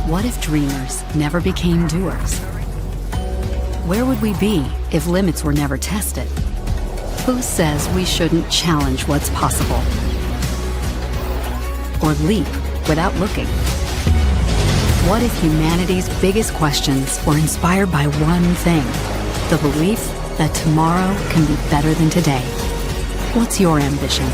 What if dreamers never became doers? Where would we be if limits were never tested? Who says we shouldn't challenge what's possible? Or leap without looking? What if humanity's biggest questions were inspired by one thing? The belief that tomorrow can be better than today. What's your ambition?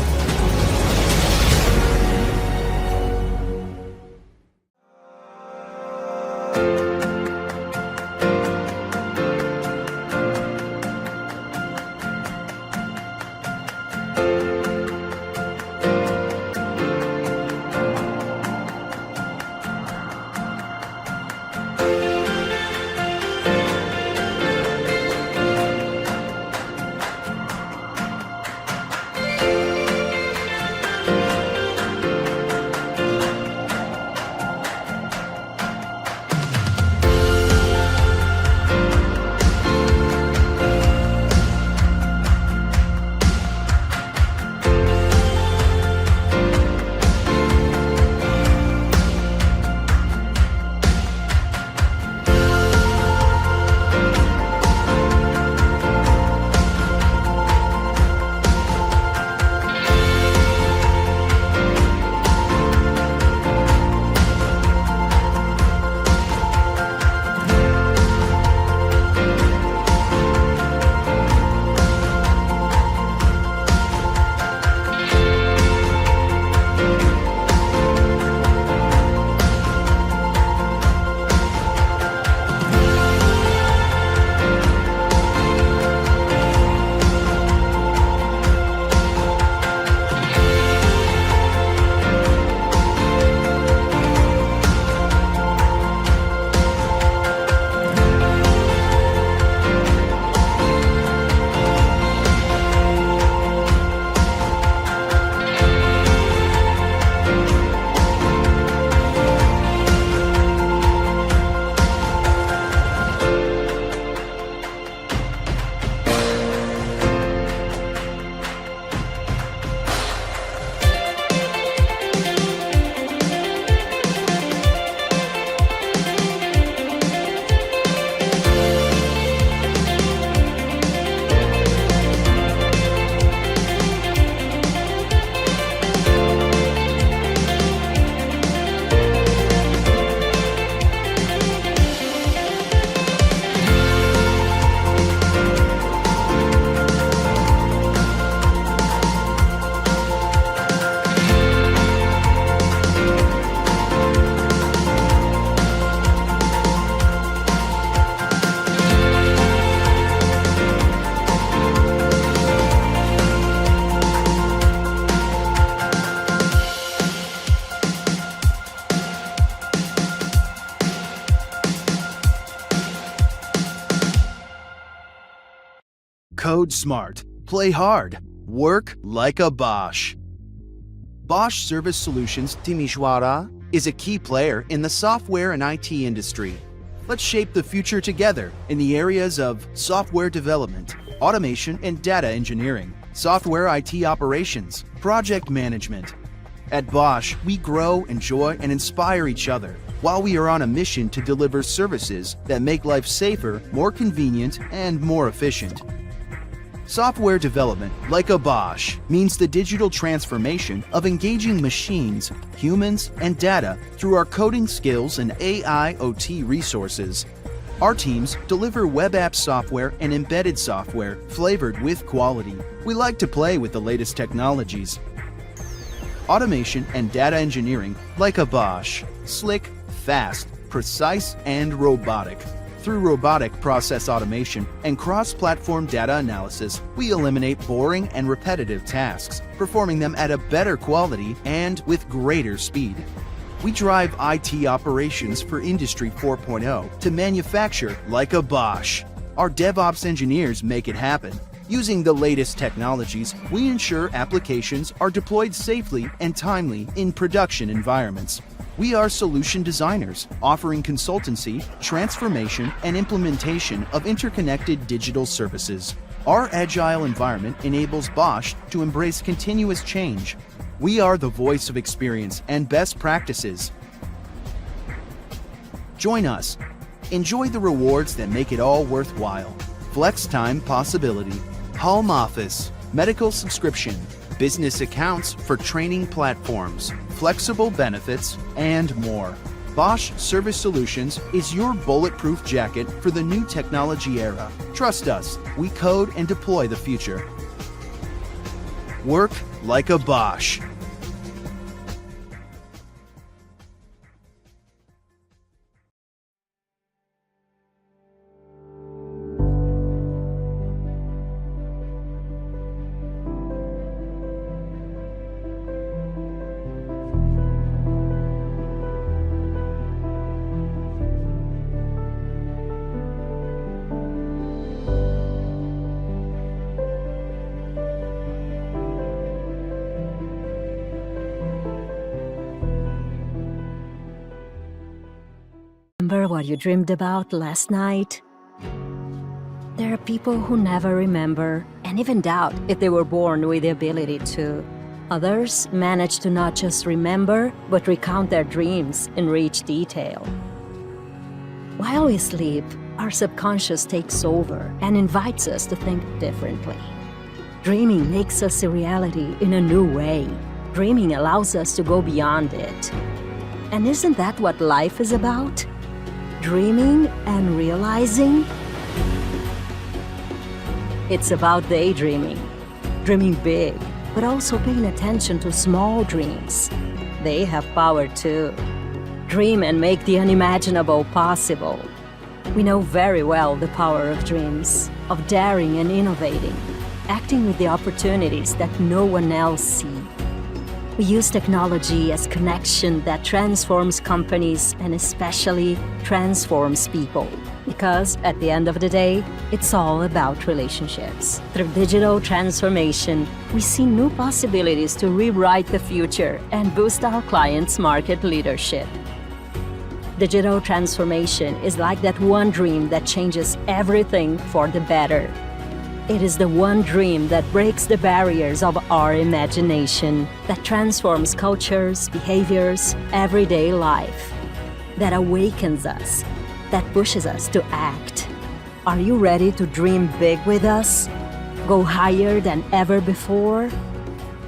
Code smart, play hard, work like a Bosch. Bosch Service Solutions Timișoara is a key player in the software and IT industry. Let's shape the future together in the areas of software development, automation and data engineering, software IT operations, project management. At Bosch, we grow, enjoy, and inspire each other while we are on a mission to deliver services that make life safer, more convenient, and more efficient. Software development, like a Bosch, means the digital transformation of engaging machines, humans, and data through our coding skills and AI/OT resources. Our teams deliver web app software and embedded software flavored with quality. We like to play with the latest technologies. Automation and data engineering, like a Bosch, slick, fast, precise, and robotic. Through robotic process automation and cross-platform data analysis, we eliminate boring and repetitive tasks, performing them at a better quality and with greater speed. We drive IT operations for Industry 4.0 to manufacture like a Bosch. Our DevOps engineers make it happen. Using the latest technologies, we ensure applications are deployed safely and timely in production environments. We are solution designers, offering consultancy, transformation, and implementation of interconnected digital services. Our agile environment enables Bosch to embrace continuous change. We are the voice of experience and best practices. Join us. Enjoy the rewards that make it all worthwhile. Flex time possibility, home office, medical subscription, business accounts for training platforms, flexible benefits, and more. Bosch Service Solutions is your bulletproof jacket for the new technology era. Trust us, we code and deploy the future. Work like a Bosch. Remember what you dreamed about last night? There are people who never remember and even doubt if they were born with the ability to. Others manage to not just remember, but recount their dreams in rich detail. While we sleep, our subconscious takes over and invites us to think differently. Dreaming makes us a reality in a new way. Dreaming allows us to go beyond it. And isn't that what life is about? Dreaming and realizing? It's about daydreaming, dreaming big, but also paying attention to small dreams. They have power too. Dream and make the unimaginable possible. We know very well the power of dreams, of daring and innovating, acting with the opportunities that no one else sees. We use technology as connection that transforms companies and especially transforms people. Because at the end of the day, it's all about relationships. Through digital transformation, we see new possibilities to rewrite the future and boost our clients' market leadership. Digital transformation is like that one dream that changes everything for the better. It is the one dream that breaks the barriers of our imagination, that transforms cultures, behaviors, everyday life, that awakens us, that pushes us to act. Are you ready to dream big with us? Go higher than ever before?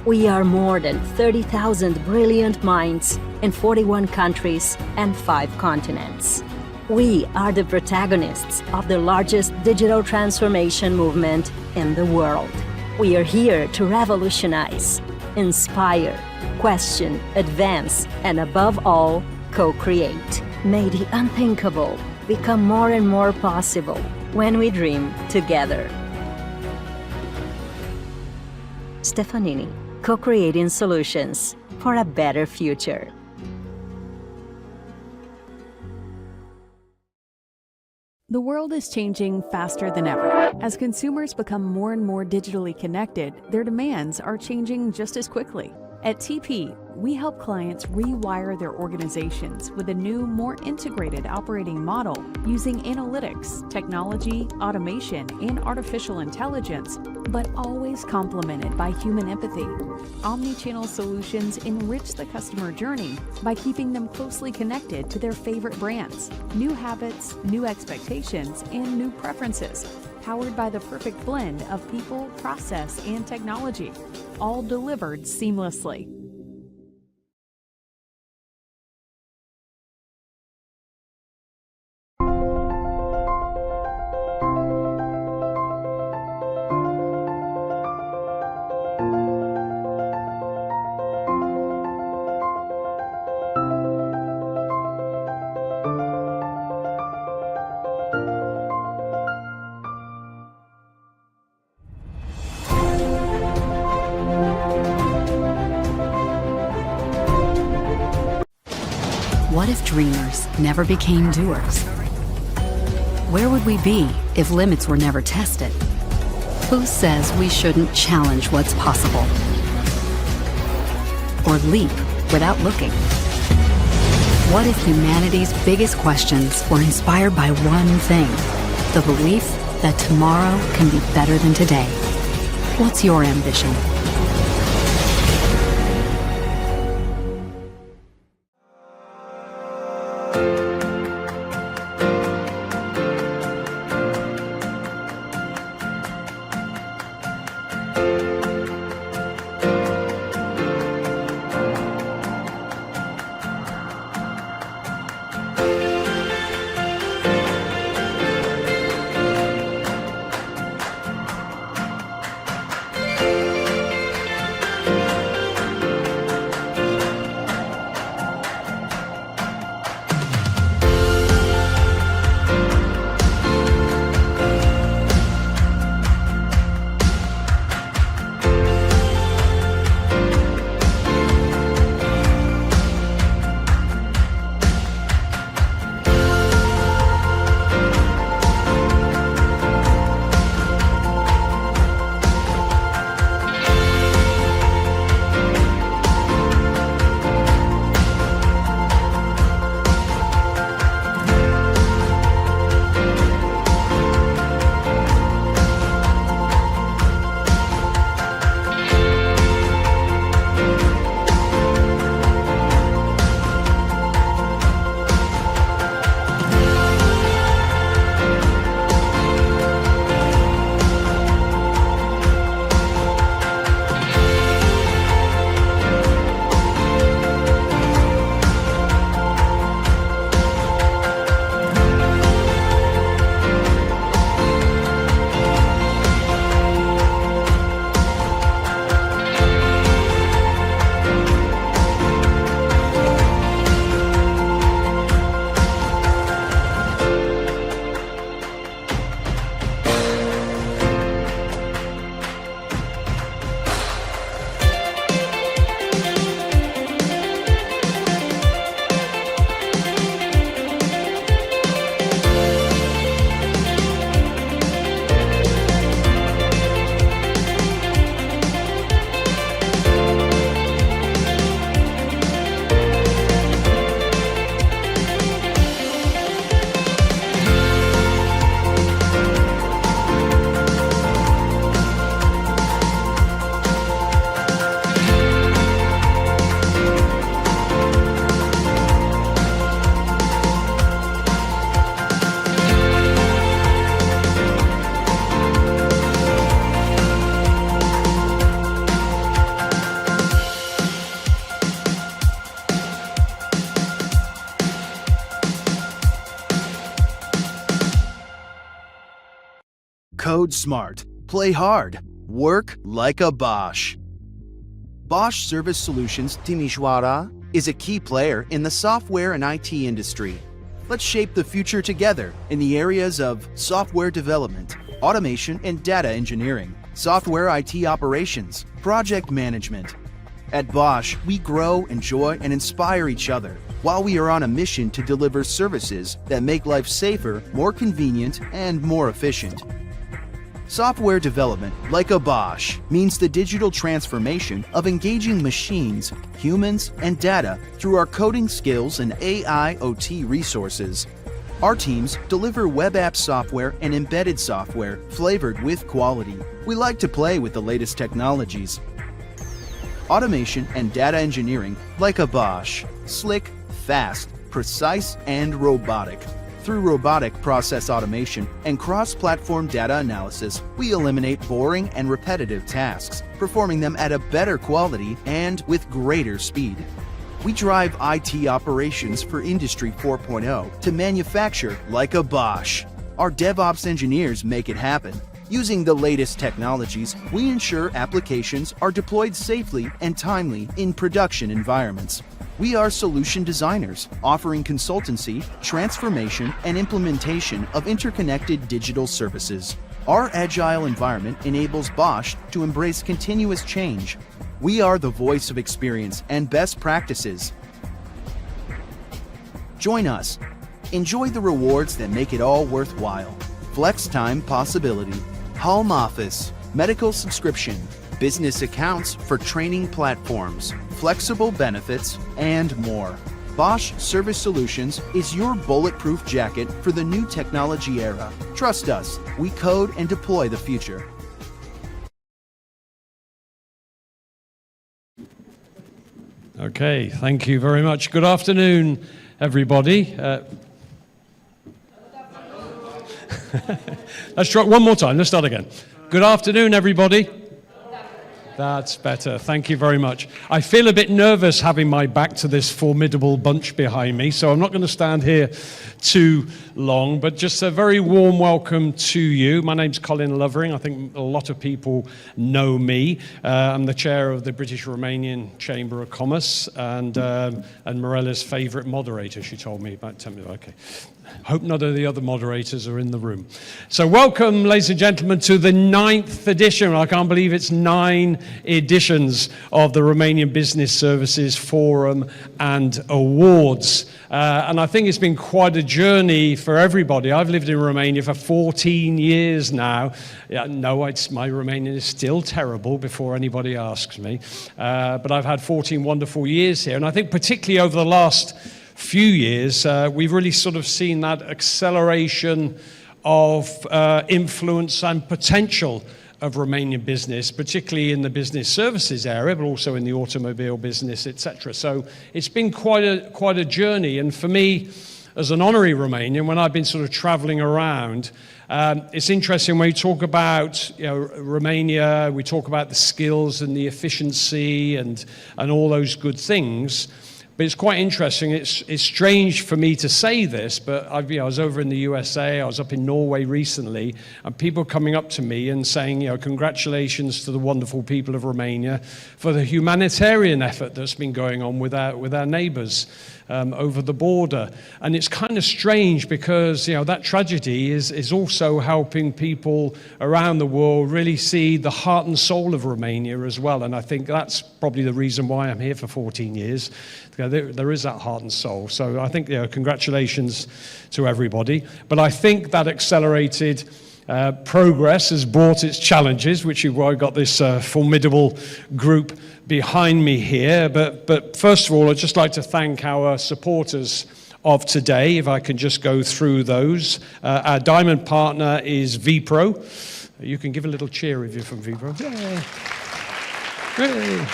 We are more than 30,000 brilliant minds in 41 countries and 5 continents. We are the protagonists of the largest digital transformation movement in the world. We are here to revolutionize, inspire, question, advance, and above all, co-create. May the unthinkable become more and more possible when we dream together. Stefanini, co-creating solutions for a better future. The world is changing faster than ever. As consumers become more and more digitally connected, their demands are changing just as quickly. At TP, we help clients rewire their organizations with a new, more integrated operating model using analytics, technology, automation, and artificial intelligence, but always complemented by human empathy. Omnichannel solutions enrich the customer journey by keeping them closely connected to their favorite brands, new habits, new expectations, and new preferences, powered by the perfect blend of people, process, and technology, all delivered seamlessly. What if dreamers never became doers? Where would we be if limits were never tested? Who says we shouldn't challenge what's possible? Or leap without looking? What if humanity's biggest questions were inspired by one thing? The belief that tomorrow can be better than today. What's your ambition? Code smart, play hard, work like a Bosch. Bosch Service Solutions Timișoara is a key player in the software and IT industry. Let's shape the future together in the areas of software development, automation and data engineering, software IT operations, project management. At Bosch, we grow, enjoy, and inspire each other while we are on a mission to deliver services that make life safer, more convenient, and more efficient. Software development, like a Bosch, means the digital transformation of engaging machines, humans, and data through our coding skills and AI/OT resources. Our teams deliver web app software and embedded software flavored with quality. We like to play with the latest technologies. Automation and data engineering, like a Bosch, slick, fast, precise, and robotic. Through robotic process automation and cross-platform data analysis, we eliminate boring and repetitive tasks, performing them at a better quality and with greater speed. We drive IT operations for Industry 4.0 to manufacture like a Bosch. Our DevOps engineers make it happen. Using the latest technologies, we ensure applications are deployed safely and timely in production environments. We are solution designers, offering consultancy, transformation, and implementation of interconnected digital services. Our agile environment enables Bosch to embrace continuous change. We are the voice of experience and best practices. Join us. Enjoy the rewards that make it all worthwhile. Flex time possibility, home office, medical subscription, business accounts for training platforms, flexible benefits, and more. Bosch Service Solutions is your bulletproof jacket for the new technology era. Trust us, we code and deploy the future. Okay, thank you very much. Good afternoon, everybody. Let's try one more time. Let's start again. Good afternoon, everybody. That's better. Thank you very much. I feel a bit nervous having my back to this formidable bunch behind me, so I'm not going to stand here too long, but just a very warm welcome to you. My name's Colin Lovering. I think a lot of people know me. I'm the chair of the British Romanian Chamber of Commerce and Morella's favorite moderator, she told me about 10 minutes. Okay. Hope none of the other moderators are in the room. So welcome, ladies and gentlemen, to the 9th edition. I can't believe it's 9 editions of the Romanian Business Services Forum and Awards. And I think it's been quite a journey for everybody. I've lived in Romania for 14 years now. Yeah, no, my Romanian is still terrible before anybody asks me. But I've had 14 wonderful years here. And I think particularly over the last few years, we've really sort of seen that acceleration of influence and potential of Romanian business, particularly in the business services area, but also in the automobile business, etc. So it's been quite a journey. And for me, as an honorary Romanian, when I've been sort of traveling around, it's interesting when we talk about Romania, we talk about the skills and the efficiency and all those good things. But it's quite interesting. It's strange for me to say this, but I was over in the USA, I was up in Norway recently, and people coming up to me and saying, congratulations to the wonderful people of Romania for the humanitarian effort that's been going on with our neighbors over the border. And it's kind of strange because, that tragedy is also helping people around the world really see the heart and soul of Romania as well. And I think that's probably the reason why I'm here for 14 years. There is that heart and soul. So I think, congratulations to everybody. But I think that accelerated progress has brought its challenges, which is why I got this formidable group behind me here. But first of all, I'd just like to thank our supporters of today, if I can just go through those. Our diamond partner is Vipro. You can give a little cheer if you're from Vipro. Yay. Yay.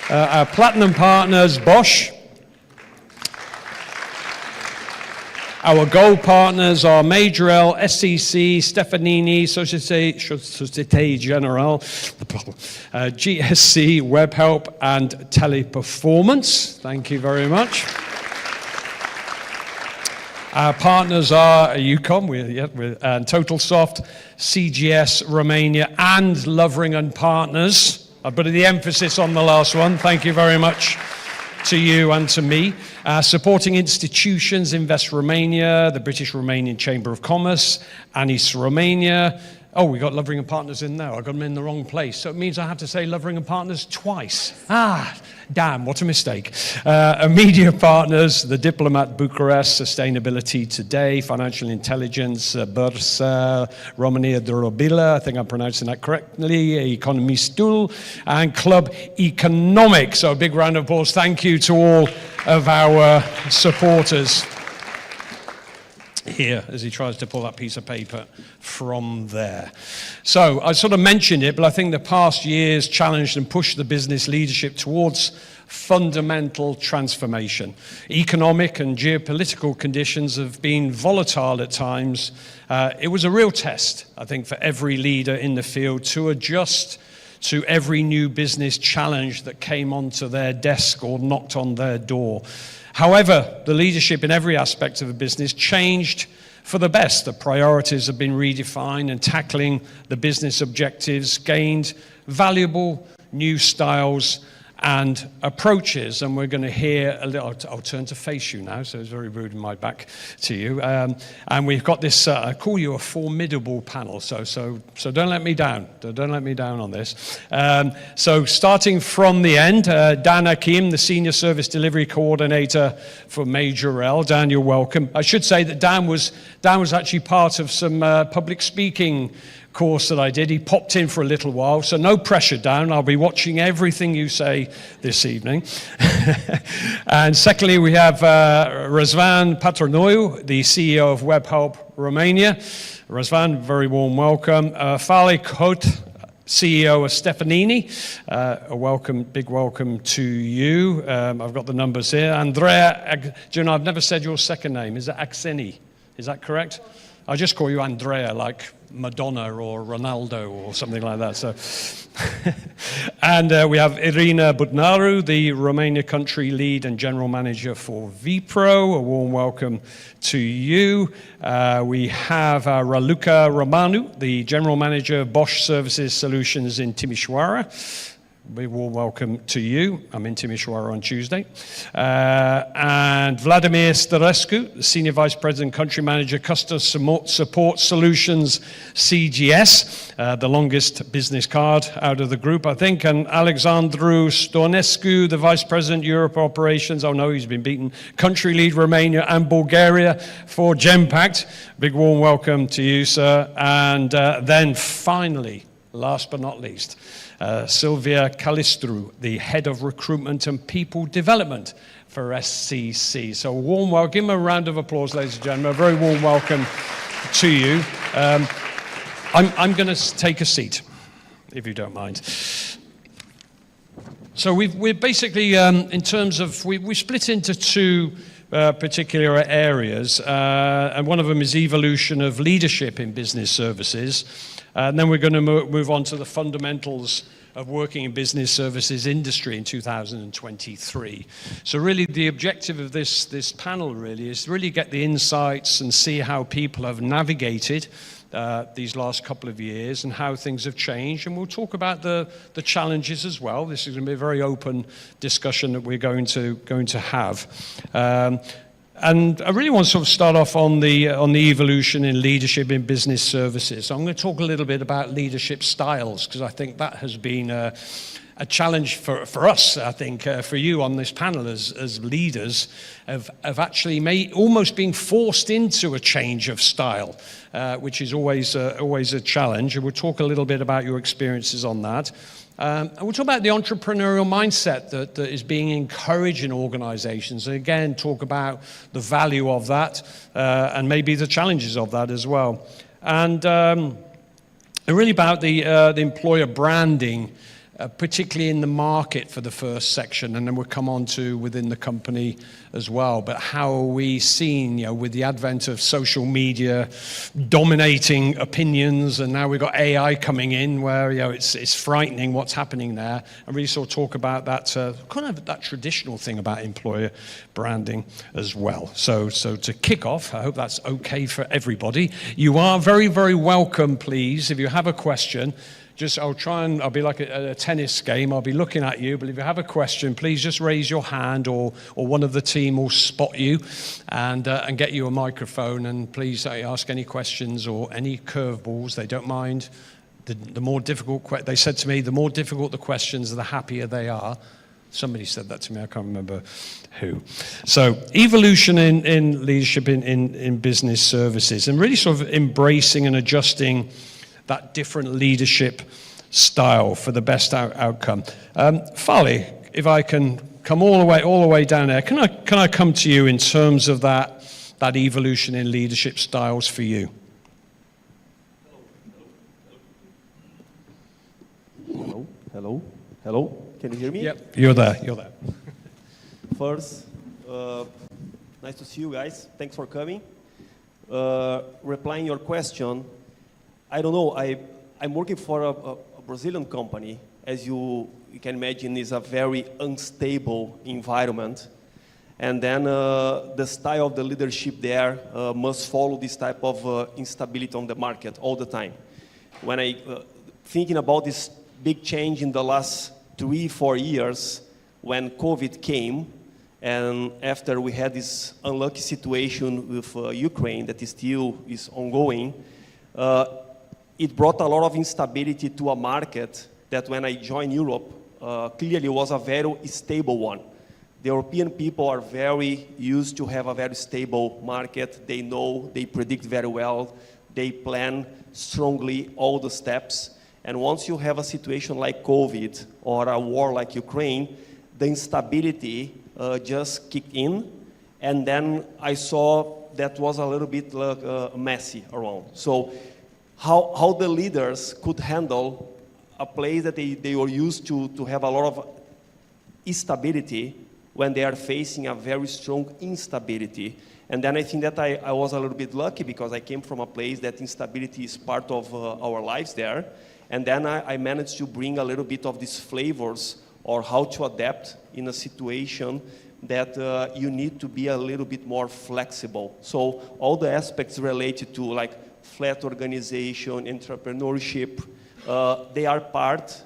Our platinum partners, Bosch. Our gold partners are Majorel, SCC, Stefanini, Société Générale, GSC, WebHelp, and Teleperformance. Thank you very much. Our partners are UCOM, and TotalSoft, CGS, Romania, and Lovering and Partners. I put the emphasis on the last one. Thank you very much to you and to me. Supporting institutions, Invest Romania, the British Romanian Chamber of Commerce, Anis Romania. Oh, we got Lovering and Partners in there. I got them in the wrong place. So it means I have to say Lovering and Partners twice. Damn, what a mistake. Media partners, the Diplomat-Bucharest, Sustainability Today, Financial Intelligence, Bursa, Romania Durabilă, I think I'm pronouncing that correctly, Economistul, and Club Economic. So a big round of applause. Thank you to all of our supporters here as he tries to pull that piece of paper from there. So I sort of mentioned it, but I think the past years challenged and pushed the business leadership towards fundamental transformation. Economic and geopolitical conditions have been volatile at times. It was a real test, I think, for every leader in the field to adjust to every new business challenge that came onto their desk or knocked on their door. However, the leadership in every aspect of a business changed for the best. The priorities have been redefined, and tackling the business objectives gained valuable new styles and approaches. And we're going to hear a little. I'll turn to face you now, so it's very rude in my back to you. And we've got this. I call you a formidable panel. So don't let me down. Don't let me down on this. So starting from the end, Dan Hakim, the Senior Service Delivery Coordinator for Majorel. Dan, you're welcome. I should say that Dan was actually part of some public speaking course that I did. He popped in for a little while, so no pressure, Dan. I'll be watching everything you say this evening. And secondly, we have Răzvan Patrănoiu, the CEO of WebHelp Romania. Răzvan, very warm welcome. Fale Cot, CEO of Stefanini, a big welcome to you. I've got the numbers here. Andrea, I've never said your second name. Is it Axeni? Is that correct? I just call you Andrea, like Madonna or Ronaldo or something like that. So, and we have Irina Budnaru, the Romania country lead and general manager for Vipro. A warm welcome to you. We have Raluca Romanu, the general manager of Bosch Services Solutions in Timișoara. A warm welcome to you. I'm in Timișoara on Tuesday. And Vladimir Stărescu, the Senior Vice President, Country Manager, Customer Support Solutions, CGS, the longest business card out of the group, I think. And Alexandru Stonescu, the Vice President, Europe Operations. Oh no, he's been beaten. Country Lead, Romania and Bulgaria for Genpact. Big warm welcome to you, sir. And then finally, last but not least, Silvia Calistru, the Head of Recruitment and People Development for SCC. So a warm welcome. Give them a round of applause, ladies and gentlemen. A very warm welcome to you. I'm going to take a seat, if you don't mind. So we're basically, in terms of, we split into two particular areas, and one of them is evolution of leadership in business services. And then we're going to move on to the fundamentals of working in business services industry in 2023. So really the objective of this panel really is to really get the insights and see how people have navigated these last couple of years and how things have changed. And we'll talk about the challenges as well. This is going to be a very open discussion that we're going to have. And I really want to sort of start off on the evolution in leadership in business services. So I'm going to talk a little bit about leadership styles, because I think that has been a challenge for us, I think, for you on this panel as leaders, of actually almost being forced into a change of style, which is always a challenge. And we'll talk a little bit about your experiences on that. And we'll talk about the entrepreneurial mindset that is being encouraged in organizations. And again, talk about the value of that and maybe the challenges of that as well. And really about the employer branding particularly in the market for the first section, and then we'll come on to within the company as well. But how are we seen, with the advent of social media dominating opinions, and now we've got AI coming in where, it's frightening what's happening there, and really sort of talk about that, kind of that traditional thing about employer branding as well. So to kick off, I hope that's okay for everybody. You are very, very welcome, please. If you have a question, I'll be like a tennis game. I'll be looking at you, but if you have a question, please just raise your hand, or one of the team will spot you and get you a microphone. And please ask any questions or any curveballs. They don't mind. The more difficult, they said to me, the more difficult the questions, the happier they are. Somebody said that to me, I can't remember who. So evolution in leadership in business services, and really sort of embracing and adjusting that different leadership style for the best outcome. Farley, if I can come all the way down there, can I come to you in terms of that evolution in leadership styles for you? Hello. Can you hear me? Yep, you're there. First, nice to see you guys. Thanks for coming. Replying your question, I don't know, I'm working for a Brazilian company. As you can imagine, is a very unstable environment. And then the style of the leadership there must follow this type of instability on the market all the time. When I thinking about this big change in the last 3-4 years, when COVID came, and after we had this unlucky situation with Ukraine that still is ongoing, it brought a lot of instability to a market that when I joined Europe, clearly was a very stable one. The European people are very used to have a very stable market. They know, they predict very well, they plan strongly all the steps. And once you have a situation like COVID or a war like Ukraine, the instability just kicked in. And then I saw that was a little bit messy around. So how the leaders could handle a place that they were used to have a lot of stability when they are facing a very strong instability. And then I think that I was a little bit lucky because I came from a place that instability is part of our lives there. And then I managed to bring a little bit of these flavors or how to adapt in a situation that you need to be a little bit more flexible. So all the aspects related to like flat organization, entrepreneurship, they are part,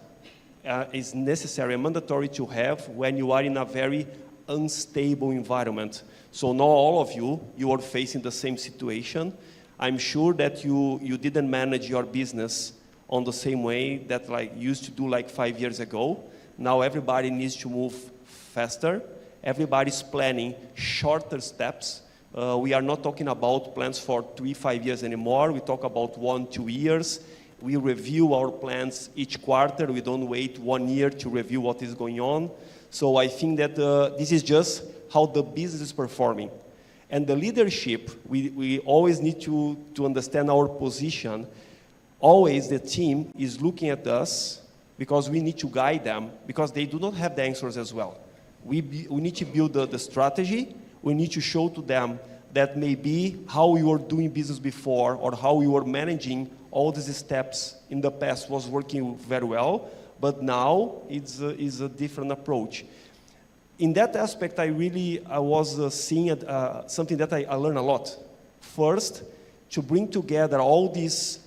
is necessary and mandatory to have when you are in a very unstable environment. So not all of you are facing the same situation. I'm sure that you didn't manage your business on the same way that like used to do like 5 years ago. Now everybody needs to move faster. Everybody's planning shorter steps. We are not talking about plans for 3-5 years anymore. We talk about 1-2 years. We review our plans each quarter. We don't wait 1 year to review what is going on. So I think that this is just how the business is performing. And the leadership, we always need to understand our position. Always the team is looking at us because we need to guide them because they do not have the answers as well. We need to build the strategy. We need to show to them that maybe how you were doing business before or how you were managing all these steps in the past was working very well, but now it's a different approach. In that aspect, I was seeing something that I learned a lot. First, to bring together all these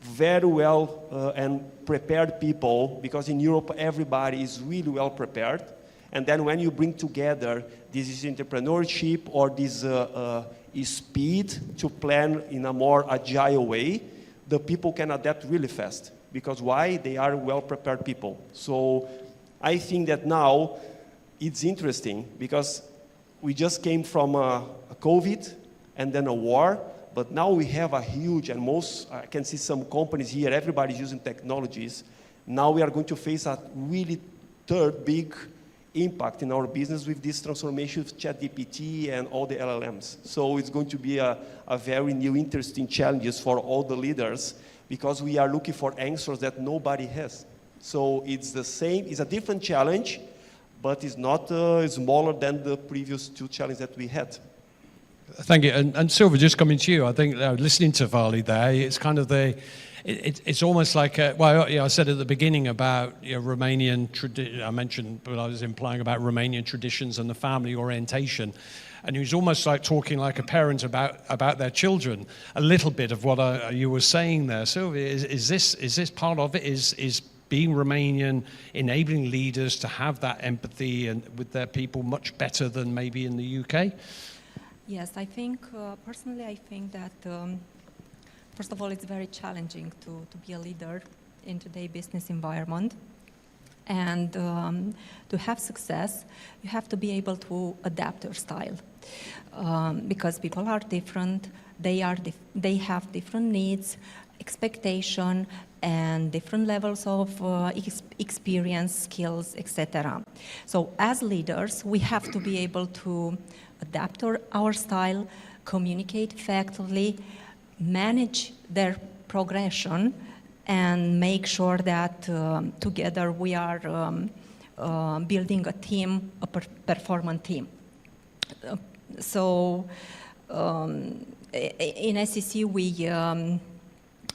very well and prepared people, because in Europe everybody is really well prepared. And then when you bring together this is entrepreneurship or this speed to plan in a more agile way, the people can adapt really fast. Because why? They are well-prepared people. So I think that now it's interesting because we just came from a COVID and then a war, but now we have a huge, and I can see some companies here, everybody's using technologies. Now we are going to face a really third big impact in our business with this transformation of ChatGPT and all the LLMs. So it's going to be a very new, interesting challenges for all the leaders because we are looking for answers that nobody has. So it's the same, it's a different challenge, but it's not smaller than the previous two challenges that we had. Thank you. And Silva, just coming to you, I think listening to Vali there, it's kind of it's almost like, I said at the beginning about Romanian tradition. I mentioned, but I was implying about Romanian traditions and the family orientation. And he was almost like talking like a parent about their children. A little bit of what you were saying there. Silva, is this part of it? Is being Romanian enabling leaders to have that empathy and with their people much better than maybe in the UK? Yes, I think, personally, I think that, first of all, it's very challenging to be a leader in today's business environment. And to have success, you have to be able to adapt your style. Because people are different, they have different needs, expectation, and different levels of experience, skills, etc. So as leaders, we have to be able to adapt our style, communicate effectively, manage their progression, and make sure that together we are building a team, a performant team. So in SEC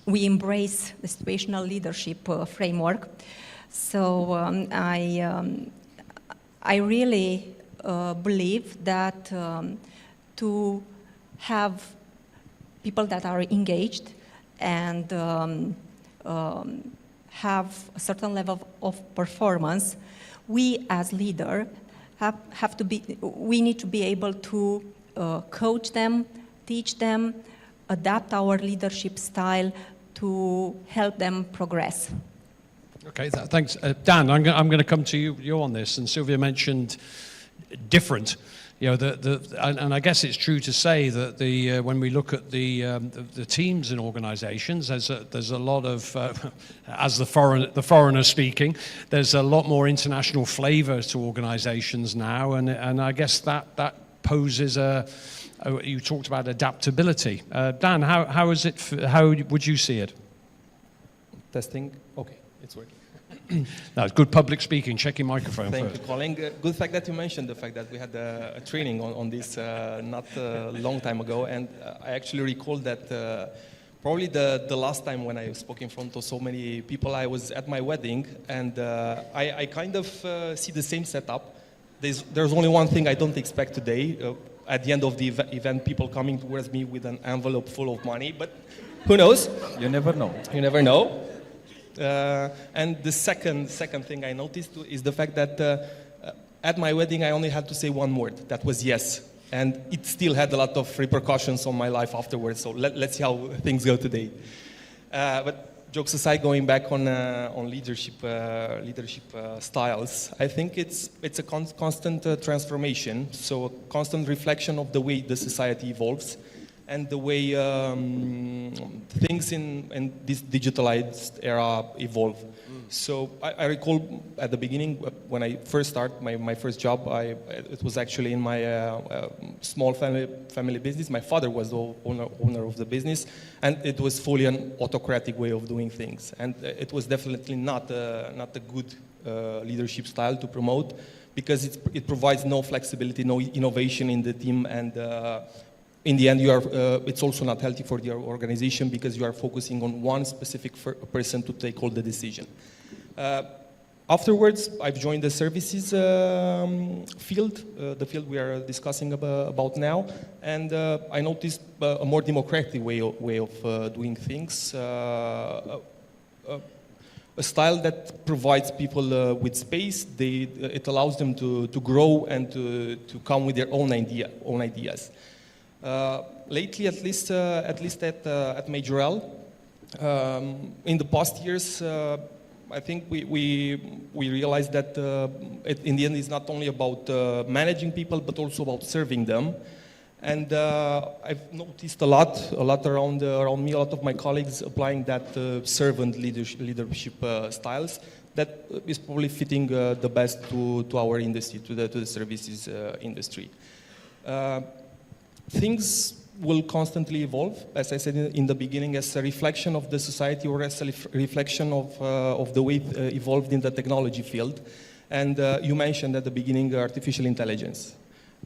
we embrace the situational leadership framework. So I really believe that to have people that are engaged and have a certain level of performance, we as leaders we need to be able to coach them, teach them, adapt our leadership style to help them progress. Okay, thanks. Dan, I'm going to come to you on this. And Sylvia mentioned different. And I guess it's true to say that when we look at the teams in organisations, there's a lot of, as the foreigner speaking, there's a lot more international flavour to organisations now, and I guess that poses you talked about adaptability. Dan, how would you see it? Testing. Okay, it's working. No, it's good public speaking. Check your microphone Thank first. you, Colin. Good fact that you mentioned the fact that we had a training on this not a long time ago, and I actually recall that probably the last time when I spoke in front of so many people, I was at my wedding, and I kind of see the same setup. There's only one thing I don't expect today. At the end of the event, people coming towards me with an envelope full of money, but who knows? You never know. You never know. And the second thing I noticed is the fact that at my wedding I only had to say one word. That was yes. And it still had a lot of repercussions on my life afterwards. So let's see how things go today. But jokes aside, going back on leadership styles, I think it's a constant transformation. So a constant reflection of the way the society evolves and the way things in this digitalized era evolve. So I recall at the beginning when I first started my first job, it was actually in my small family business. My father was the owner of the business, and it was fully an autocratic way of doing things. And it was definitely not a good leadership style to promote, because it provides no flexibility, no innovation in the team, and in the end, it's also not healthy for the organization, because you are focusing on one specific person to take all the decision. Afterwards, I've joined the services field, the field we are discussing about now, and I noticed a more democratic way of doing things, a style that provides people with space. It allows them to grow and to come with their own ideas. Lately, at least at Major L, in the past years, I think we realized that in the end it's not only about managing people, but also about serving them. And I've noticed a lot around me, a lot of my colleagues applying that servant leadership styles. That is probably fitting the best to our industry, to the services industry. Things will constantly evolve, as I said in the beginning, as a reflection of the society or as a reflection of the way it evolved in the technology field. And you mentioned at the beginning artificial intelligence.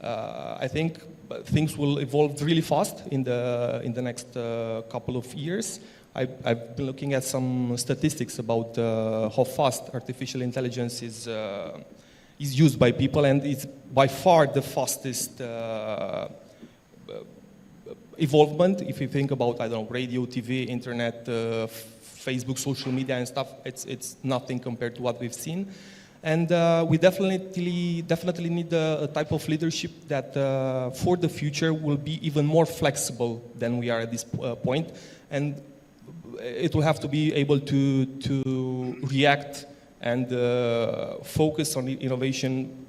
I think things will evolve really fast in the next couple of years. I've been looking at some statistics about how fast artificial intelligence is used by people, and it's by far the fastest evolvement. If you think about, I don't know, radio, TV, internet, Facebook, social media and stuff, it's nothing compared to what we've seen. And we definitely need a type of leadership that for the future will be even more flexible than we are at this point. And it will have to be able to react and focus on innovation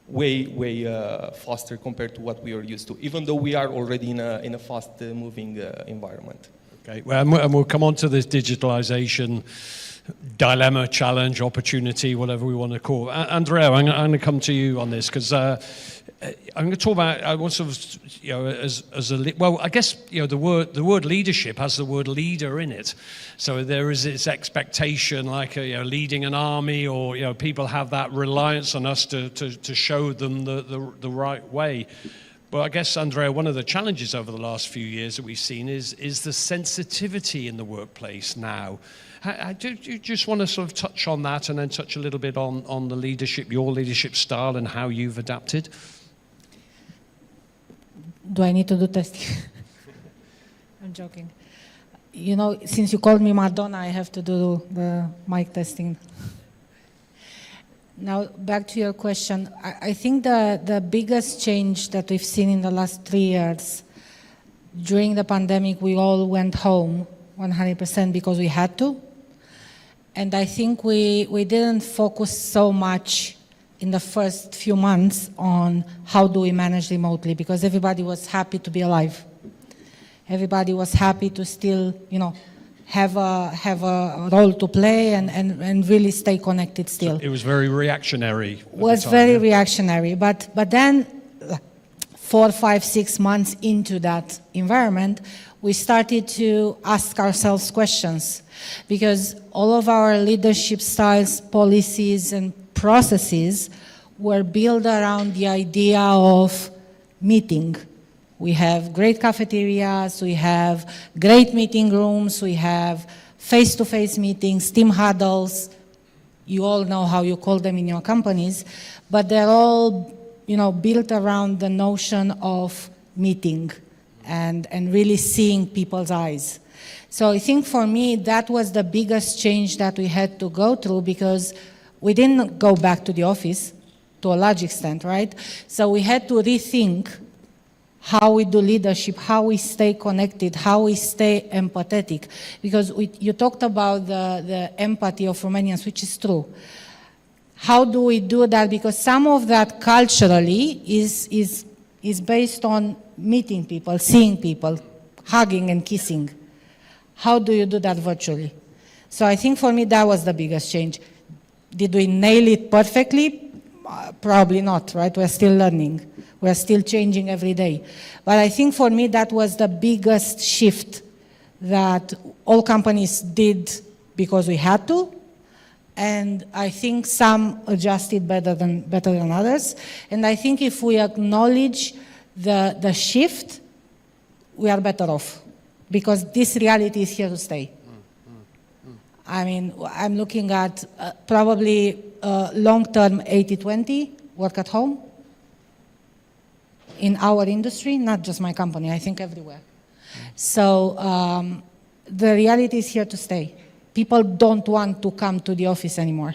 way faster compared to what we are used to, even though we are already in a fast-moving environment. Okay, well, and we'll come on to this digitalization dilemma, challenge, opportunity, whatever we want to call it. Andrea, I'm going to come to you on this because I'm going to talk about what sort of, you know, as a well, I guess, you know, the word leadership has the word leader in it, so there is this expectation, like you know, leading an army, or you know, people have that reliance on us to show them the right way. But I guess, Andrea, one of the challenges over the last few years that we've seen is the sensitivity in the workplace now. Do you just want to sort of touch on that and then touch a little bit on the leadership, your leadership style and how you've adapted? Do I need to do testing? I'm joking. You know, since you called me Madonna, I have to do the mic testing. Now, back to your question. I think the biggest change that we've seen in the last 3 years, during the pandemic, we all went home 100% because we had to. And I think we didn't focus so much in the first few months on how do we manage remotely, because everybody was happy to be alive. Everybody was happy to still, you know, have a role to play and really stay connected still. It was very reactionary. Was very reactionary, but then 4, 5, 6 months into that environment, we started to ask ourselves questions, because all of our leadership styles, policies, and processes were built around the idea of meeting. We have great cafeterias, we have great meeting rooms, we have face-to-face meetings, team huddles. You all know how you call them in your companies, but they're all, you know, built around the notion of meeting and really seeing people's eyes. So I think for me, that was the biggest change that we had to go through, because we didn't go back to the office to a large extent, right? So we had to rethink how we do leadership, how we stay connected, how we stay empathetic. Because you talked about the empathy of Romanians, which is true. How do we do that? Because some of that culturally is based on meeting people, seeing people, hugging and kissing. How do you do that virtually? So I think for me that was the biggest change. Did we nail it perfectly? Probably not, right? We're still learning. We're still changing every day. But I think for me that was the biggest shift that all companies did because we had to. And I think some adjusted better than others. And I think if we acknowledge the shift, we are better off, because this reality is here to stay. I mean, I'm looking at probably long-term 80-20, work at home, in our industry, not just my company, I think everywhere. So the reality is here to stay. People don't want to come to the office anymore,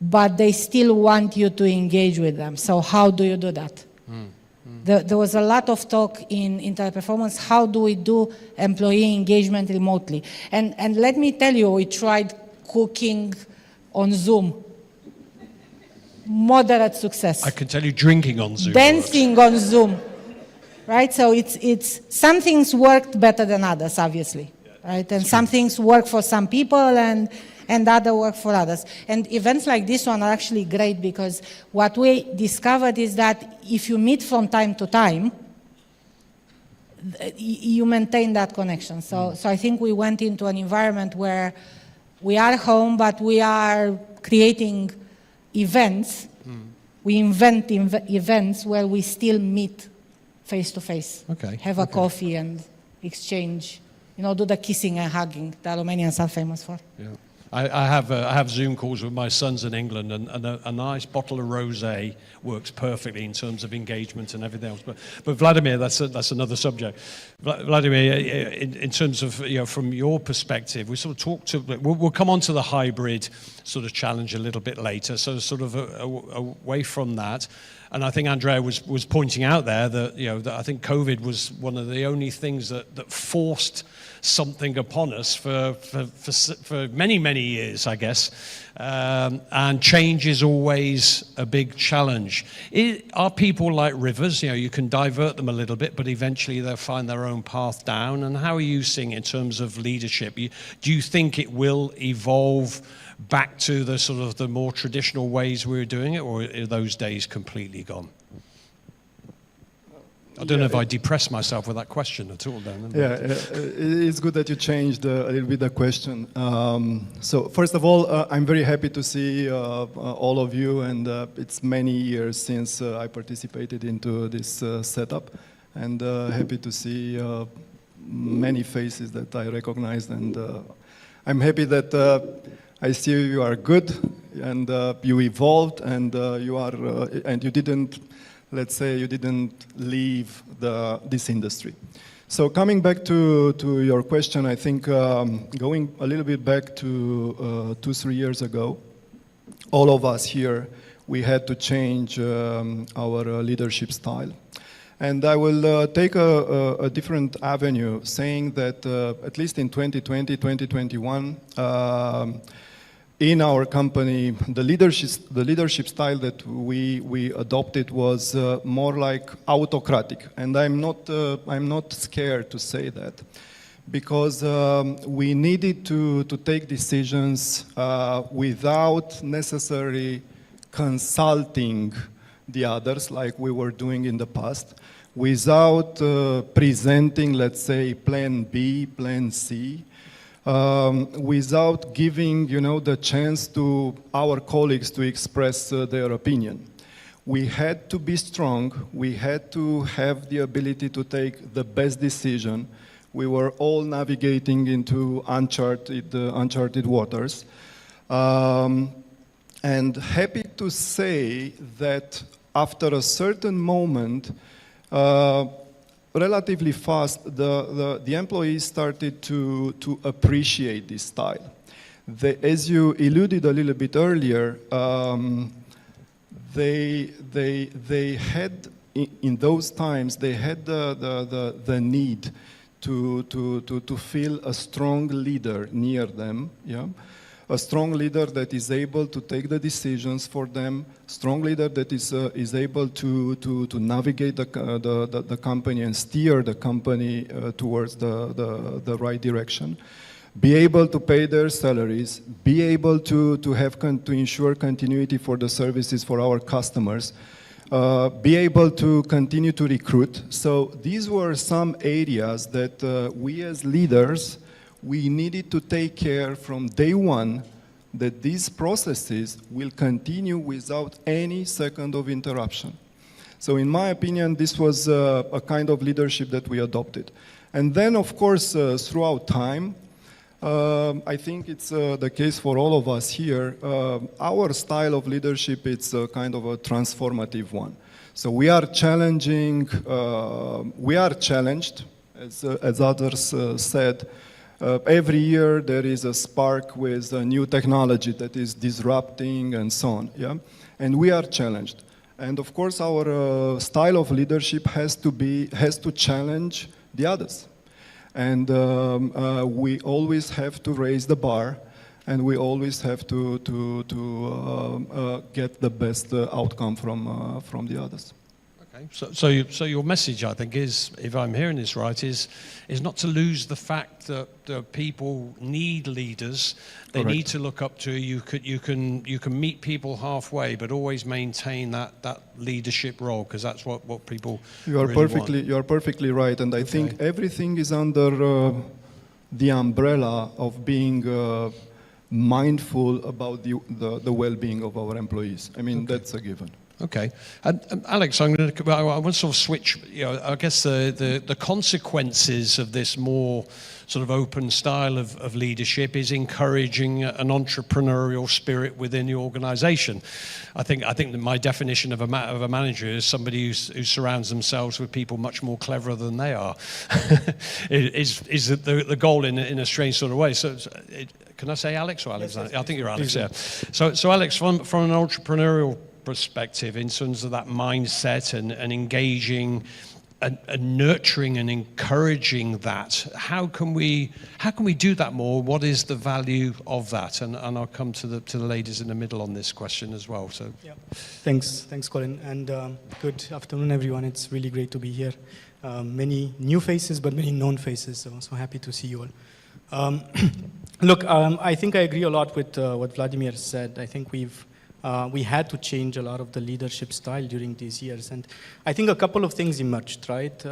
but they still want you to engage with them. So how do you do that? There was a lot of talk in Teleperformance, how do we do employee engagement remotely? And let me tell you, we tried cooking on Zoom. Moderate success. I can tell you drinking on Zoom. Dancing on Zoom. Right? So it's some things worked better than others, obviously. Right? And some things work for some people and other work for others. And events like this one are actually great, because what we discovered is that if you meet from time to time, you maintain that connection. So I think we went into an environment where we are home, but we are creating events. We invent events where we still meet face to face. Okay. Have a coffee and exchange, do the kissing and hugging that Romanians are famous for. Yeah. I have Zoom calls with my sons in England, and a nice bottle of rosé works perfectly in terms of engagement and everything else. But Vladimir, that's another subject. Vladimir, in terms of from your perspective, we sort of talked to. We'll come on to the hybrid sort of challenge a little bit later. So sort of away from that. And I think Andrea was pointing out there that that I think COVID was one of the only things that forced something upon us for many years, I guess. And change is always a big challenge. Are people like rivers? You can divert them a little bit, but eventually they'll find their own path down. And how are you seeing in terms of leadership? Do you think it will evolve back to the sort of the more traditional ways we were doing it, or are those days completely gone? I don't know if I depressed myself with that question at all then. Yeah, it's good that you changed a little bit the question. So first of all, I'm very happy to see all of you, and it's many years since I participated into this setup, and happy to see many faces that I recognize, and I'm happy that I see you are good, and you evolved, and and you didn't. Let's say you didn't leave this industry. So coming back to your question, I think going a little bit back to 2-3 years ago, all of us here, we had to change our leadership style. And I will take a different avenue, saying that at least in 2020, 2021, in our company, the leadership style that we adopted was more like autocratic, and I'm not scared to say that, because we needed to take decisions without necessarily consulting the others like we were doing in the past, without presenting, let's say, plan B, plan C. Without giving, the chance to our colleagues to express their opinion. We had to be strong. We had to have the ability to take the best decision. We were all navigating into uncharted waters. And happy to say that after a certain moment, relatively fast, the employees started to appreciate this style. As you alluded a little bit earlier, they had, in those times, they had the need to feel a strong leader near them, yeah? A strong leader that is able to take the decisions for them, strong leader that is able to navigate the company and steer the company towards the right direction, be able to pay their salaries, be able to ensure continuity for the services for our customers, be able to continue to recruit. So these were some areas that we as leaders, we needed to take care from day one that these processes will continue without any second of interruption. So in my opinion, this was a kind of leadership that we adopted. And then, of course, throughout time, I think it's the case for all of us here, our style of leadership, it's a kind of a transformative one. So we are challenging, we are challenged, as others said. Every year there is a spark with a new technology that is disrupting and so on, yeah? And we are challenged. And of course our style of leadership has to challenge the others. And we always have to raise the bar, and we always have to get the best outcome from the others. Okay. So your message, I think, is, if I'm hearing this right, is not to lose the fact that the people need leaders. They Correct. need to look up to you. You can meet people halfway, but always maintain that leadership role, because that's what people really want. You are perfectly right, and I think everything is under the umbrella of being mindful about the well-being of our employees. I mean, that's a given. Okay, and Alex, I want to sort of switch. I guess the consequences of this more sort of open style of leadership is encouraging an entrepreneurial spirit within the organisation. I think that my definition of a manager is somebody who surrounds themselves with people much more cleverer than they are. is the goal in a strange sort of way? So. Can I say Alex or Alex? Yes, I think you're Alex. Yeah. So Alex, from an entrepreneurial perspective, in terms of that mindset and engaging and nurturing and encouraging that, how can we do that more? What is the value of that? And I'll come to the ladies in the middle on this question as well. So yeah. Thanks Colin, and good afternoon everyone. It's really great to be here. Many new faces, but many known faces, so happy to see you all. Look, I think I agree a lot with what Vladimir said. I think we had to change a lot of the leadership style during these years. And I think a couple of things emerged, right?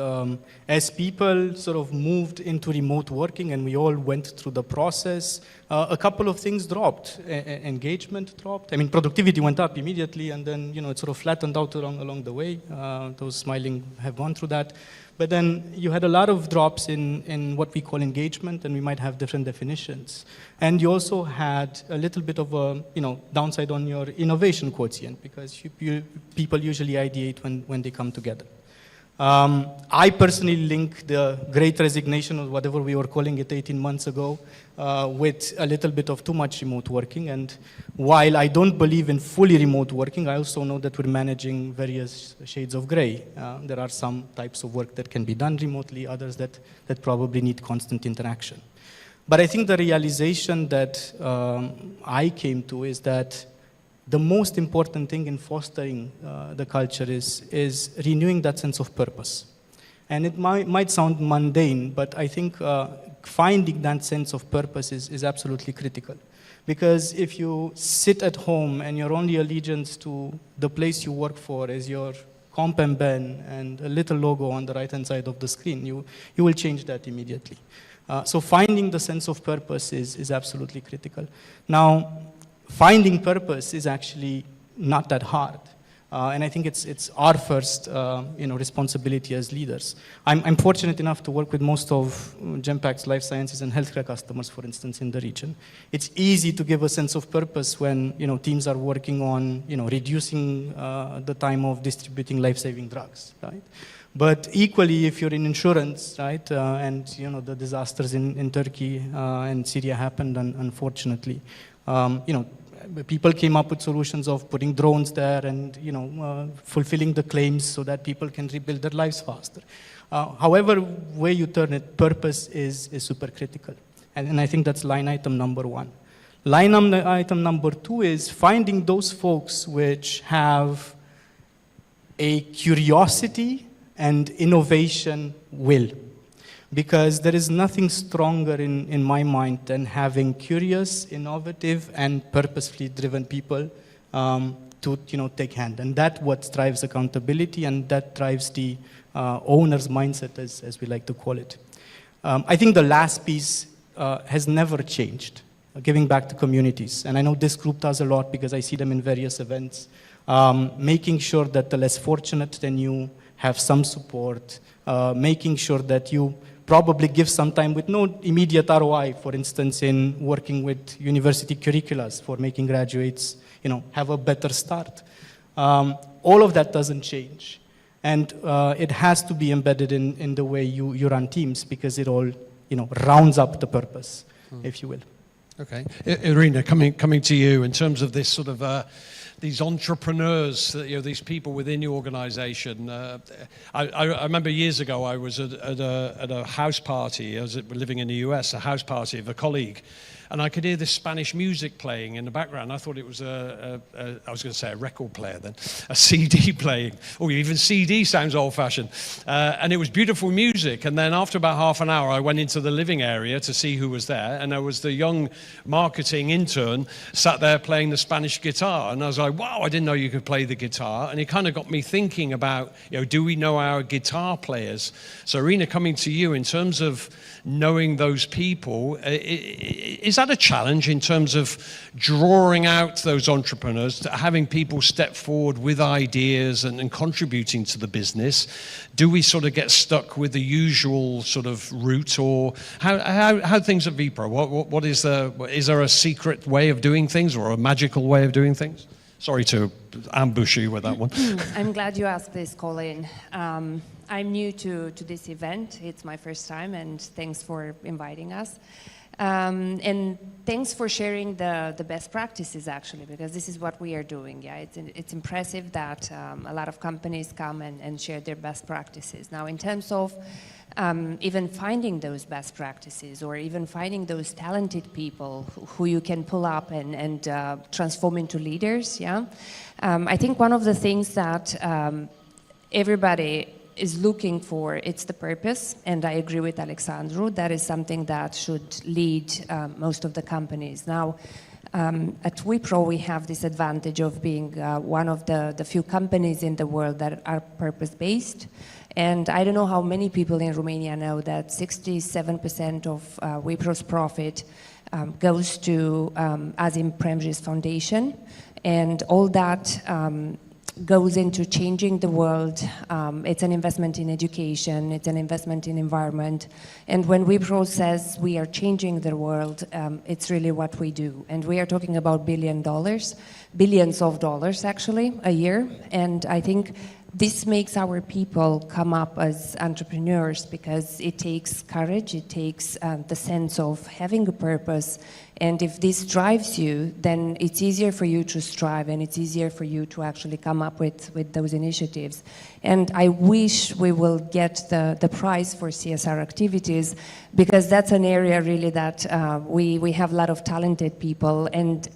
As people sort of moved into remote working and we all went through the process, a couple of things dropped. Engagement dropped. I mean, productivity went up immediately, and then, it sort of flattened out along the way. Those smiling have gone through that. But then you had a lot of drops in what we call engagement, and we might have different definitions. And you also had a little bit of a downside on your innovation quotient, because people usually ideate when they come together. I personally link the great resignation, or whatever we were calling it 18 months ago, with a little bit of too much remote working. And while I don't believe in fully remote working, I also know that we're managing various shades of gray. There are some types of work that can be done remotely, others that probably need constant interaction. But I think the realization that I came to is that the most important thing in fostering the culture is renewing that sense of purpose. And it might sound mundane, but I think finding that sense of purpose is absolutely critical. Because if you sit at home and your only allegiance to the place you work for is your comp and ben and a little logo on the right-hand side of the screen, you will change that immediately. So finding the sense of purpose is absolutely critical. Now, finding purpose is actually not that hard. And I think it's our first responsibility as leaders. I'm fortunate enough to work with most of Genpact's life sciences and healthcare customers, for instance, in the region. It's easy to give a sense of purpose when teams are working on reducing the time of distributing life-saving drugs, right? But equally, if you're in insurance, right, and the disasters in Turkey and Syria happened, unfortunately, people came up with solutions of putting drones there and fulfilling the claims so that people can rebuild their lives faster. However way you turn it, purpose is super critical, and I think that's line item number one. Line item number two is finding those folks which have a curiosity and innovation will. Because there is nothing stronger in my mind than having curious, innovative, and purposefully driven people to take hand. And that's what drives accountability, and that drives the owner's mindset, as we like to call it. I think the last piece has never changed, giving back to communities. And I know this group does a lot because I see them in various events, making sure that the less fortunate than you have some support, making sure that you probably give some time with no immediate ROI, for instance, in working with university curriculums for making graduates, have a better start. All of that doesn't change. And it has to be embedded in the way you run teams, because it all, rounds up the purpose, if you will. Okay. Irina, coming to you in terms of this sort of these entrepreneurs, these people within your organization. I remember years ago I was at a house party. I was living in the US, a house party of a colleague, and I could hear this Spanish music playing in the background. I thought it was I was going to say a record player then, a CD playing. Oh, even CD sounds old-fashioned. And it was beautiful music. And then after about half an hour, I went into the living area to see who was there, and there was the young marketing intern sat there playing the Spanish guitar. And I was like, wow, I didn't know you could play the guitar. And it kind of got me thinking about, do we know our guitar players? So, Irina, coming to you, in terms of knowing those people, is that a challenge in terms of drawing out those entrepreneurs, having people step forward with ideas and contributing to the business? Do we sort of get stuck with the usual sort of route, or how things at Vipro? What is there a secret way of doing things, or a magical way of doing things? Sorry to ambush you with that one. I'm glad you asked this, Colin. I'm new to this event. It's my first time, and thanks for inviting us. And thanks for sharing the best practices, actually, because this is what we are doing. Yeah, it's impressive that a lot of companies come and share their best practices. Now, in terms of even finding those best practices, or even finding those talented people who you can pull up and transform into leaders, yeah, I think one of the things that everybody is looking for, it's the purpose, and I agree with Alexandru, that is something that should lead most of the companies. Now, at Wipro, we have this advantage of being one of the few companies in the world that are purpose-based. And I don't know how many people in Romania know that 67% of Wipro's profit goes to Azim Premji's foundation, and all that goes into changing the world. It's an investment in education, it's an investment in environment. And when Wipro says we are changing the world, it's really what we do. And we are talking about billions of dollars actually, a year. And I think this makes our people come up as entrepreneurs, because it takes courage, it takes the sense of having a purpose. And if this drives you, then it's easier for you to strive, and it's easier for you to actually come up with those initiatives. And I wish we will get the prize for CSR activities, because that's an area really that we have a lot of talented people, and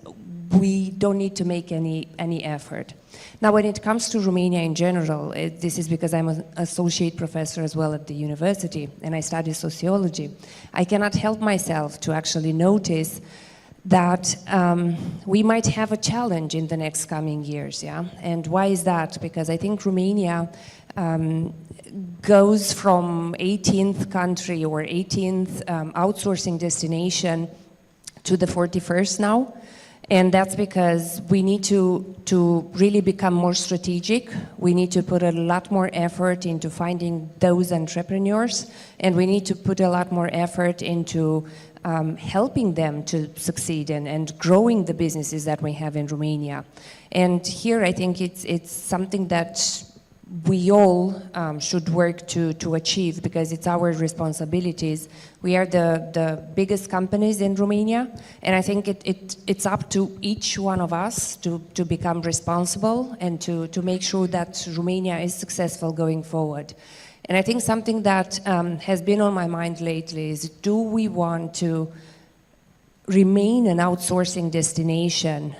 we don't need to make any effort. Now, when it comes to Romania in general, this is because I'm an associate professor as well at the university, and I study sociology. I cannot help myself to actually notice that we might have a challenge in the next coming years, yeah? And why is that? Because I think Romania goes from 18th country or 18th outsourcing destination to the 41st now. And that's because we need to really become more strategic. We need to put a lot more effort into finding those entrepreneurs, and we need to put a lot more effort into helping them to succeed and growing the businesses that we have in Romania. And here I think it's something that we all should work to achieve, because it's our responsibilities. We are the biggest companies in Romania, and I think it's up to each one of us to become responsible and to make sure that Romania is successful going forward. And I think something that has been on my mind lately is, do we want to remain an outsourcing destination,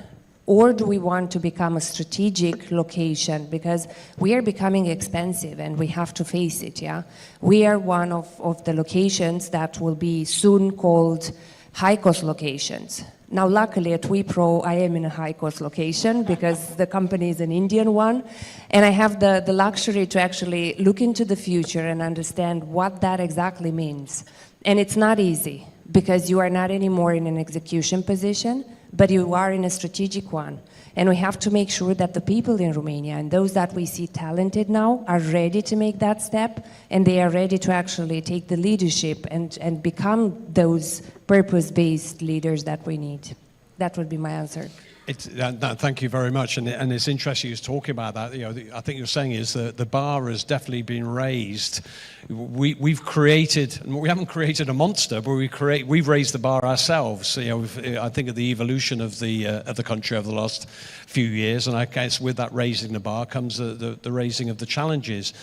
or do we want to become a strategic location? Because we are becoming expensive, and we have to face it, yeah? We are one of the locations that will be soon called high-cost locations. Now, luckily at Wipro, I am in a high-cost location because the company is an Indian one, and I have the luxury to actually look into the future and understand what that exactly means. And it's not easy, because you are not anymore in an execution position, but you are in a strategic one. And we have to make sure that the people in Romania, and those that we see talented now, are ready to make that step, and they are ready to actually take the leadership and become those purpose-based leaders that we need. That would be my answer. Thank you very much, and it's interesting you talking about that. I think you're saying is that the bar has definitely been raised. We've created, and we haven't created a monster, but we've raised the bar ourselves. I think of the evolution of the country over the last few years, and I guess with that raising the bar comes the raising of the challenges,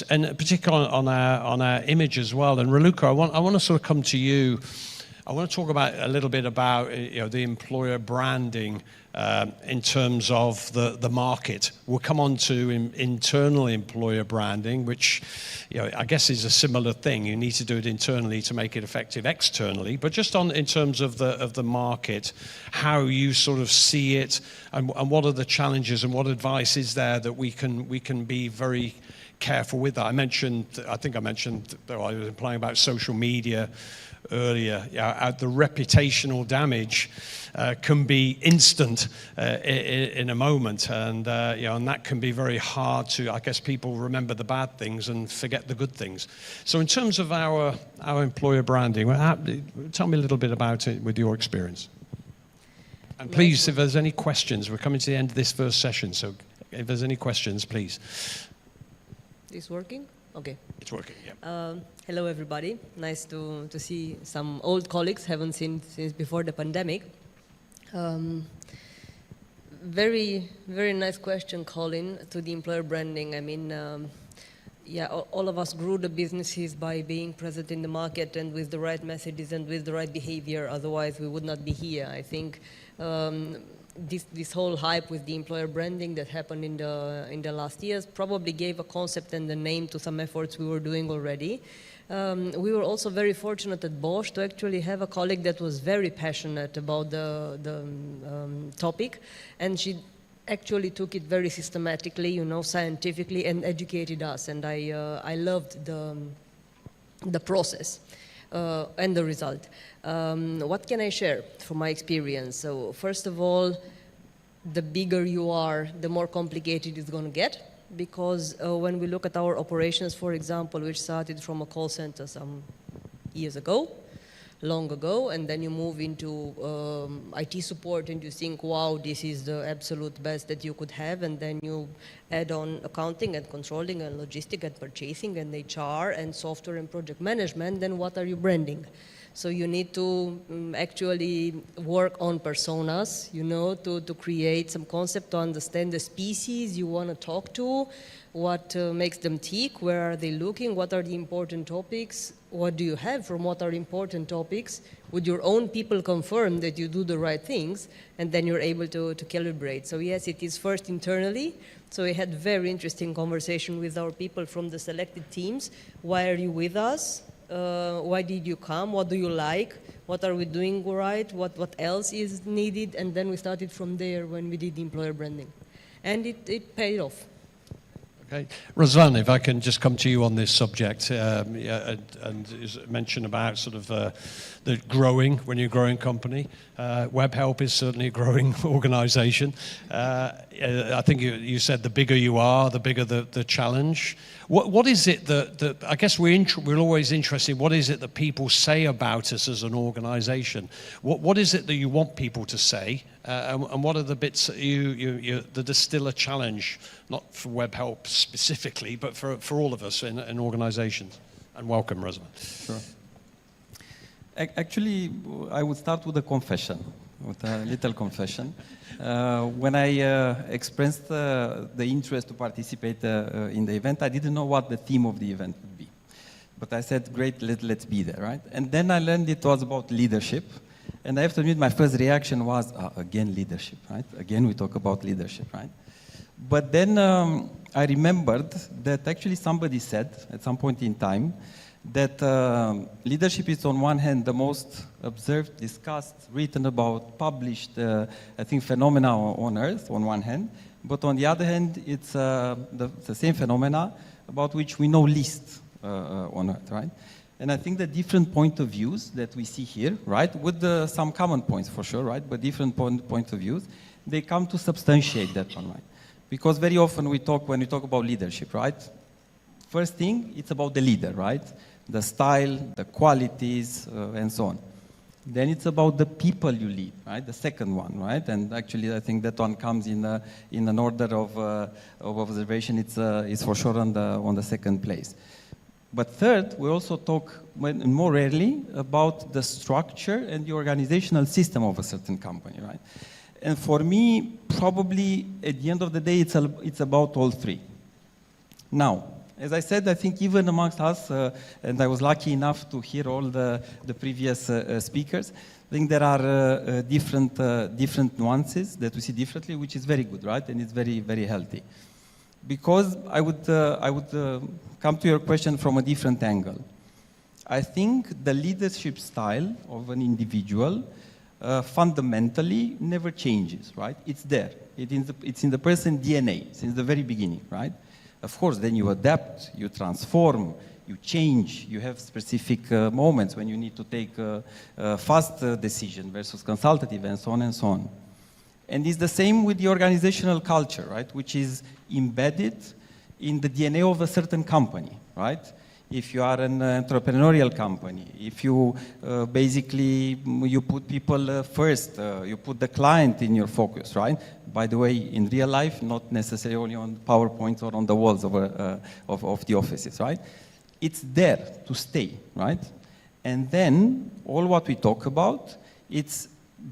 and particularly on our image as well. And Raluca, I want to sort of come to you. I want to talk about a little bit about the employer branding in terms of the market. We'll come on to internal employer branding, which I guess is a similar thing. You need to do it internally to make it effective externally. But just in terms of the market, how you sort of see it, and what are the challenges, and what advice is there that we can be very careful with that. I think I mentioned, though I was implying about social media earlier. The reputational damage can be instant in a moment, and and that can be very hard to. I guess people remember the bad things and forget the good things. So, in terms of our employer branding, tell me a little bit about it with your experience. And please, if there's any questions, we're coming to the end of this first session. So, if there's any questions, please. Is working? Okay. It's working, yeah. Hello, everybody. Nice to see some old colleagues, haven't seen since before the pandemic. Very, very nice question, Colin, to the employer branding. I mean, all of us grew the businesses by being present in the market and with the right messages and with the right behavior. Otherwise, we would not be here. I think this whole hype with the employer branding that happened in the last years probably gave a concept and a name to some efforts we were doing already. We were also very fortunate at Bosch to actually have a colleague that was very passionate about the topic, and she actually took it very systematically, scientifically, and educated us. And I loved the process and the result. What can I share from my experience? So first of all, the bigger you are, the more complicated it's going to get, because when we look at our operations, for example, which started from a call center some years ago, long ago, and then you move into IT support and you think, wow, this is the absolute best that you could have, and then you add on accounting and controlling and logistics and purchasing and HR and software and project management, then what are you branding? So you need to actually work on personas, to create some concept, to understand the species you want to talk to, what makes them tick, where are they looking, what are the important topics, what do you have from what are important topics, would your own people confirm that you do the right things, and then you're able to calibrate. So yes, it is first internally. So we had very interesting conversation with our people from the selected teams. Why are you with us? Why did you come? What do you like? What are we doing right? What else is needed? And then we started from there when we did the employer branding. And it paid off. Okay. Razvan, if I can just come to you on this subject, and mention about sort of the growing, when you're a growing company. WebHelp is certainly a growing organization. I think you said the bigger you are, the bigger the challenge. What is it that I guess we're always interested, what is it that people say about us as an organization? What is it that you want people to say? And what are the bits that that are still a challenge, not for WebHelp specifically, but for all of us in organizations? And welcome, Razvan. Sure. Actually, I would start with a confession, with a little confession. When I expressed the interest to participate in the event, I didn't know what the theme of the event would be. But I said, great, let's be there, right? And then I learned it was about leadership. And I have to admit, my first reaction was, again, leadership, right? Again, we talk about leadership, right? But then I remembered that actually somebody said at some point in time that leadership is on one hand the most observed, discussed, written about, published, I think, phenomena on Earth on one hand, but on the other hand, it's the same phenomena about which we know least on Earth, right? And I think the different point of views that we see here, right, with some common points for sure, right, but different point of views, they come to substantiate that one, right? Because very often when we talk about leadership, right, first thing, it's about the leader, right? The style, the qualities, and so on. Then it's about the people you lead, right? The second one, right? And actually, I think that one comes in an order of observation. It's for sure on the second place. But third, we also talk more rarely about the structure and the organizational system of a certain company, right? And for me, probably at the end of the day, it's about all three. Now, As I said, I think even amongst us, and I was lucky enough to hear all the previous speakers, I think there are different nuances that we see differently, which is very good, right? And it's very, very healthy. Because I would come to your question from a different angle. I think the leadership style of an individual fundamentally never changes, right? It's there. It's in the person's DNA since the very beginning, right? Of course, then you adapt, you transform, you change, you have specific moments when you need to take a fast decision versus consultative and so on and so on. And it's the same with the organizational culture, right? Which is embedded in the DNA of a certain company, right? If you are an entrepreneurial company, if you basically, you put people first, you put the client in your focus, right? By the way, in real life, not necessarily only on PowerPoints or on the walls of the offices, right? It's there to stay, right? And then all what we talk about, it's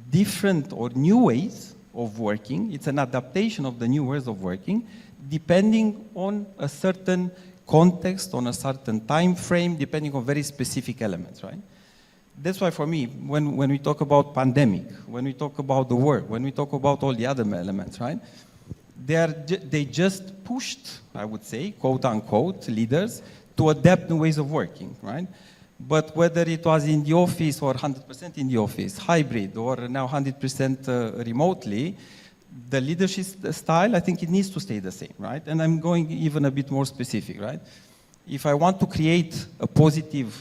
different or new ways of working. It's an adaptation of the new ways of working, depending on a certain context, on a certain time frame, depending on very specific elements, right? That's why for me, when we talk about pandemic, when we talk about the work, when we talk about all the other elements, right? They just pushed, I would say, quote unquote, leaders to adapt new ways of working, right? But whether it was in the office or 100% in the office, hybrid, or now 100% remotely, the leadership style, I think it needs to stay the same, right? And I'm going even a bit more specific, right? If I want to create a positive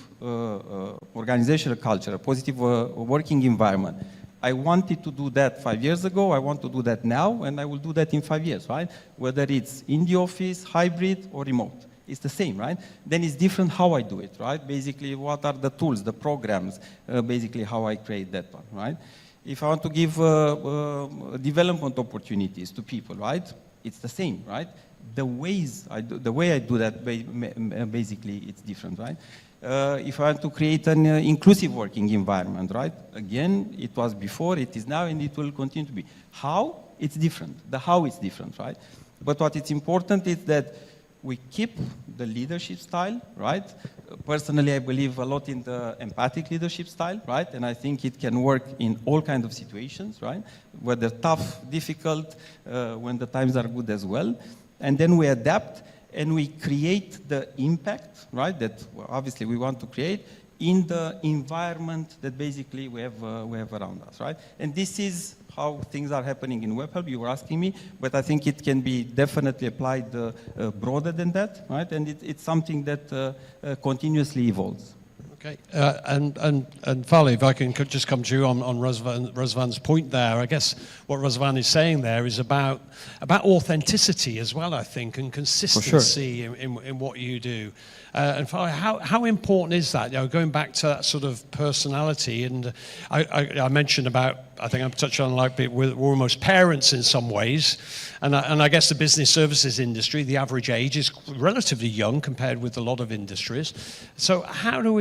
organizational culture, a positive working environment, I wanted to do that 5 years ago, I want to do that now, and I will do that in 5 years, right? Whether it's in the office, hybrid, or remote. It's the same, right? Then it's different how I do it, right? Basically, what are the tools, the programs, basically how I create that one, right? If I want to give development opportunities to people, right? It's the same, right? The way I do that, basically, it's different, right? If I want to create an inclusive working environment, right? Again, it was before, it is now, and it will continue to be. How? It's different. The how is different, right? But what is important is that we keep the leadership style, right? Personally, I believe a lot in the empathic leadership style, right? And I think it can work in all kinds of situations, right? Whether tough, difficult, when the times are good as well. And then we adapt and we create the impact, right? That obviously we want to create in the environment that basically we have around us, right? And this is how things are happening in WebHelp. You were asking me, but I think it can be definitely applied broader than that, right? And it's something that continuously evolves. Okay, and Fali, if I can just come to you on Razvan's point there, I guess what Razvan is saying there is about authenticity as well, I think, and consistency in what you do. And Fali, how important is that? You know, going back to that sort of personality, and I mentioned about, I think I'm touching on like we're almost parents in some ways, and I guess the business services industry, the average age is relatively young compared with a lot of industries. So how do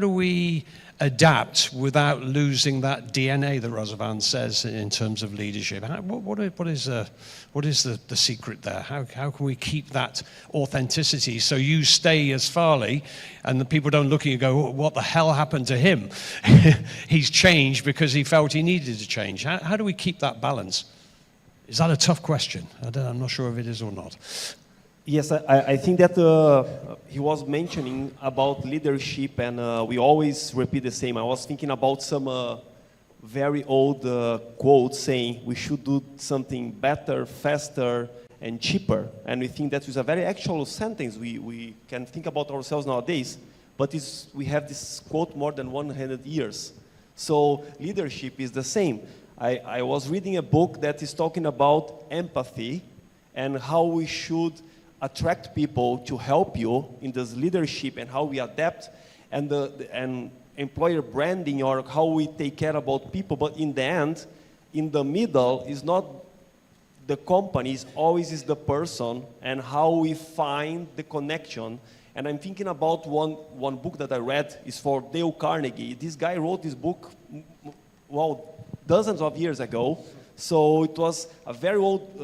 we adapt without losing that DNA that Razvan says in terms of leadership? What is the secret there? How can we keep that authenticity so you stay as Farley and the people don't look at you and go, what the hell happened to him? He's changed because he felt he needed to change. How do we keep that balance? Is that a tough question? I'm not sure if it is or not. Yes, I think that he was mentioning about leadership, and we always repeat the same. I was thinking about some very old quotes saying we should do something better, faster, and cheaper. And we think that is a very actual sentence we can think about ourselves nowadays, but we have this quote more than 100 years. So leadership is the same. I was reading a book that is talking about empathy and how we should attract people to help you in this leadership and how we adapt and employer branding or how we take care about people. But in the end, in the middle is not the company, it's always is the person and how we find the connection. And I'm thinking about one book that I read is for Dale Carnegie. This guy wrote this book, well, dozens of years ago. So it was a very old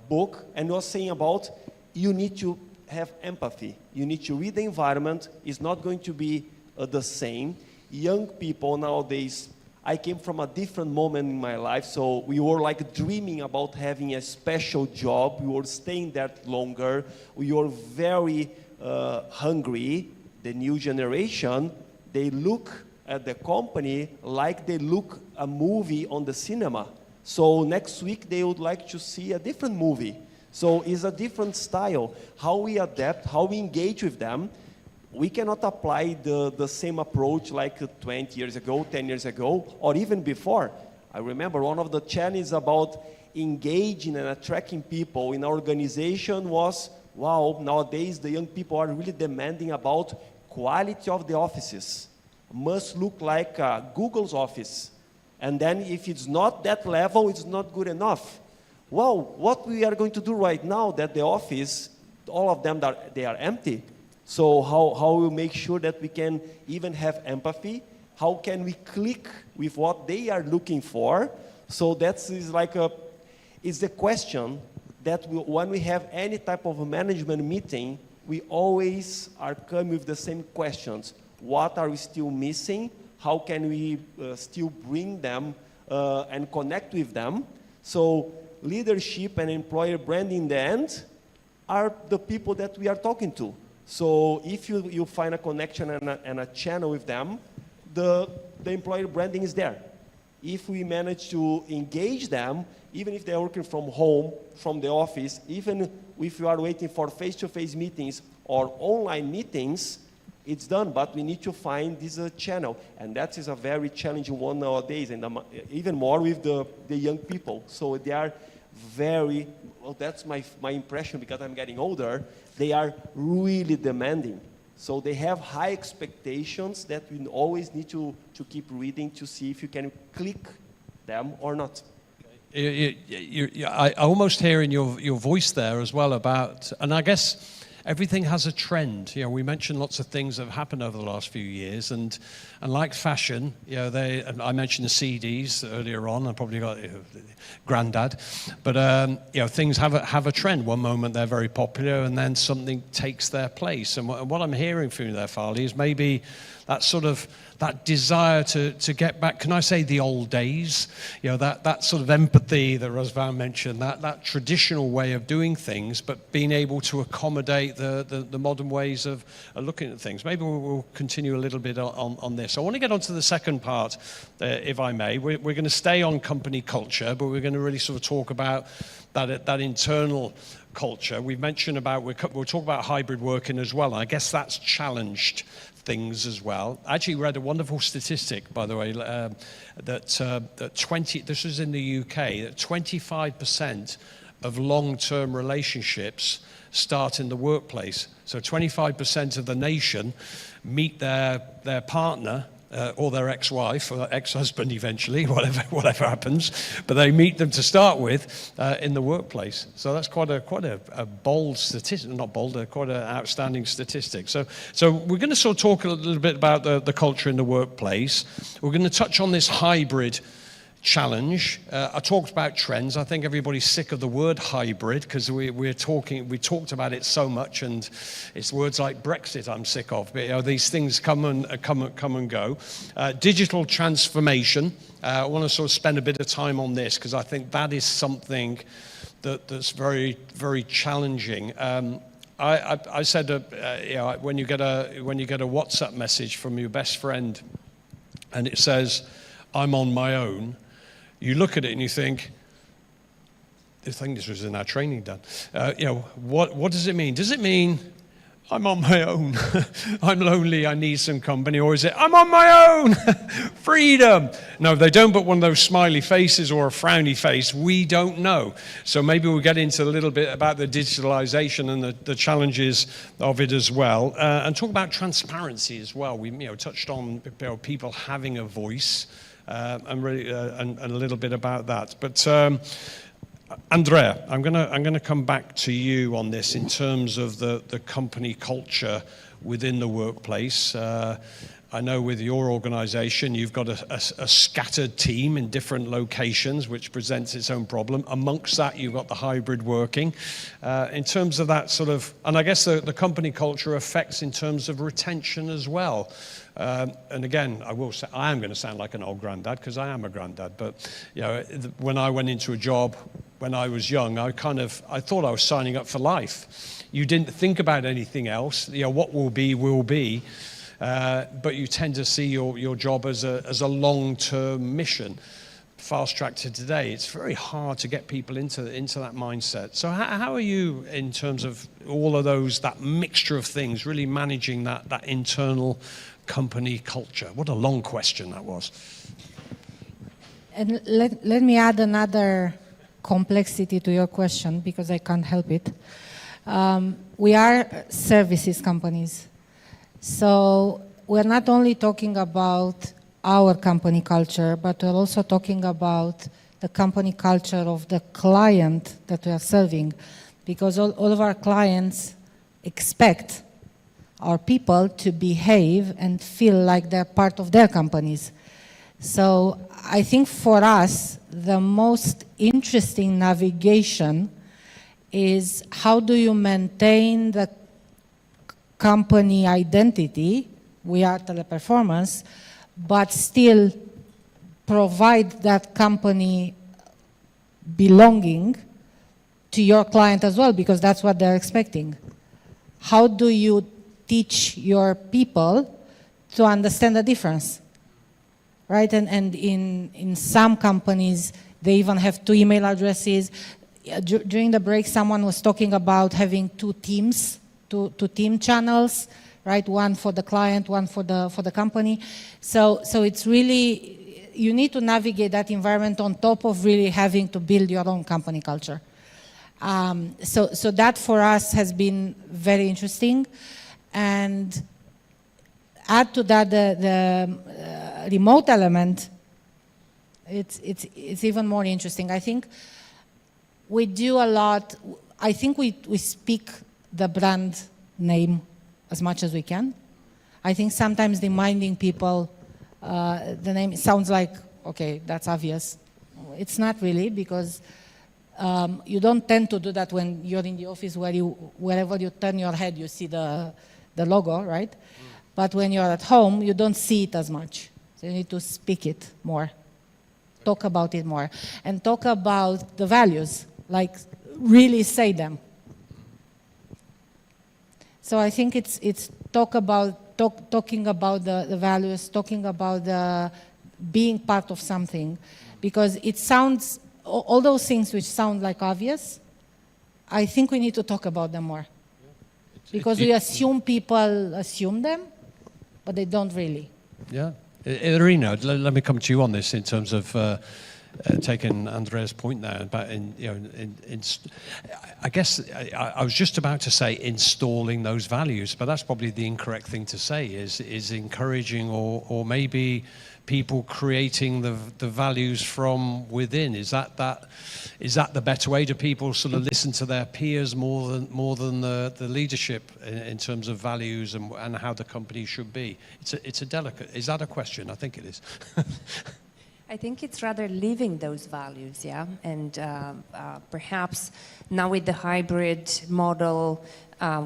book, and was saying about you need to have empathy. You need to read the environment. It's not going to be the same. Young people nowadays, I came from a different moment in my life, so we were like dreaming about having a special job. We were staying there longer. We were very hungry. The new generation, they look at the company like they look a movie on the cinema. So next week they would like to see a different movie. So it's a different style. How we adapt, how we engage with them. We cannot apply the same approach like 20 years ago, 10 years ago, or even before. I remember one of the challenges about engaging and attracting people in our organization was, wow, nowadays the young people are really demanding about quality of the offices. Must look like Google's office. And then if it's not that level, it's not good enough. Well, what we are going to do right now that the office, all of them, they are empty. So how we make sure that we can even have empathy? How can we click with what they are looking for? So that's is the question that when we have any type of a management meeting, we always are coming with the same questions. What are we still missing? How can we still bring them and connect with them? So leadership and employer branding in the end are the people that we are talking to. So if you find a connection and a channel with them, the employer branding is there. If we manage to engage them, even if they're working from home, from the office, even if you are waiting for face-to-face meetings or online meetings, it's done, but we need to find this channel. And that is a very challenging one nowadays, and even more with the young people. So they are very, well, that's my impression because I'm getting older, they are really demanding. So they have high expectations that we always need to keep reading to see if you can click them or not. I almost hear in your voice there as well about, and I guess everything has a trend. You know, we mentioned lots of things that have happened over the last few years, and like fashion, you know, I mentioned the CDs earlier on. I probably got Grandad, but you know, things have a trend. One moment they're very popular, and then something takes their place. And what I'm hearing from you there, Farley, is maybe that desire to get back, can I say the old days? You know, that sort of empathy that Razvan mentioned, that traditional way of doing things, but being able to accommodate the modern ways of looking at things. Maybe we'll continue a little bit on this. I want to get on to the second part, if I may. We're going to stay on company culture, but we're going to really sort of talk about that internal culture. We've mentioned about, we'll talk about hybrid working as well. I guess that's challenged things as well. I actually read a wonderful statistic, by the way, that 20, this was in the UK, that 25% of long-term relationships start in the workplace. So 25% of the nation meet their partner or their ex-wife or ex-husband eventually, whatever happens, but they meet them to start with in the workplace. So that's quite a bold statistic, not bold, quite an outstanding statistic. So we're going to sort of talk a little bit about the culture in the workplace. We're going to touch on this hybrid challenge. I talked about trends. I think everybody's sick of the word hybrid because we talked about it so much, and it's words like Brexit I'm sick of. But you know, these things come and go. Digital transformation. I want to sort of spend a bit of time on this because I think that is something that's very, very challenging. I said, you know, when you get a WhatsApp message from your best friend, and it says, "I'm on my own," you look at it and you think, I think this was in our training done. You know, what does it mean? Does it mean I'm on my own, I'm lonely, I need some company, or is it I'm on my own, freedom? No, they don't put one of those smiley faces or a frowny face. We don't know. So maybe we'll get into a little bit about the digitalization and the challenges of it as well, and talk about transparency as well. We touched on people having a voice. And a little bit about that, but Andrea, I'm gonna come back to you on this in terms of the company culture within the workplace. I know with your organization, you've got a scattered team in different locations, which presents its own problem. Amongst that, you've got the hybrid working. In terms of that sort of, and I guess the company culture affects in terms of retention as well. And again, I will say, I am going to sound like an old granddad, because I am a granddad, but you know, when I went into a job when I was young, I thought I was signing up for life. You didn't think about anything else. You know, what will be, will be. But you tend to see your job as a long-term mission. Fast track to today, it's very hard to get people into that mindset. So how are you in terms of all of those, that mixture of things, really managing that internal company culture? What a long question that was. And let me add another complexity to your question, because I can't help it. We are services companies. So we're not only talking about our company culture, but we're also talking about the company culture of the client that we are serving, because all of our clients expect our people to behave and feel like they're part of their companies. So I think for us, the most interesting navigation is how do you maintain the company identity, we are Teleperformance, but still provide that company belonging to your client as well, because that's what they're expecting. How do you teach your people to understand the difference, right? And in some companies, they even have 2 email addresses. During the break, someone was talking about having 2 teams, two team channels, right? One for the client, one for the company. So it's really, you need to navigate that environment on top of really having to build your own company culture. So that for us has been very interesting. And add to that the remote element, it's even more interesting. I think we do a lot, I think we speak the brand name as much as we can. I think sometimes reminding people the name sounds like, okay, that's obvious. It's not really, because you don't tend to do that when you're in the office wherever you turn your head, you see the logo, right? But when you're at home, you don't see it as much. So you need to speak it more, talk about it more, and talk about the values, like really say them. So I think it's talking about the values, talking about the being part of something, because it sounds, all those things which sound like obvious, I think we need to talk about them more. Because we assume people assume them, but they don't really. Yeah. Irina, let me come to you on this in terms of taking Andrea's point there about, I guess I was just about to say installing those values, but that's probably the incorrect thing to say, is encouraging or maybe people creating the values from within. Is that the better way? Do people sort of listen to their peers more than the leadership in terms of values and how the company should be? It's a delicate. Is that a question? I think it is. I think it's rather living those values, yeah, and perhaps now with the hybrid model,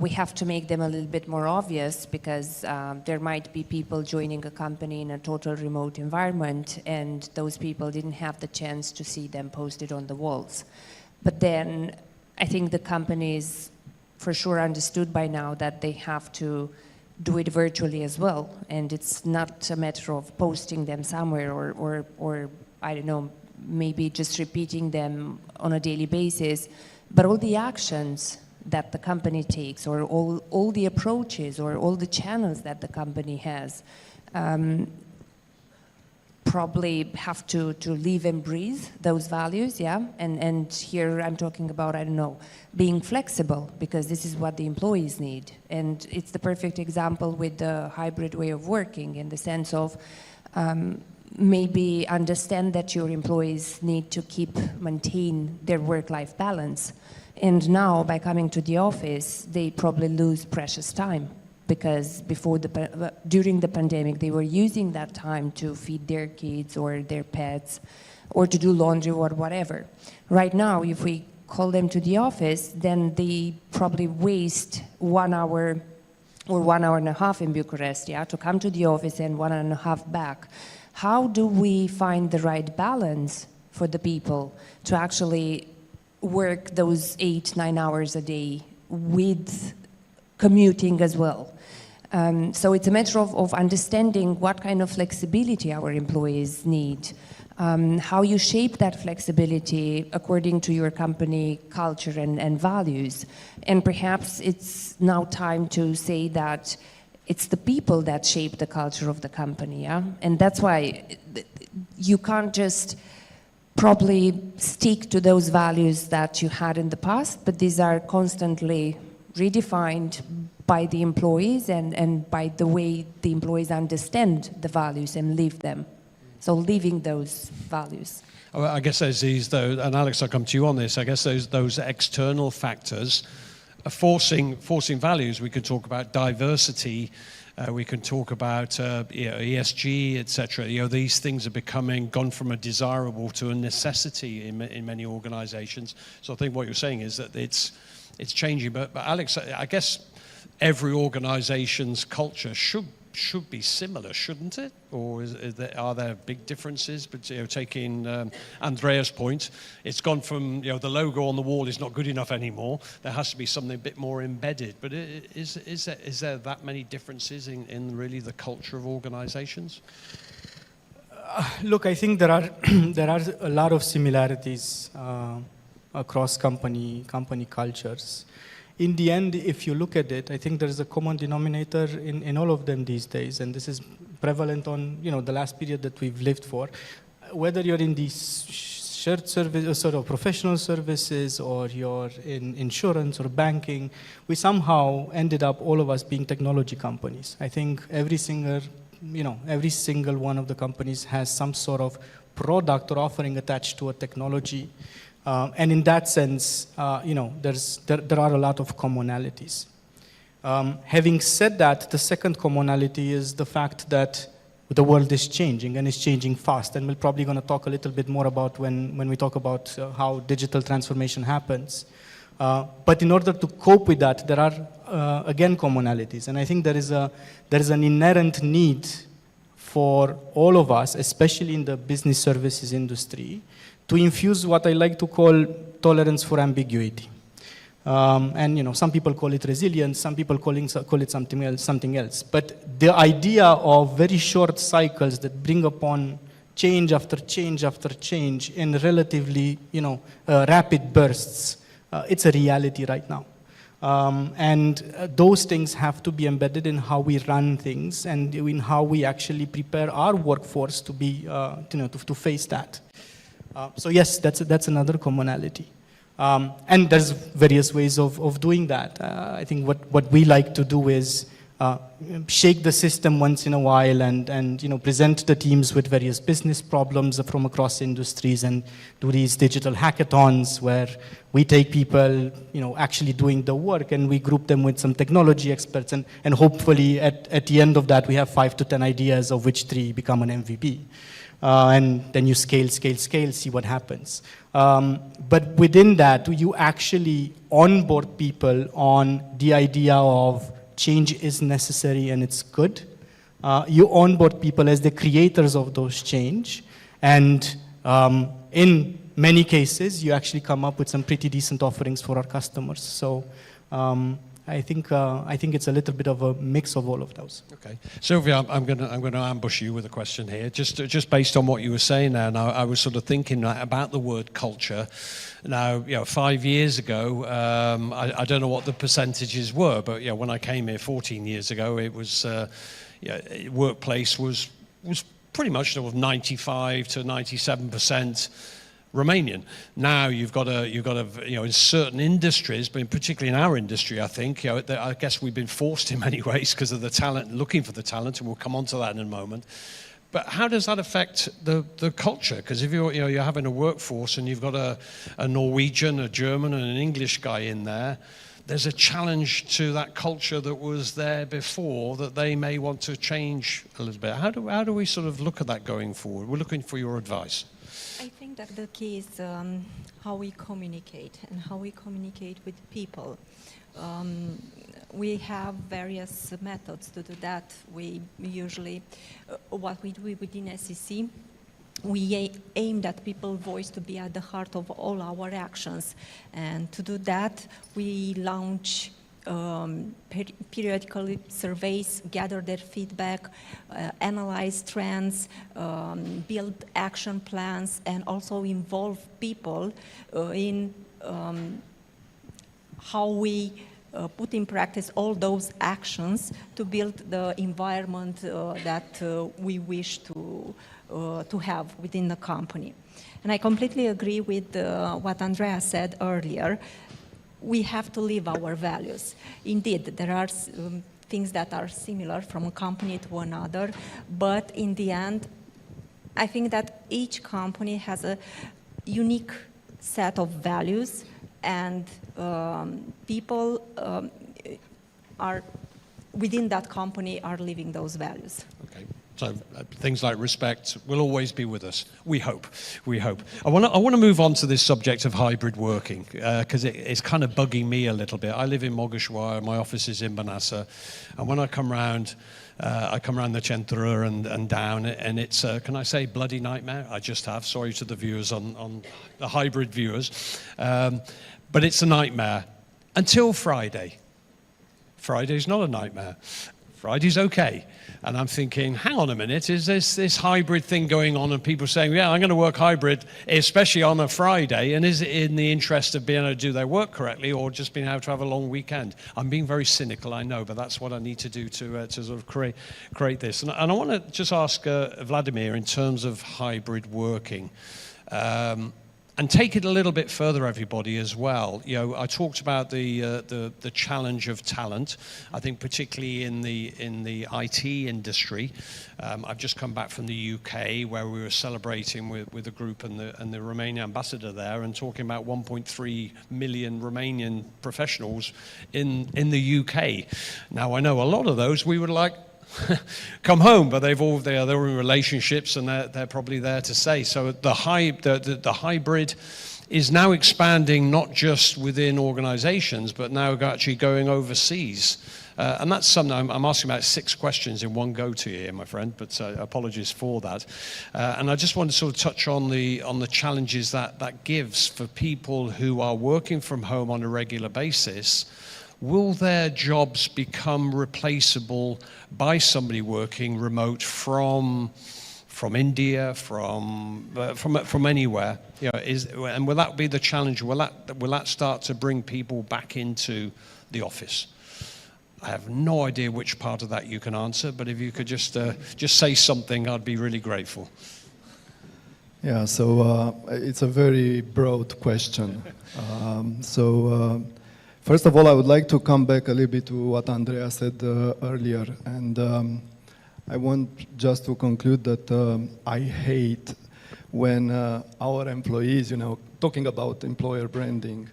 we have to make them a little bit more obvious, because there might be people joining a company in a total remote environment, and those people didn't have the chance to see them posted on the walls. But then I think the companies for sure understood by now that they have to do it virtually as well, and it's not a matter of posting them somewhere or I don't know, maybe just repeating them on a daily basis, but all the actions that the company takes, or all the approaches, or all the channels that the company has, probably have to live and breathe those values, yeah? And here I'm talking about, I don't know, being flexible, because this is what the employees need. And it's the perfect example with the hybrid way of working, in the sense of maybe understand that your employees need to maintain their work-life balance. And now, by coming to the office, they probably lose precious time because during the pandemic, they were using that time to feed their kids or their pets or to do laundry or whatever. Right now, if we call them to the office, then they probably waste 1 hour or 1 hour and a half in Bucharest, to come to the office and 1 hour and a half back. How do we find the right balance for the people to actually work those 8-9 hours a day with commuting as well? So it's a matter of understanding what kind of flexibility our employees need, how you shape that flexibility according to your company culture and values. And perhaps it's now time to say that it's the people that shape the culture of the company, And that's why you can't just probably stick to those values that you had in the past, but these are constantly redefined by the employees and by the way the employees understand the values and live them. So living those values. I guess there's these, though, and Alex, I'll come to you on this. I guess those external factors are forcing values. We could talk about diversity. We can talk about ESG, etc. These things are gone from a desirable to a necessity in many organizations. So I think what you're saying is that it's changing. But Alex, I guess every organization's culture should be similar, shouldn't it? Or are there big differences? But taking Andrea's point, it's gone from the logo on the wall is not good enough anymore. There has to be something a bit more embedded. But is there that many differences in really the culture of organizations? Look, I think there are a lot of similarities across company cultures. In the end, if you look at it, I think there's a common denominator in all of them these days, and this is prevalent on the last period that we've lived for. Whether you're in these shared service, sort of professional services, or you're in insurance or banking, we somehow ended up, all of us, being technology companies. I think every single one of the companies has some sort of product or offering attached to a technology. And in that sense, there are a lot of commonalities. Having said that, the second commonality is the fact that the world is changing, and it's changing fast. And we're probably going to talk a little bit more about when we talk about how digital transformation happens. But in order to cope with that, there are, again, commonalities. And I think there is an inherent need for all of us, especially in the business services industry, to infuse what I like to call tolerance for ambiguity. And some people call it resilience, some people call it something else. But the idea of very short cycles that bring upon change after change after change in relatively rapid bursts, it's a reality right now. And those things have to be embedded in how we run things and in how we actually prepare our workforce to be to face that. So yes, that's another commonality. And there's various ways of doing that. I think what we like to do is shake the system once in a while and present the teams with various business problems from across industries and do these digital hackathons where we take people actually doing the work and we group them with some technology experts and hopefully at the end of that we have 5 to 10 ideas of which 3 become an MVP. And then you scale, see what happens. But within that, you actually onboard people on the idea of change is necessary and it's good. You onboard people as the creators of those change. And in many cases, you actually come up with some pretty decent offerings for our customers. So I think it's a little bit of a mix of all of those. Okay, Sylvia, I'm going to ambush you with a question here, just based on what you were saying there. Now, I was sort of thinking about the word culture. Now, 5 years ago, I don't know what the percentages were, but when I came here 14 years ago, it was workplace was pretty much 95 to 97%. Romanian. Now you've got in certain industries, but particularly in our industry, I think, I guess we've been forced in many ways because of the talent, looking for the talent, and we'll come on to that in a moment. But how does that affect the culture? Because if you're having a workforce and you've got a Norwegian, a German, and an English guy in there, there's a challenge to that culture that was there before that they may want to change a little bit. How do we sort of look at that going forward? We're looking for your advice. I think that the key is how we communicate and how we communicate with people. We have various methods to do that. We usually, what we do within SEC, we aim that people's voice to be at the heart of all our actions. And to do that, we launch periodically surveys, gather their feedback, analyze trends, build action plans, and also involve people in how we put in practice all those actions to build the environment that we wish to have within the company. And I completely agree with what Andrea said earlier. We have to live our values. Indeed, there are things that are similar from a company to another, but in the end, I think that each company has a unique set of values, and people are within that company are living those values. Okay. So things like respect will always be with us. We hope. We hope. I want to move on to this subject of hybrid working because it's kind of bugging me a little bit. I live in Mogoșoara. My office is in Banasa, and when I come round the centre and down, and it's can I say bloody nightmare? I just have. Sorry to the viewers on the hybrid viewers, but it's a nightmare until Friday. Friday's not a nightmare. Friday's okay. And I'm thinking, hang on a minute, is this hybrid thing going on and people saying, yeah, I'm going to work hybrid, especially on a Friday, and is it in the interest of being able to do their work correctly or just being able to have a long weekend? I'm being very cynical, I know, but that's what I need to do to sort of create this. And I want to just ask Vladimir in terms of hybrid working. And take it a little bit further, everybody, as well. You know, I talked about the challenge of talent. I think particularly in the IT industry. I've just come back from the UK where we were celebrating with a group and the Romanian ambassador there and talking about 1.3 million Romanian professionals in the UK. Now I know a lot of those we would like come home, but they're in relationships and they're probably there to stay. So the hybrid is now expanding not just within organizations, but now actually going overseas. And that's something I'm asking about 6 questions in one go to you here, my friend, but apologies for that. And I just want to sort of touch on the challenges that gives for people who are working from home on a regular basis. Will their jobs become replaceable by somebody working remote from India, from anywhere? You know, and will that be the challenge? Will that start to bring people back into the office? I have no idea which part of that you can answer, but if you could just say something, I'd be really grateful. Yeah, so it's a very broad question. First of all, I would like to come back a little bit to what Andrea said earlier, and I want just to conclude that I hate when our employees, you know, talking about employer branding,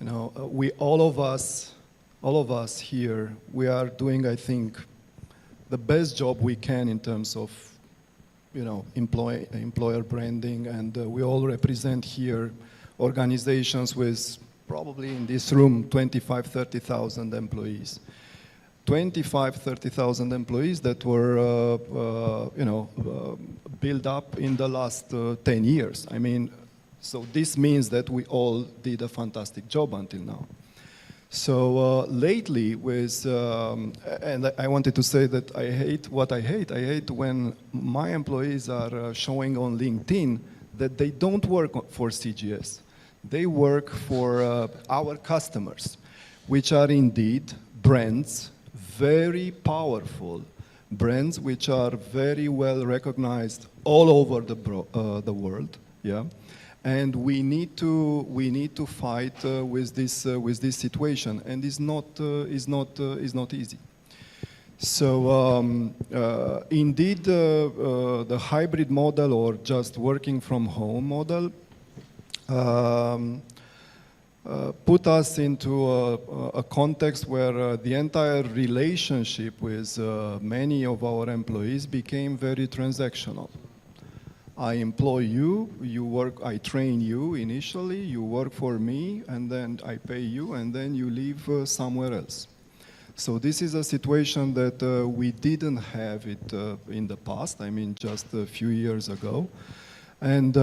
you know, all of us here, we are doing, I think, the best job we can in terms of, you know, employer branding, and we all represent here organizations with probably in this room 25,000-30,000 employees. 25,000-30,000 employees that were, you know, built up in the last 10 years. I mean, so this means that we all did a fantastic job until now. So lately with, and I wanted to say that I hate what I hate. I hate when my employees are showing on LinkedIn that they don't work for CGS. They work for our customers, which are indeed brands, very powerful brands, which are very well recognized all over the world. Yeah, and we need to fight with this situation, and is not easy. So indeed, the hybrid model or just working from home model put us into a context where the entire relationship with many of our employees became very transactional. I employ you, you work, I train you initially, you work for me, and then I pay you, and then you leave somewhere else. So this is a situation that we didn't have it in the past, I mean just a few years ago. And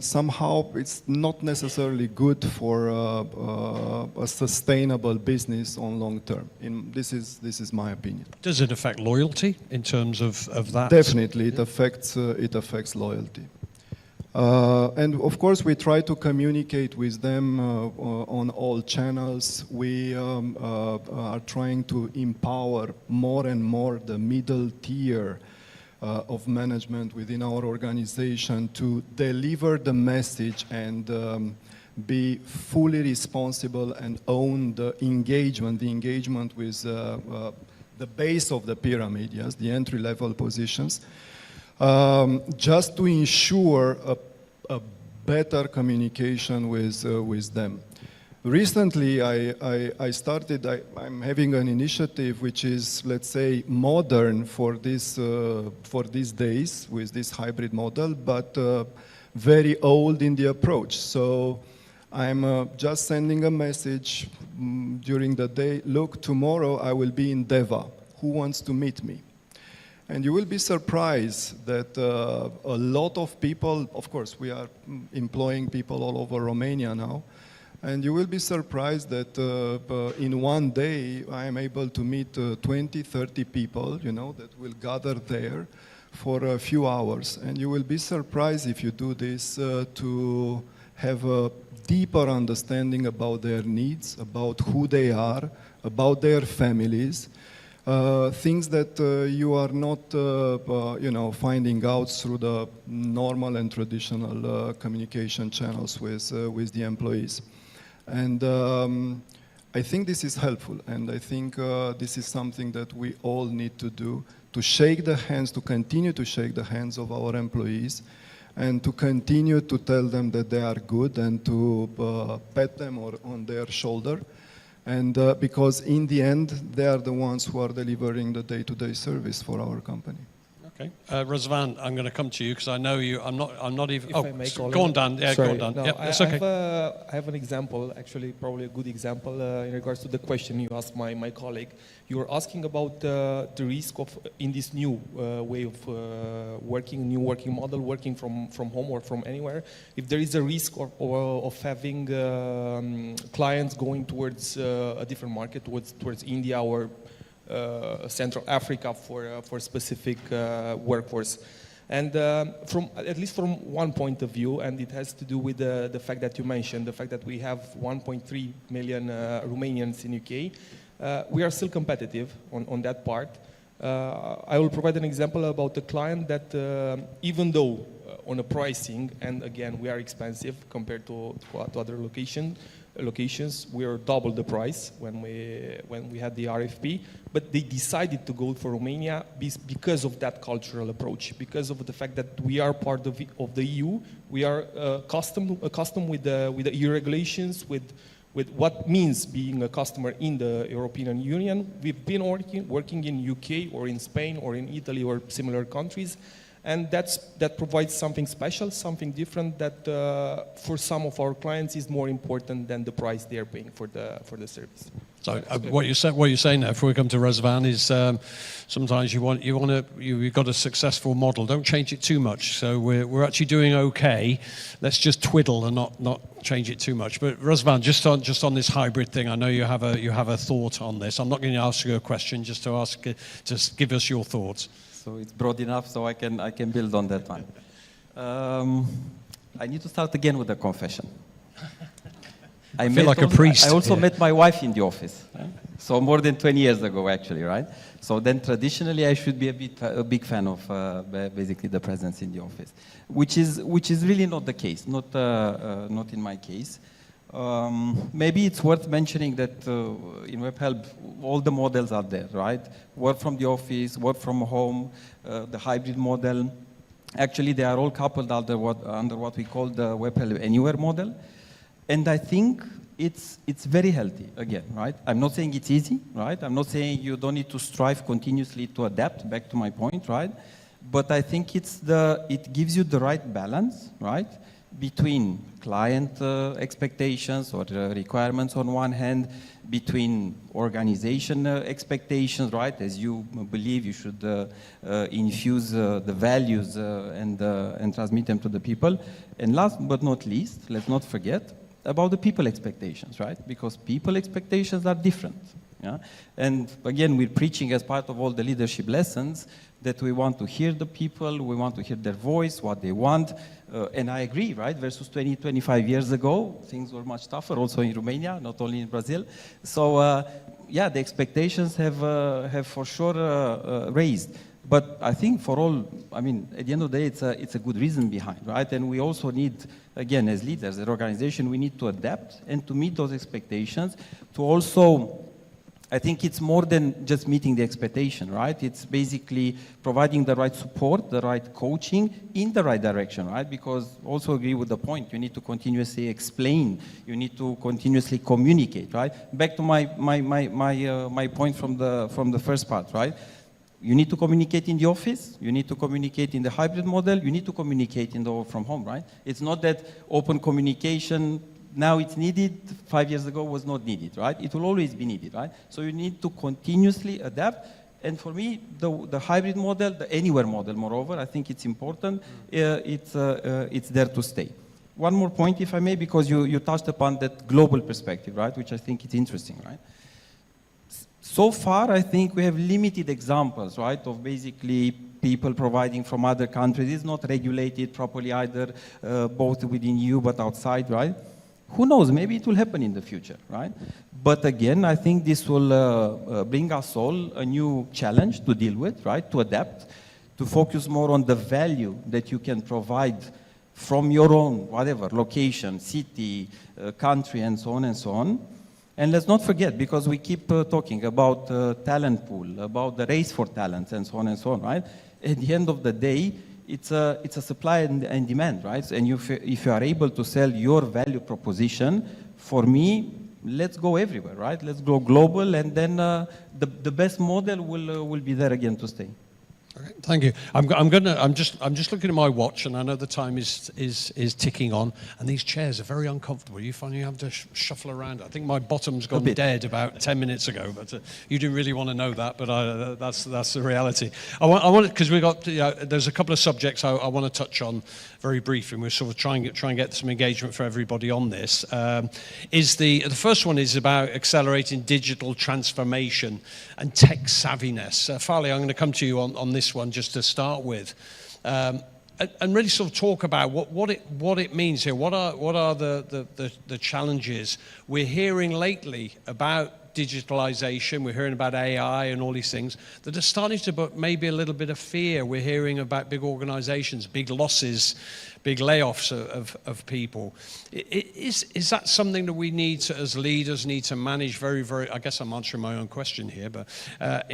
somehow it's not necessarily good for a sustainable business on long term. This is my opinion. Does it affect loyalty in terms of that? Definitely, it affects loyalty. And of course, we try to communicate with them on all channels. We are trying to empower more and more the middle tier of management within our organization to deliver the message and be fully responsible and own the engagement with the base of the pyramid, yes, the entry-level positions, just to ensure a better communication with them. Recently, I'm having an initiative which is, let's say, modern for these days with this hybrid model, but very old in the approach. So I'm just sending a message during the day, look, tomorrow I will be in Deva. Who wants to meet me? And you will be surprised that a lot of people, of course, we are employing people all over Romania now, and you will be surprised that in one day I am able to meet 20, 30 people, you know, that will gather there for a few hours. And you will be surprised if you do this to have a deeper understanding about their needs, about who they are, about their families, things that you are not, you know, finding out through the normal and traditional communication channels with the employees. And I think this is helpful, and I think this is something that we all need to do, to shake the hands, to continue to shake the hands of our employees, and to continue to tell them that they are good and to pat them on their shoulder. And because in the end, they are the ones who are delivering the day-to-day service for our company. Okay, Razvan, I'm going to come to you because I know you. I'm not even. If I may call go on, Dan. Yeah, sorry, go on, Dan. no, Yeah, it's okay. I have an example, actually, probably a good example in regards to the question you asked my colleague. You were asking about the risk of in this new way of working, new working model, working from home or from anywhere. If there is a risk of having clients going towards a different market, towards India or Central Africa for specific workforce. And at least from one point of view, and it has to do with the fact that you mentioned, the fact that we have 1.3 million Romanians in UK, we are still competitive on that part. I will provide an example about a client that even though on a pricing, and again, we are expensive compared to other locations, we are double the price when we had the RFP, but they decided to go for Romania because of that cultural approach, because of the fact that we are part of the EU, we are accustomed with the EU regulations, with what means being a customer in the European Union. We've been working in UK or in Spain or in Italy or similar countries. And that provides something special, something different that for some of our clients is more important than the price they are paying for the service. So what you're saying now, before we come to Razvan, is sometimes you've got a successful model. Don't change it too much. So we're actually doing okay. Let's just twiddle and not change it too much. But Razvan, just on this hybrid thing, I know you have a thought on this. I'm not going to ask you a question, just give us your thoughts. So it's broad enough, so I can build on that one. I need to start again with a confession. I feel like a priest. I also met my wife in the office, so more than 20 years ago, actually, right? So then traditionally, I should be a big fan of basically the presence in the office, which is really not the case, not in my case. Maybe it's worth mentioning that in WebHelp, all the models are there, right? Work from the office, work from home, the hybrid model. Actually, they are all coupled under what we call the WebHelp Anywhere model. And I think it's very healthy, again, right? I'm not saying it's easy, right? I'm not saying you don't need to strive continuously to adapt, back to my point, right? But I think it gives you the right balance, right? Between client expectations or requirements on one hand, between organization expectations, right? As you believe you should infuse the values and transmit them to the people. And last but not least, let's not forget about the people expectations, right? Because people expectations are different. Yeah? And again, we're preaching as part of all the leadership lessons that we want to hear the people, we want to hear their voice, what they want. And I agree, right? Versus 20, 25 years ago, things were much tougher, also in Romania, not only in Brazil. So, yeah, the expectations have for sure raised. But I think for all, I mean, at the end of the day, it's a good reason behind, right? And we also need, again, as leaders, as organization, we need to adapt and to meet those expectations, to also, I think it's more than just meeting the expectation, right? It's basically providing the right support, the right coaching in the right direction, right? Because also agree with the point, you need to continuously explain, you need to continuously communicate, right? Back to my point from the first part, right? You need to communicate in the office, you need to communicate in the hybrid model, you need to communicate in the work from home, right? It's not that open communication, now it's needed, 5 years ago was not needed, right? It will always be needed, right? So you need to continuously adapt. And for me, the hybrid model, the anywhere model, moreover, I think it's important, it's there to stay. One more point, if I may, because you touched upon that global perspective, right? Which I think is interesting, right? So far, I think we have limited examples, right, of basically people providing from other countries. It's not regulated properly either, both within EU but outside, right? Who knows, maybe it will happen in the future, right? But again, I think this will bring us all a new challenge to deal with, right, to adapt, to focus more on the value that you can provide from your own, whatever, location, city, country, and so on and so on. And let's not forget, because we keep talking about talent pool, about the race for talents, and so on, right? At the end of the day, it's a supply and demand, right? And if you are able to sell your value proposition, for me, let's go everywhere, right? Let's go global, and then the best model will be there again to stay. Okay, thank you. I'm just looking at my watch, and I know the time is ticking on, and these chairs are very uncomfortable. You find you have to shuffle around. I think my bottom's gone dead about 10 minutes ago, but you didn't really want to know that, but that's the reality. I want because we got there's a couple of subjects I want to touch on very briefly, and we're sort of trying to get some engagement for everybody on this. The first one is about accelerating digital transformation and tech savviness. Farley, I'm going to come to you on this one just to start with, and really sort of talk about what it means here. What are the challenges we're hearing lately about digitalization? We're hearing about AI and all these things that are starting to put maybe a little bit of fear. We're hearing about big organizations, big losses, big layoffs of people. Is that something that we need to, as leaders, need to manage very, very, I guess I'm answering my own question here, but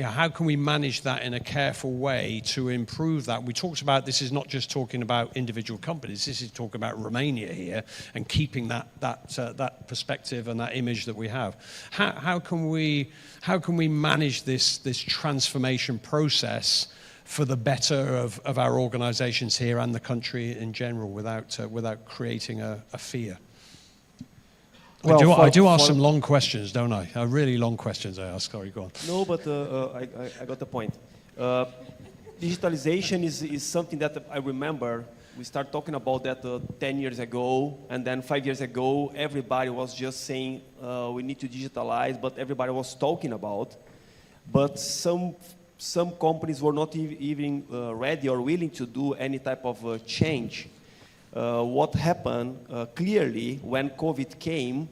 how can we manage that in a careful way to improve that? We talked about, this is not just talking about individual companies, this is talking about Romania here and keeping that perspective and that image that we have. How can we manage this transformation process for the better of our organizations here and the country in general without creating a fear? Well, I do ask some long questions, don't I? Really long questions I ask. Sorry, go on. No, but I got the point. Digitalization is something that I remember we started talking about that 10 years ago, and then 5 years ago, everybody was just saying we need to digitalize, but everybody was talking about. But some companies were not even ready or willing to do any type of change. What happened clearly when COVID came,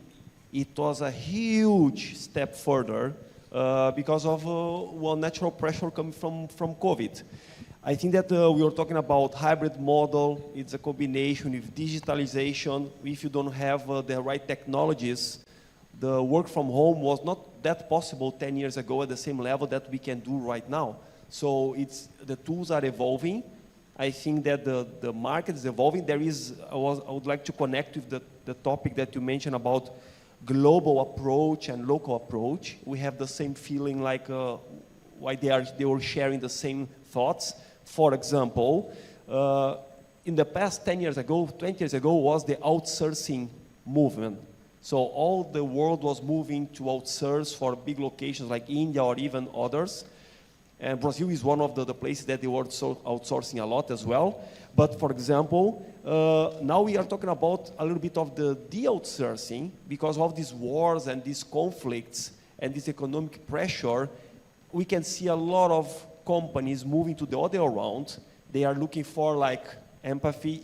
it was a huge step further because of one natural pressure coming from COVID. I think that we were talking about hybrid model. It's a combination with digitalization. If you don't have the right technologies, the work from home was not that possible 10 years ago at the same level that we can do right now. So the tools are evolving. I think that the market is evolving. I would like to connect with the topic that you mentioned about global approach and local approach. We have the same feeling like why they were sharing the same thoughts. For example, in the past 10 years ago, 20 years ago was the outsourcing movement. So all the world was moving to outsource for big locations like India or even others. And Brazil is one of the places that they were outsourcing a lot as well. But for example, now we are talking about a little bit of the de-outsourcing because of these wars and these conflicts and this economic pressure. We can see a lot of companies moving to the other around. They are looking for like empathy.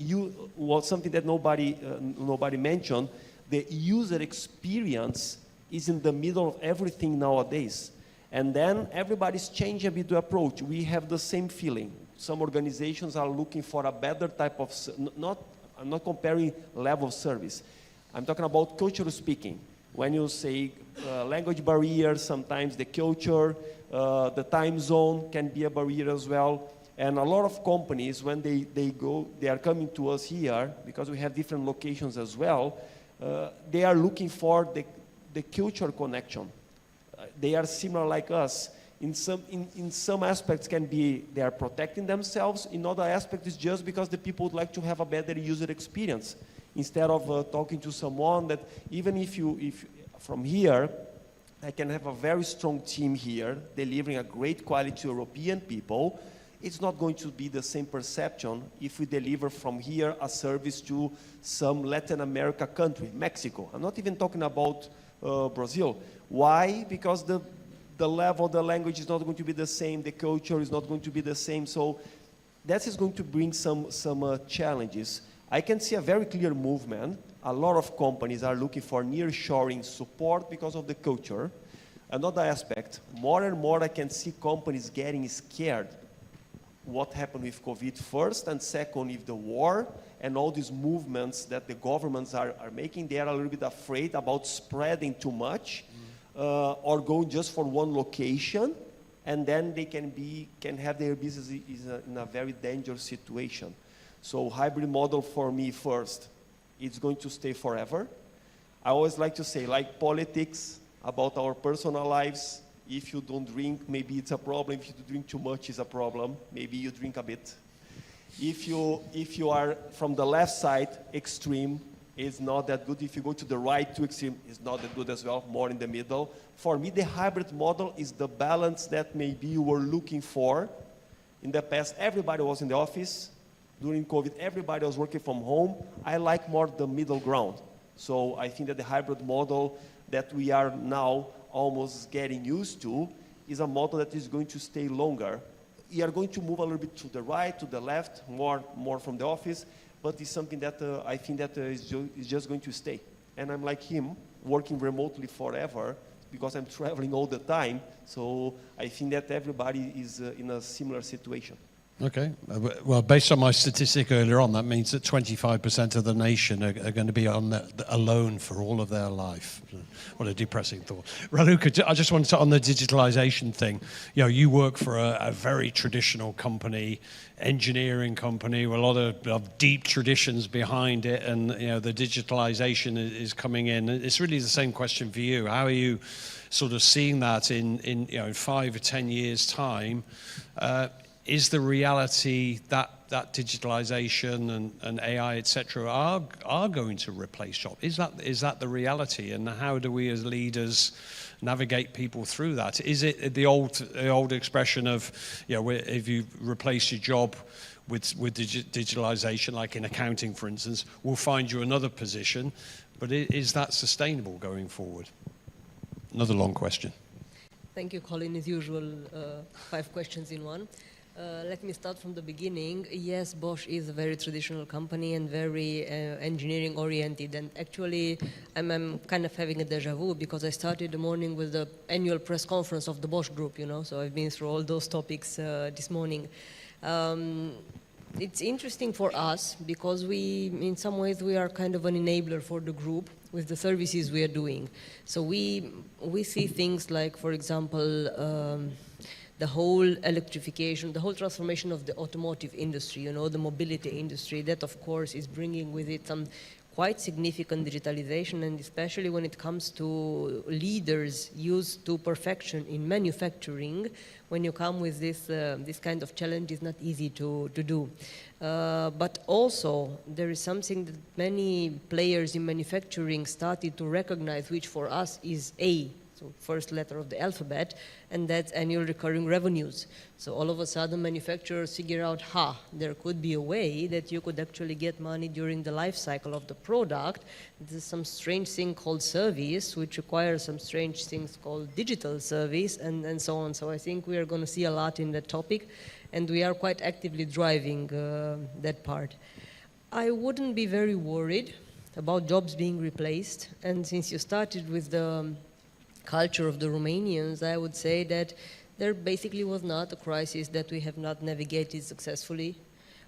Something that nobody mentioned. The user experience is in the middle of everything nowadays. And then everybody's changing a bit the approach. We have the same feeling. Some organizations are looking for a better type of, I'm not comparing level of service. I'm talking about cultural speaking. When you say language barriers, sometimes the culture, the time zone can be a barrier as well. And a lot of companies, when they are coming to us here, because we have different locations as well, they are looking for the cultural connection. They are similar like us. In some aspects can be they are protecting themselves. In other aspects, it's just because the people would like to have a better user experience. Instead of talking to someone that even if from here, I can have a very strong team here delivering a great quality to European people. It's not going to be the same perception if we deliver from here a service to some Latin America country, Mexico. I'm not even talking about Brazil. Why? Because the level, the language is not going to be the same, the culture is not going to be the same, so that is going to bring some challenges. I can see a very clear movement. A lot of companies are looking for nearshoring support because of the culture. Another aspect, more and more I can see companies getting scared. What happened with COVID first, and second with the war, and all these movements that the governments are making, they are a little bit afraid about spreading too much, or going just for one location, and then they can have their business in a very dangerous situation. So hybrid model for me first, it's going to stay forever. I always like to say, like politics, about our personal lives, if you don't drink, maybe it's a problem. If you drink too much, it's a problem. Maybe you drink a bit. If you are from the left side, extreme, it's not that good. If you go to the right, too extreme, it's not that good as well, more in the middle. For me, the hybrid model is the balance that maybe you were looking for. In the past, everybody was in the office. During COVID, everybody was working from home. I like more the middle ground. So I think that the hybrid model that we are now almost getting used to is a model that is going to stay longer. We are going to move a little bit to the right, to the left, more from the office, but it's something that I think that is just going to stay. And I'm like him, working remotely forever, because I'm traveling all the time, so I think that everybody is in a similar situation. Okay. Well, based on my statistic earlier on, that means that 25% of the nation are going to be alone for all of their life. What a depressing thought. Raluca, I just wanted to, on the digitalization thing, you work for a very traditional company, engineering company, with a lot of deep traditions behind it, and the digitalization is coming in. It's really the same question for you. How are you sort of seeing that in 5 or 10 years' time? Is the reality that digitalization and AI, etc., are going to replace jobs? Is that the reality? And how do we as leaders navigate people through that? Is it the old expression of, if you replace your job with digitalization, like in accounting, for instance, we'll find you another position, but is that sustainable going forward? Another long question. Thank you, Colin. As usual, 5 questions in one. Let me start from the beginning. Yes, Bosch is a very traditional company and very engineering oriented, and actually I'm kind of having a deja vu because I started the morning with the annual press conference of the Bosch Group, so I've been through all those topics this morning. It's interesting for us because in some ways we are kind of an enabler for the group with the services we are doing. So we see things like, for example, the whole electrification, the whole transformation of the automotive industry, the mobility industry, that of course is bringing with it some quite significant digitalization, and especially when it comes to leaders used to perfection in manufacturing, when you come with this kind of challenge, is not easy to do. But also, there is something that many players in manufacturing started to recognize, which for us is A, so first letter of the alphabet, and that's annual recurring revenues. So all of a sudden manufacturers figure out, there could be a way that you could actually get money during the life cycle of the product. There's some strange thing called service, which requires some strange things called digital service, and so on. So I think we are going to see a lot in that topic, and we are quite actively driving that part. I wouldn't be very worried about jobs being replaced, and since you started with the culture of the Romanians, I would say that there basically was not a crisis that we have not navigated successfully.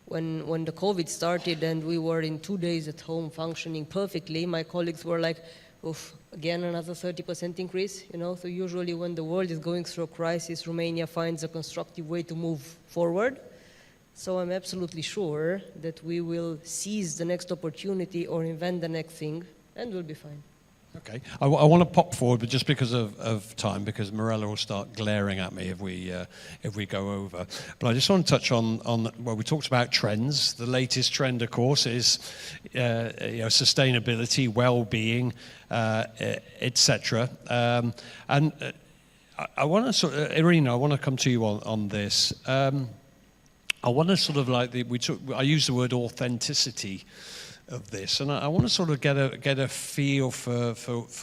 When the COVID started and we were in 2 days at home functioning perfectly, my colleagues were like, oof, again another 30% increase, you know? So usually when the world is going through a crisis, Romania finds a constructive way to move forward. So I'm absolutely sure that we will seize the next opportunity or invent the next thing, and we'll be fine. Okay, I want to pop forward, but just because of time, because Mirella will start glaring at me if we go over. But I just want to touch on well, we talked about trends. The latest trend, of course, is sustainability, well-being, etc. And I want to sort of, Irina, I want to come to you on this. I want to sort of I use the word authenticity of this, and I want to sort of get a feel for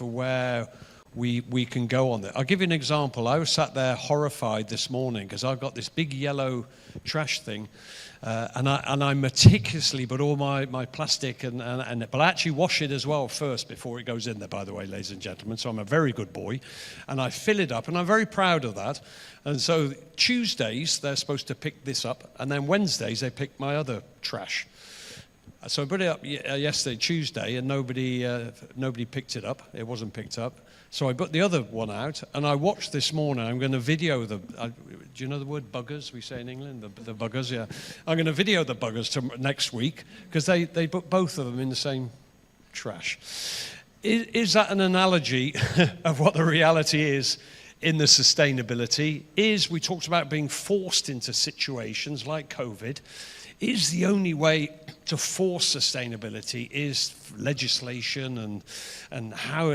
where we can go on it. I'll give you an example. I was sat there horrified this morning because I've got this big yellow trash thing, and I meticulously put all my plastic but I actually wash it as well first before it goes in there, by the way, ladies and gentlemen. So I'm a very good boy, and I fill it up, and I'm very proud of that. And so Tuesdays they're supposed to pick this up, and then Wednesdays they pick my other trash. So I put it up yesterday, Tuesday, and nobody picked it up. It wasn't picked up. So I put the other one out, and I watched this morning. I'm going to video do you know the word buggers we say in England? The buggers, yeah. I'm going to video the buggers next week, because they put both of them in the same trash. Is that an analogy of what the reality is in the sustainability? We talked about being forced into situations like COVID. Is the only way to force sustainability is legislation and how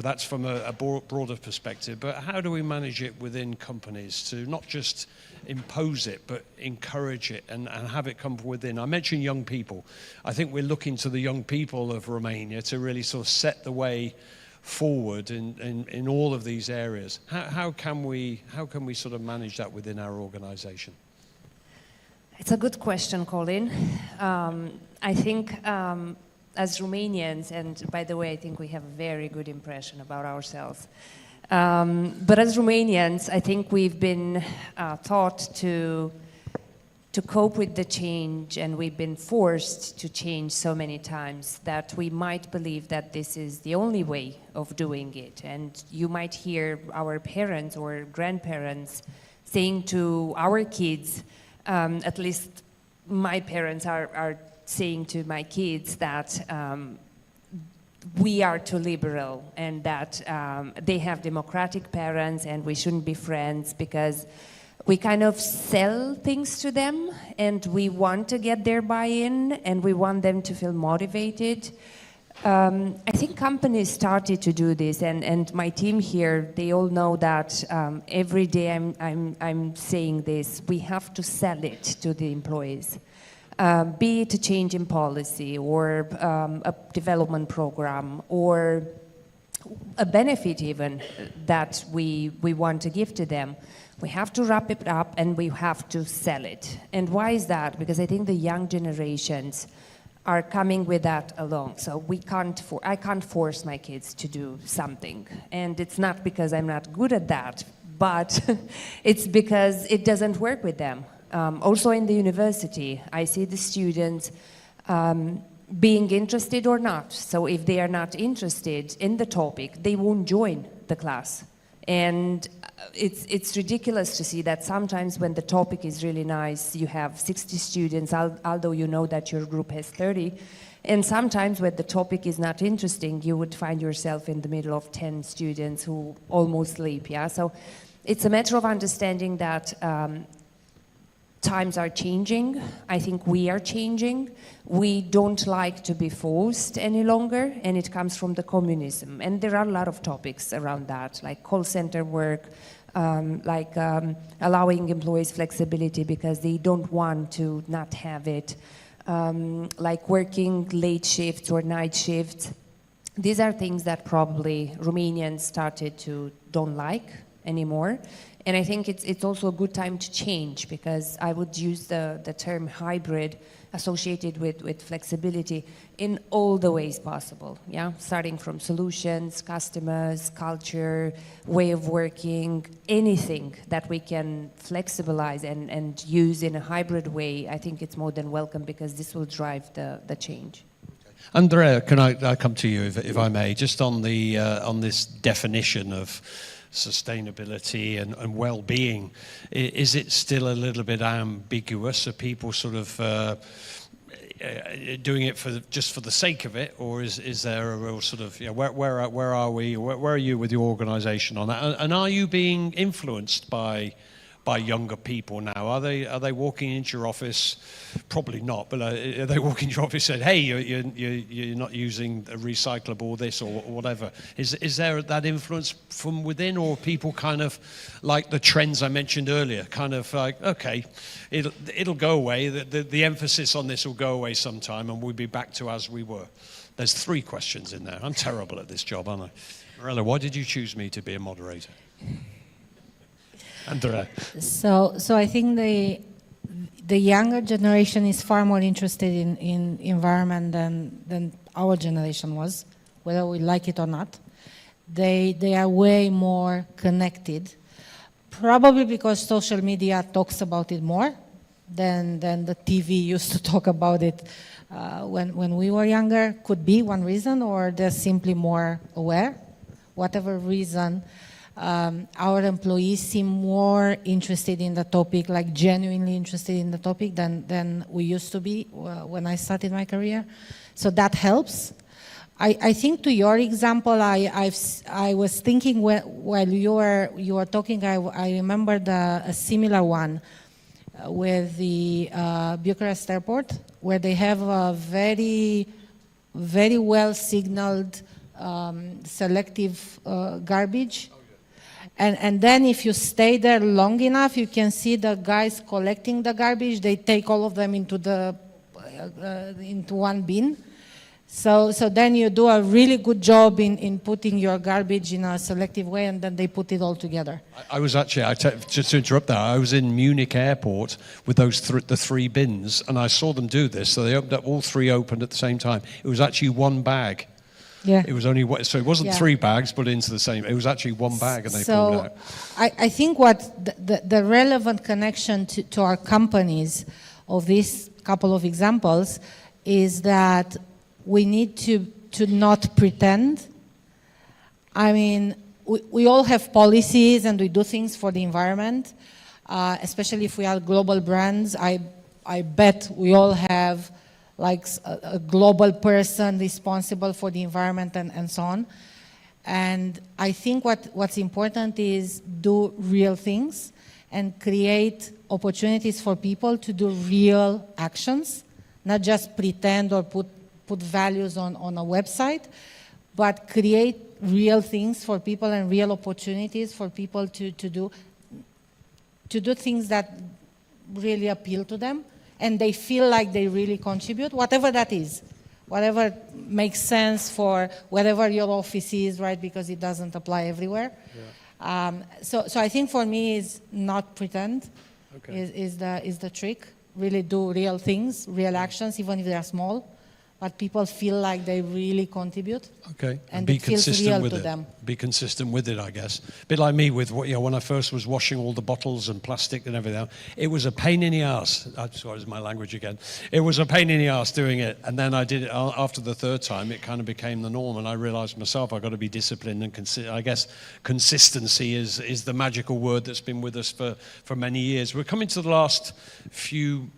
that's from a broader perspective, but how do we manage it within companies to not just impose it but encourage it and have it come from within? I mentioned young people. I think we're looking to the young people of Romania to really sort of set the way forward in all of these areas. How can we sort of manage that within our organization? It's a good question, Colin. I think as Romanians, and by the way, I think we have a very good impression about ourselves. But as Romanians, I think we've been taught to cope with the change, and we've been forced to change so many times that we might believe that this is the only way of doing it. And you might hear our parents or grandparents saying to our kids, at least my parents are saying to my kids that we are too liberal, and that they have democratic parents and we shouldn't be friends, because we kind of sell things to them and we want to get their buy-in and we want them to feel motivated. I think companies started to do this, and my team here, they all know that every day I'm saying this: we have to sell it to the employees, be it a change in policy or a development program or a benefit even that we want to give to them. We have to wrap it up and we have to sell it. And why is that? Because I think the young generations are coming with that along. So I can't force my kids to do something. And it's not because I'm not good at that, but it's because it doesn't work with them. Also in the university, I see the students being interested or not. So if they are not interested in the topic, they won't join the class. And it's ridiculous to see that sometimes when the topic is really nice, you have 60 students, although you know that your group has 30. And sometimes when the topic is not interesting, you would find yourself in the middle of 10 students who almost sleep, yeah? So it's a matter of understanding that times are changing. I think we are changing. We don't like to be forced any longer, and it comes from the communism. And there are a lot of topics around that, like call center work, allowing employees flexibility because they don't want to not have it, like working late shifts or night shifts. These are things that probably Romanians started to don't like anymore. And I think it's also a good time to change, because I would use the term hybrid associated with flexibility in all the ways possible, yeah? Starting from solutions, customers, culture, way of working, anything that we can flexibilize and use in a hybrid way, I think it's more than welcome, because this will drive the change. Andrea, can I come to you, if I may, just on the on this definition of sustainability and well-being? Is it still a little bit ambiguous? Are people sort of doing it just for the sake of it, or is there a real sort of, where are we? Where are you with your organisation on that? And are you being influenced by younger people now? Are they walking into your office? Probably not, but are they walking into your office and said, hey, you're not using a recyclable this or whatever? Is there that influence from within, or people kind of like the trends I mentioned earlier, kind of like, okay, it'll go away, the emphasis on this will go away sometime and we'll be back to as we were? There's 3 questions in there. I'm terrible at this job, aren't I? Morella, why did you choose me to be a moderator? Andrea. So I think the younger generation is far more interested in environment than our generation was, whether we like it or not. They are way more connected, probably because social media talks about it more than the TV used to talk about it when we were younger. Could be one reason, or they're simply more aware. Whatever reason, our employees seem more interested in the topic, like genuinely interested in the topic than we used to be when I started my career. So that helps. I think to your example, I was thinking while you were talking, I remembered a similar one with the Bucharest airport, where they have a very, very well signaled selective garbage. And then if you stay there long enough, you can see the guys collecting the garbage. They take all of them into one bin. So then you do a really good job in putting your garbage in a selective way, and then they put it all together. I was actually, just to interrupt that, I was in Munich airport with those the 3 bins, and I saw them do this. So they opened up, all 3 opened at the same time. It was actually 1 bag. Yeah. It was only, so it wasn't 3 bags put into the same, it was actually 1 bag, and they pulled it out. I think what the relevant connection to our companies of these couple of examples is that we need to not pretend. I mean, we all have policies and we do things for the environment, especially if we are global brands. I bet we all have like a global person responsible for the environment and so on. And I think what's important is do real things and create opportunities for people to do real actions, not just pretend or put values on a website, but create real things for people and real opportunities for people to do things that really appeal to them, and they feel like they really contribute, whatever that is, whatever makes sense for wherever your office is, right? Because it doesn't apply everywhere. Yeah. So I think for me is not pretend, is the trick. Really do real things, real actions, even if they are small, but people feel like they really contribute. Okay, And be it feels consistent real with to it. them. Be consistent with it, I guess. A bit like me with when I first was washing all the bottles and plastic and everything. It was a pain in the ass. Sorry, it's my language again. It was a pain in the ass doing it, and then I did it after the third time. It kind of became the norm, and I realised myself I've got to be disciplined and I guess consistency is the magical word that's been with us for many years. We're coming to the last few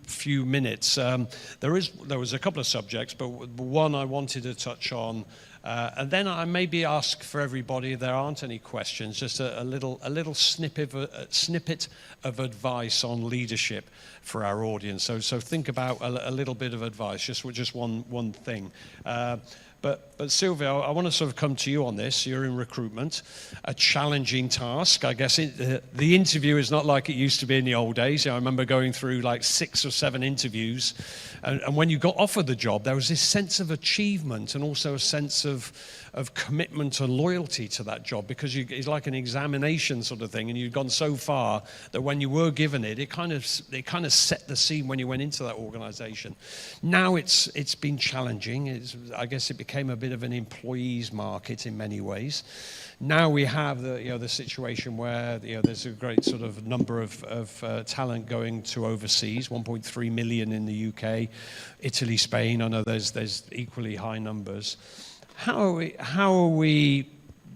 minutes. There was a couple of subjects, but one I wanted to touch on. And then I maybe ask for everybody, if there aren't any questions, just a little snippet of advice on leadership for our audience. So think about a little bit of advice, just one thing. But Sylvia, I want to sort of come to you on this. You're in recruitment, a challenging task. I guess the interview is not like it used to be in the old days. I remember going through like 6 or 7 interviews, and when you got offered the job, there was this sense of achievement and also a sense of commitment and loyalty to that job, because it's like an examination sort of thing, and you'd gone so far that when you were given it, it kind of set the scene when you went into that organization. Now it's been challenging. I guess it became a bit of an employees market in many ways. Now we have the situation where there's a great sort of number of talent going to overseas, 1.3 million in the UK, Italy, Spain. I know there's equally high numbers. How are we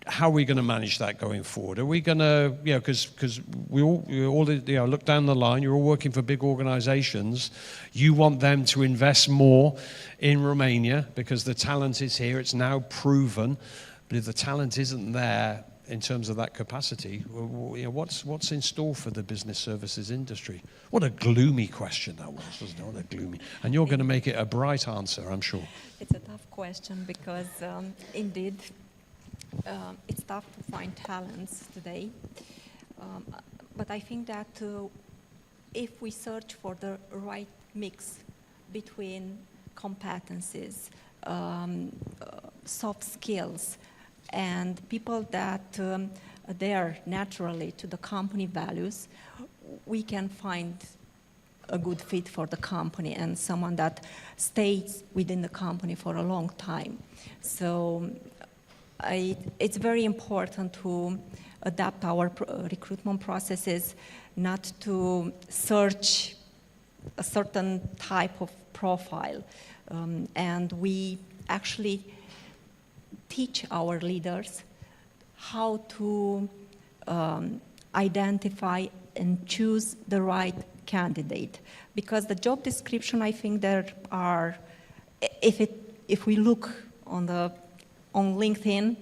going to manage that going forward? Are we going to, because we all look down the line, you're all working for big organizations. You want them to invest more in Romania because the talent is here, it's now proven. But if the talent isn't there in terms of that capacity, what's in store for the business services industry? What a gloomy question that was, wasn't it? What a gloomy. And you're going to make it a bright answer, I'm sure. It's a tough question because indeed it's tough to find talents today. But I think that if we search for the right mix between competencies, soft skills, and people that they are naturally to the company values, we can find a good fit for the company and someone that stays within the company for a long time. So it's very important to adapt our recruitment processes, not to search a certain type of profile. And we actually teach our leaders how to identify and choose the right candidate. Because the job description, I think there are, if we look on LinkedIn,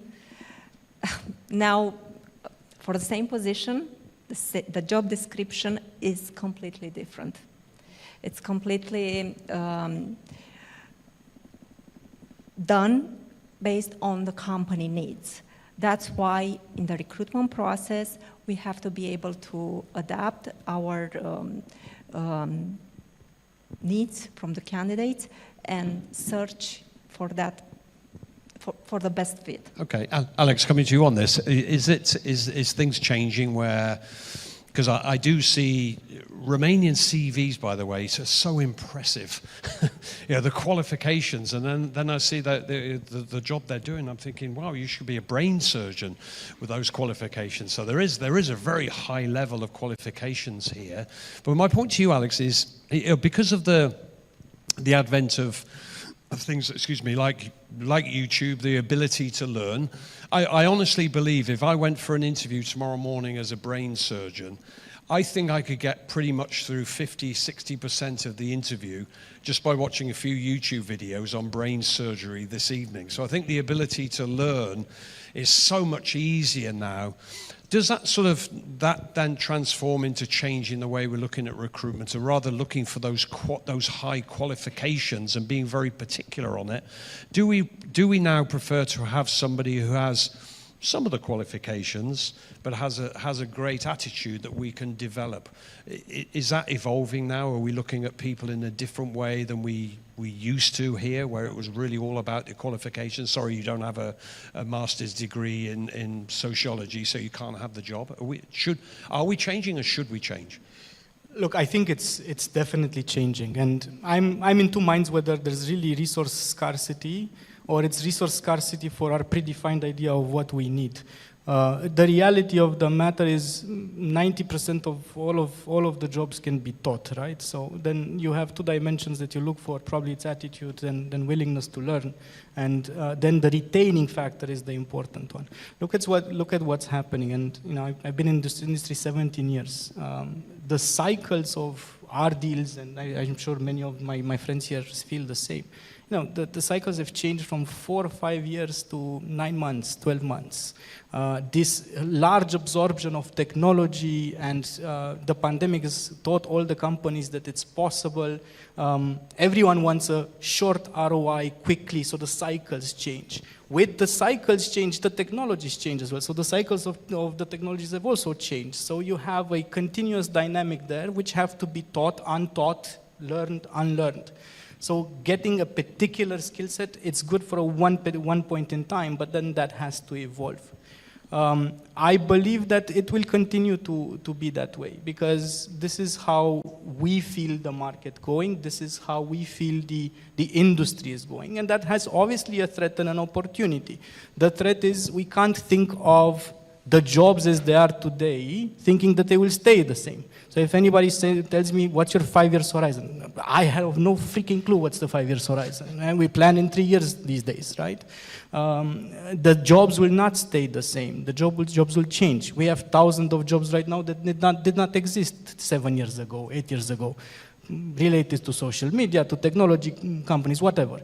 now for the same position, the job description is completely different. It's completely done based on the company needs. That's why in the recruitment process, we have to be able to adapt our needs from the candidates and search for that, for the best fit. Okay, Alex, coming to you on this, is things changing where, because I do see Romanian CVs, by the way, so impressive. The qualifications, and then I see that the job they're doing, I'm thinking, wow, you should be a brain surgeon with those qualifications. So there is a very high level of qualifications here. But my point to you, Alex, is because of the advent of things, like YouTube, the ability to learn, I honestly believe if I went for an interview tomorrow morning as a brain surgeon, I think I could get pretty much through 50-60% of the interview just by watching a few YouTube videos on brain surgery this evening. So I think the ability to learn is so much easier now. Does that then transform into changing the way we're looking at recruitment, and rather looking for those high qualifications and being very particular on it? Do we now prefer to have somebody who has some of the qualifications, but has a great attitude that we can develop? Is that evolving now? Are we looking at people in a different way than we used to here, where it was really all about the qualifications? Sorry, you don't have a master's degree in sociology, so you can't have the job. Are we changing, or should we change? Look, I think it's definitely changing, and I'm in two minds whether there's really resource scarcity or it's resource scarcity for our predefined idea of what we need. The reality of the matter is 90% of all of the jobs can be taught, right? So then you have two dimensions that you look for. Probably it's attitude and willingness to learn, and then the retaining factor is the important one. Look at what's happening, and I've been in this industry 17 years. The cycles of our deals, and I'm sure many of my friends here feel the same. The cycles have changed from 4 or 5 years to 9 months, 12 months. This large absorption of technology and the pandemic has taught all the companies that it's possible. Everyone wants a short ROI quickly, so the cycles change. With the cycles change, the technologies change as well. So the cycles of the technologies have also changed. So you have a continuous dynamic there, which have to be taught, untaught, learned, unlearned. So getting a particular skill set, it's good for one point in time, but then that has to evolve. I believe that it will continue to be that way, because this is how we feel the market going, this is how we feel the industry is going, and that has obviously a threat and an opportunity. The threat is we can't think of the jobs as they are today, thinking that they will stay the same. So if anybody tells me, what's your 5 years horizon? I have no freaking clue what's the 5 years horizon. And we plan in 3 years these days, right? The jobs will not stay the same. The jobs will change. We have thousands of jobs right now that did not exist 7 years ago, 8 years ago, related to social media, to technology companies, whatever.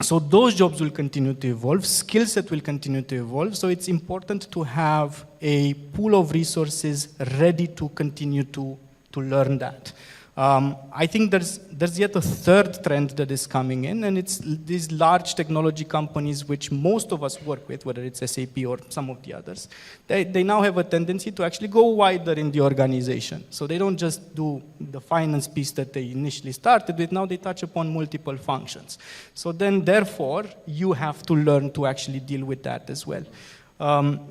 So those jobs will continue to evolve, skill set will continue to evolve, so it's important to have a pool of resources ready to continue to learn that. I think there's yet a third trend that is coming in, and it's these large technology companies which most of us work with, whether it's SAP or some of the others, they now have a tendency to actually go wider in the organization. So they don't just do the finance piece that they initially started with, now they touch upon multiple functions. So then therefore, you have to learn to actually deal with that as well.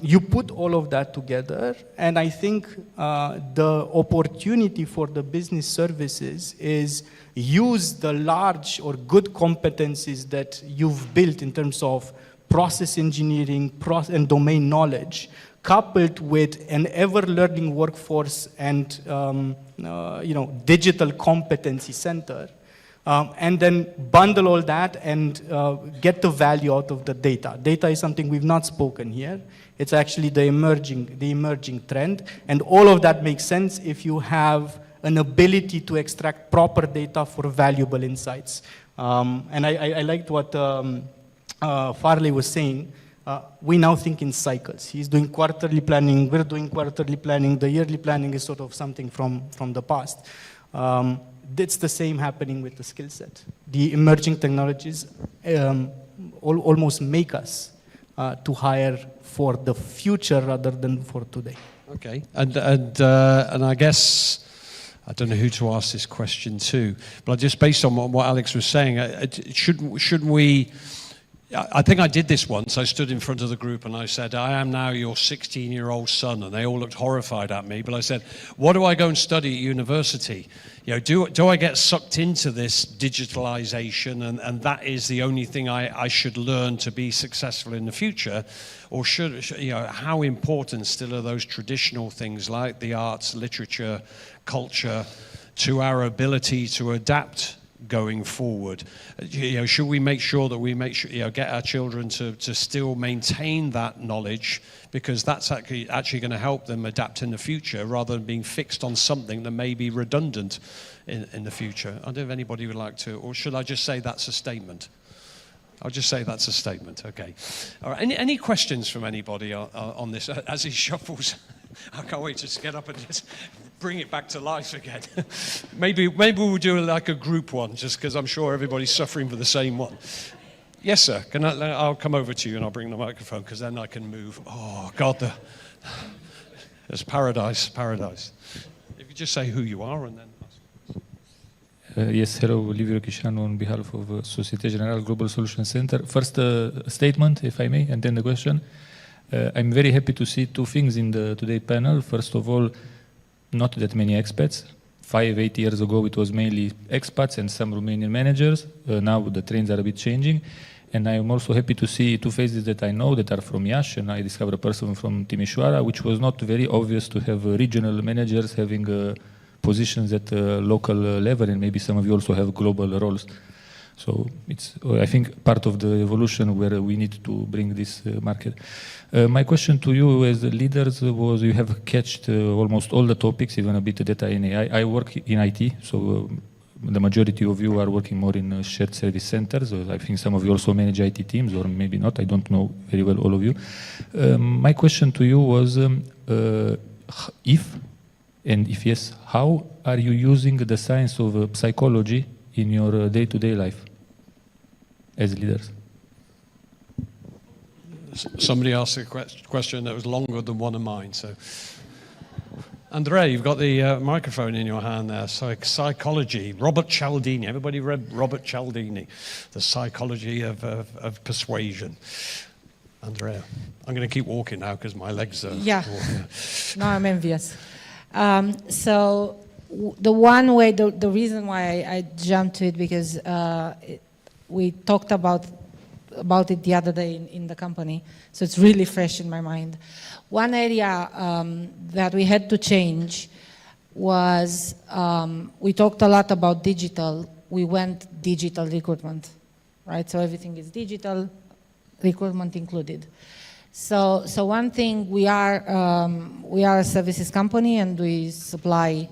You put all of that together, and I think the opportunity for the business services is use the large or good competencies that you've built in terms of process engineering and domain knowledge, coupled with an ever-learning workforce and digital competency center. And then bundle all that and get the value out of the data. Data is something we've not spoken here. It's actually the emerging trend. And all of that makes sense if you have an ability to extract proper data for valuable insights. And I liked what Farley was saying. We now think in cycles. He's doing quarterly planning, we're doing quarterly planning. The yearly planning is sort of something from the past. It's the same happening with the skill set. The emerging technologies almost make us to hire for the future rather than for today. Okay, and I guess, I don't know who to ask this question to, but just based on what Alex was saying, shouldn't we, I think I did this once. I stood in front of the group and I said, I am now your 16-year-old son, and they all looked horrified at me, but I said, what do I go and study at university? Do I get sucked into this digitalization and that is the only thing I should learn to be successful in the future? Or how important still are those traditional things like the arts, literature, culture to our ability to adapt going forward? Should we make sure that we get our children to still maintain that knowledge, because that's actually going to help them adapt in the future rather than being fixed on something that may be redundant in the future? I don't know if anybody would like to, or should I just say that's a statement? I'll just say that's a statement, okay. All right, any questions from anybody on this as he shuffles? I can't wait to just get up and just bring it back to life again. maybe we'll do like a group one, just because I'm sure everybody's suffering for the same one. Yes, sir. I'll come over to you and I'll bring the microphone, because then I can move. Oh, God, there's paradise. If you just say who you are and then... Yes, hello, Livio Chișanu on behalf of Société Générale Global Solution Center. First statement, if I may, and then the question. I'm very happy to see two things in the today panel. First of all, not that many expats. 5-8 years ago, it was mainly expats and some Romanian managers. Now the trends are a bit changing. And I am also happy to see two faces that I know that are from Iași, and I discovered a person from Timișoara, which was not very obvious to have regional managers having positions at local level, and maybe some of you also have global roles. So it's, I think, part of the evolution where we need to bring this market. My question to you as leaders was, you have catched almost all the topics, even a bit of data in AI. I work in IT, so the majority of you are working more in shared service centers. I think some of you also manage IT teams, or maybe not. I don't know very well all of you. My question to you was, if, and if yes, how are you using the science of psychology in your day-to-day life as leaders? Somebody asked a question that was longer than one of mine. So, Andrea, you've got the microphone in your hand there. Psychology. Robert Cialdini. Everybody read Robert Cialdini, The Psychology of Persuasion. Andrea, I'm going to keep walking now because my legs are... Yeah. Now I'm envious. So the one way, the reason why I jumped to it, because we talked about it the other day in the company, so it's really fresh in my mind. One area that we had to change was, we talked a lot about digital. We went digital recruitment, right? So everything is digital, recruitment included. So one thing, we are a services company and we supply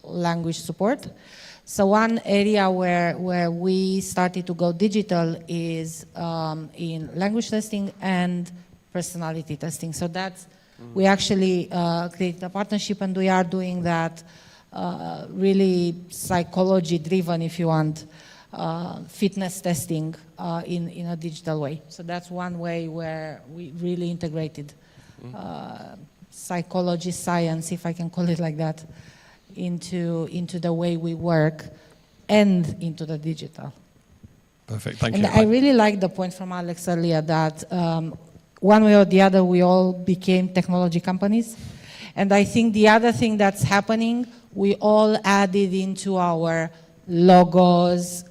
language support. So one area where we started to go digital is in language testing and personality testing. So that's, we actually created a partnership, and we are doing that really psychology driven, if you want, fitness testing in a digital way. So that's one way where we really integrated psychology, science, if I can call it like that, into the way we work and into the digital. Perfect, thank you. you. I really like the point from Alex earlier that one way or the other we all became technology companies. And I think the other thing that's happening, we all added into our logos,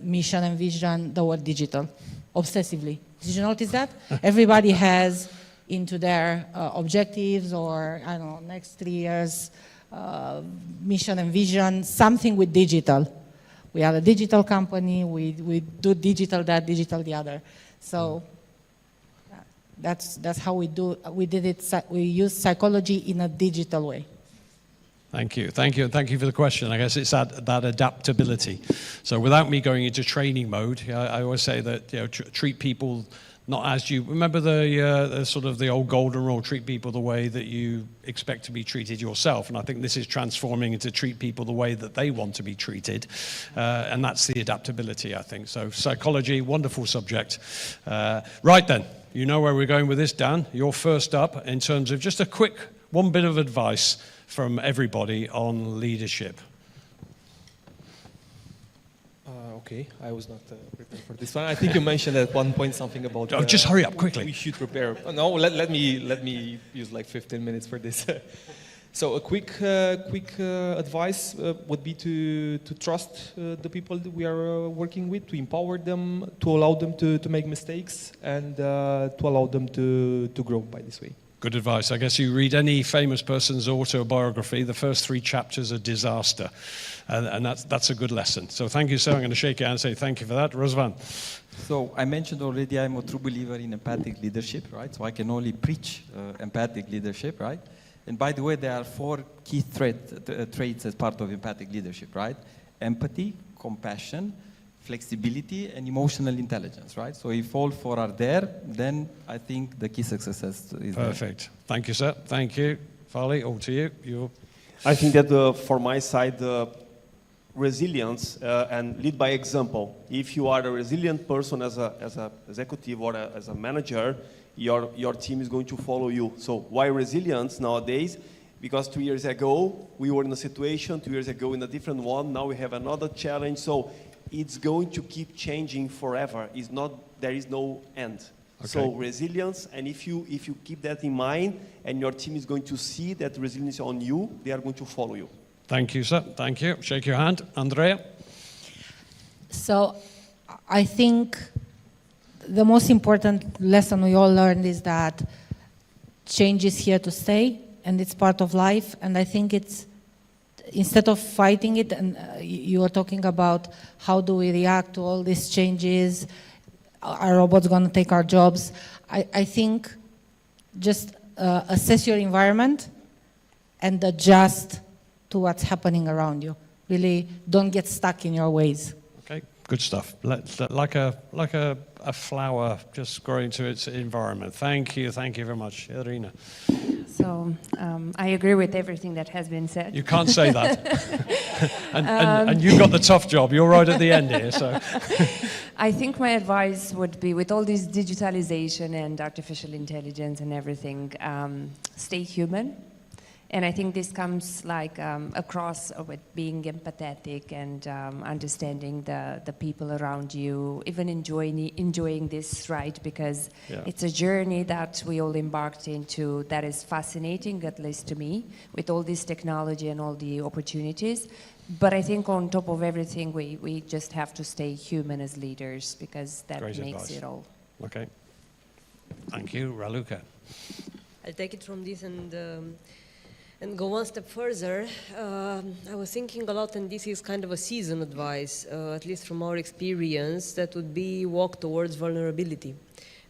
mission and vision, the word digital, obsessively. Did you notice that? Everybody has into their objectives, or I don't know, next 3 years, mission and vision, something with digital. We are a digital company, we do digital that, digital the other. So that's how we do, we did it, we use psychology in a digital way. Thank you, thank you, and thank you for the question. I guess it's that adaptability. So without me going into training mode, I always say that treat people not as you remember the sort of the old golden rule: treat people the way that you expect to be treated yourself. And I think this is transforming into treat people the way that they want to be treated, and that's the adaptability, I think. So psychology, wonderful subject. Right then, you know where we're going with this, Dan. You're first up in terms of just a quick one bit of advice from everybody on leadership. Okay, I was not prepared for this one. I think you mentioned at one point something about... Oh, just hurry up quickly. We should prepare. No, let me use like 15 minutes for this. So a quick advice would be to trust the people that we are working with, to empower them, to allow them to make mistakes, and to allow them to grow by this way. Good advice. I guess you read any famous person's autobiography, the first 3 chapters are disaster. And that's a good lesson. So thank you, sir. I'm going to shake your hand and say thank you for that. Razvan. So I mentioned already I'm a true believer in empathic leadership, right? So I can only preach empathic leadership, right? And by the way, there are 4 key traits as part of empathic leadership, right? Empathy, compassion, flexibility, and emotional intelligence, right? So if all 4 are there, then I think the key success is perfect. There. Thank you, sir. Thank you. Fali, all to you. I think that for my side, resilience and lead by example. If you are a resilient person as a executive or as a manager, your team is going to follow you. So why resilience nowadays? Because 2 years ago, we were in a situation, 2 years ago in a different one, now we have another challenge. So it's going to keep changing forever. There is no end. So resilience, and if you keep that in mind, and your team is going to see that resilience on you, they are going to follow you. Thank you, sir. Thank you. Shake your hand. Andrea? So I think the most important lesson we all learned is that change is here to stay, and it's part of life. And I think it's, instead of fighting it, and you were talking about how do we react to all these changes, are robots going to take our jobs? I think just assess your environment and adjust to what's happening around you. Really don't get stuck in your ways. Okay, good stuff. Like a flower just growing to its environment. Thank you very much. Irina. So I agree with everything that has been said. You can't say that. and you got the tough job. You're right at the end here. So I think my advice would be, with all this digitalization and artificial intelligence and everything, stay human. And I think this comes like across with being empathetic and understanding the people around you, even enjoying this ride, because it's a journey that we all embarked into that is fascinating, at least to me, with all this technology and all the opportunities. But I think on top of everything, we just have to stay human as leaders, because that makes it all. Okay. Thank you. Raluca. I'll take it from this and go one step further. I was thinking a lot, and this is kind of a seasoned advice, at least from our experience, that would be walk towards vulnerability.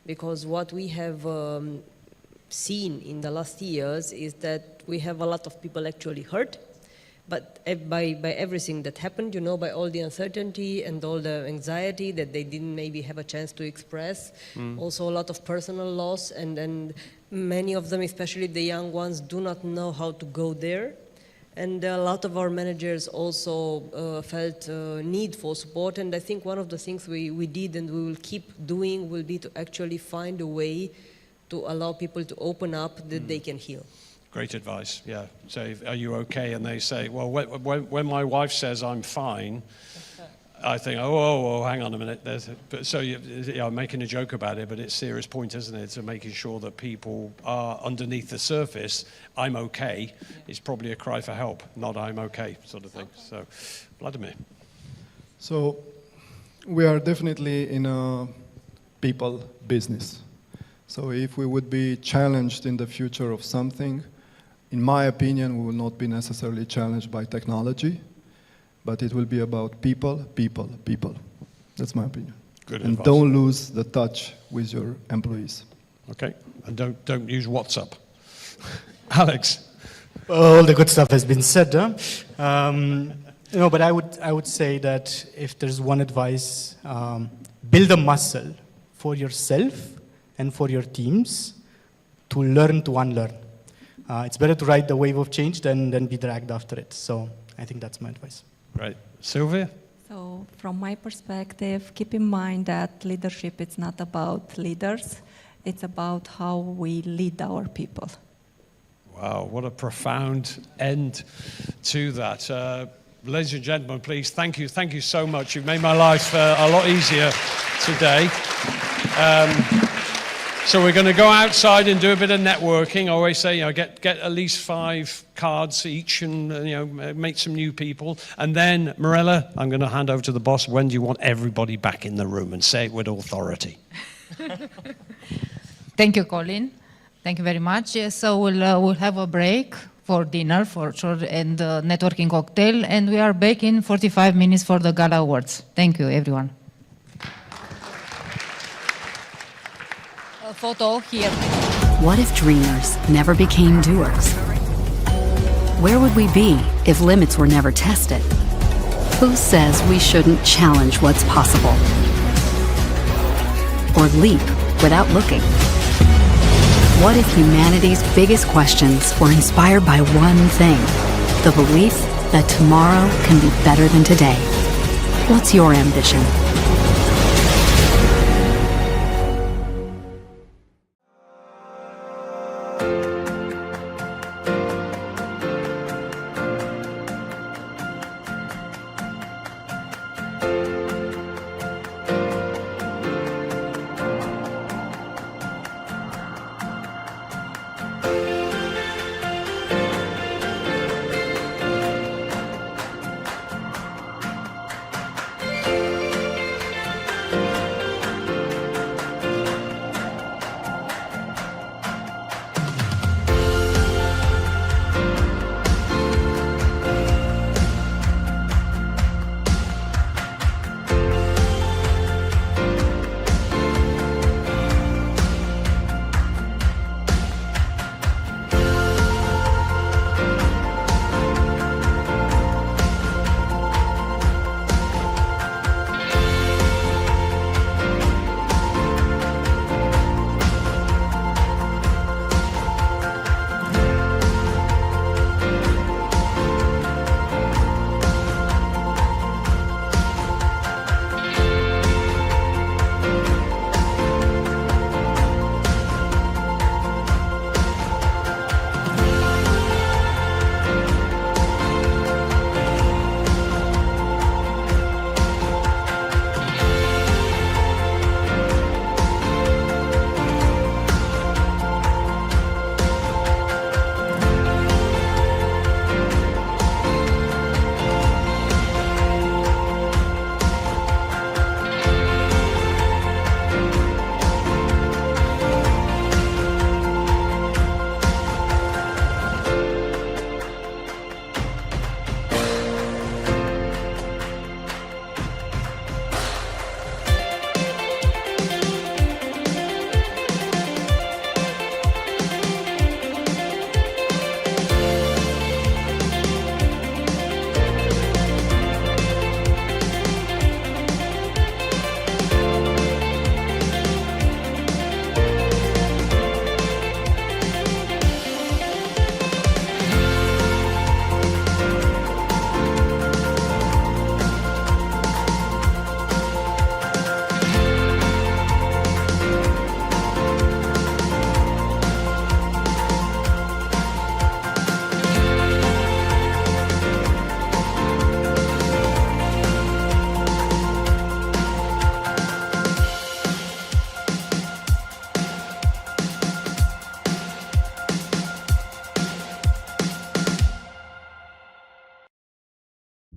Because what we have seen in the last years is that we have a lot of people actually hurt, but by everything that happened, you know, by all the uncertainty and all the anxiety that they didn't maybe have a chance to express, also a lot of personal loss, and many of them, especially the young ones, do not know how to go there. And a lot of our managers also felt need for support. And I think one of the things we did and we will keep doing will be to actually find a way to allow people to open up that they can heal. Great advice, yeah. So, are you okay? And they say, well, when my wife says I'm fine, I think, oh, hang on a minute. So I'm making a joke about it, but it's a serious point, isn't it? So making sure that people are underneath the surface, I'm okay, is probably a cry for help, not I'm okay sort of thing. So, Vladimir. So, we are definitely in a people business. So if we would be challenged in the future of something, in my opinion, we will not be necessarily challenged by technology, but it will be about people, people, people. That's my opinion. Good and advice. Don't lose the touch with your employees. Okay, and don't use WhatsApp. Alex. All the good stuff has been said, huh? No, but I would say that if there's one advice, build a muscle for yourself and for your teams to learn to unlearn. It's better to ride the wave of change than be dragged after it. So I think that's my advice. Right. Sylvia? So from my perspective, keep in mind that leadership, it's not about leaders. It's about how we lead our people. Wow, what a profound end to that. Ladies and gentlemen, please, thank you so much. You've made my life a lot easier today. So we're going to go outside and do a bit of networking. I always say, get at least 5 cards each, and meet some new people. And then, Mirella, I'm going to hand over to the boss. When do you want everybody back in the room? And say it with authority. Thank you, Colin. Thank you very much. So we'll have a break for dinner, for sure, and networking cocktail. And we are back in 45 minutes for the Gala Awards. Thank you, everyone. Photo here. What if dreamers never became doers? Where would we be if limits were never tested? Who says we shouldn't challenge what's possible? Or leap without looking? What if humanity's biggest questions were inspired by one thing? The belief that tomorrow can be better than today. What's your ambition?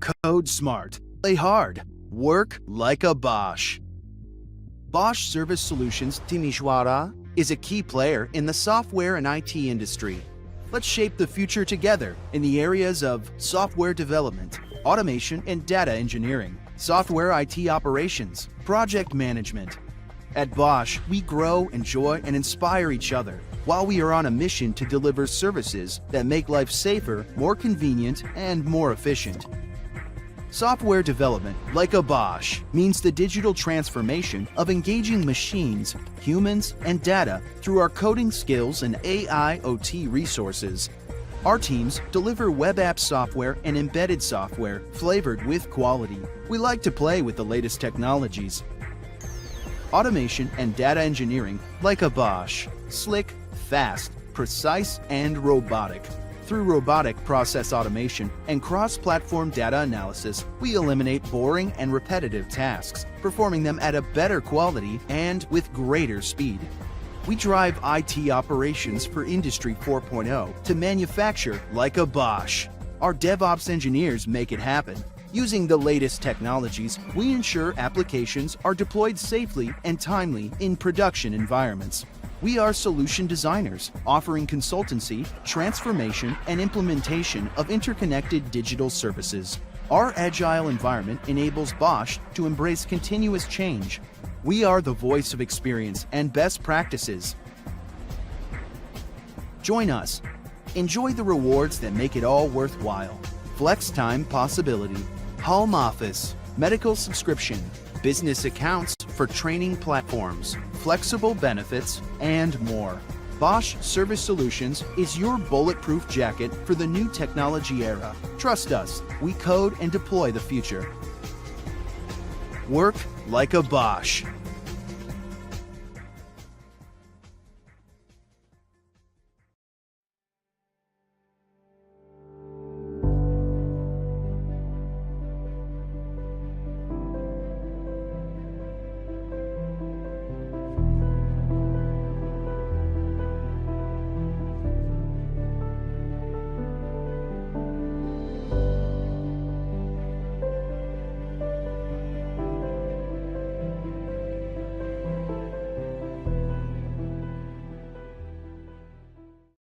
Code smart, play hard, work like a Bosch. Bosch Service Solutions Timișoara is a key player in the software and IT industry. Let's shape the future together in the areas of software development, automation and data engineering, software IT operations, project management. At Bosch, we grow, enjoy, and inspire each other while we are on a mission to deliver services that make life safer, more convenient, and more efficient. Software development, like a Bosch, means the digital transformation of engaging machines, humans, and data through our coding skills and AI/OT resources. Our teams deliver web app software and embedded software flavored with quality. We like to play with the latest technologies. Automation and data engineering, like a Bosch, slick, fast, precise, and robotic. Through robotic process automation and cross-platform data analysis, we eliminate boring and repetitive tasks, performing them at a better quality and with greater speed. We drive IT operations for Industry 4.0 to manufacture like a Bosch. Our DevOps engineers make it happen. Using the latest technologies, we ensure applications are deployed safely and timely in production environments. We are solution designers, offering consultancy, transformation, and implementation of interconnected digital services. Our agile environment enables Bosch to embrace continuous change. We are the voice of experience and best practices. Join us. Enjoy the rewards that make it all worthwhile. Flex time possibility, home office, medical subscription, business accounts for training platforms, flexible benefits, and more. Bosch Service Solutions is your bulletproof jacket for the new technology era. Trust us, we code and deploy the future. Work like a Bosch.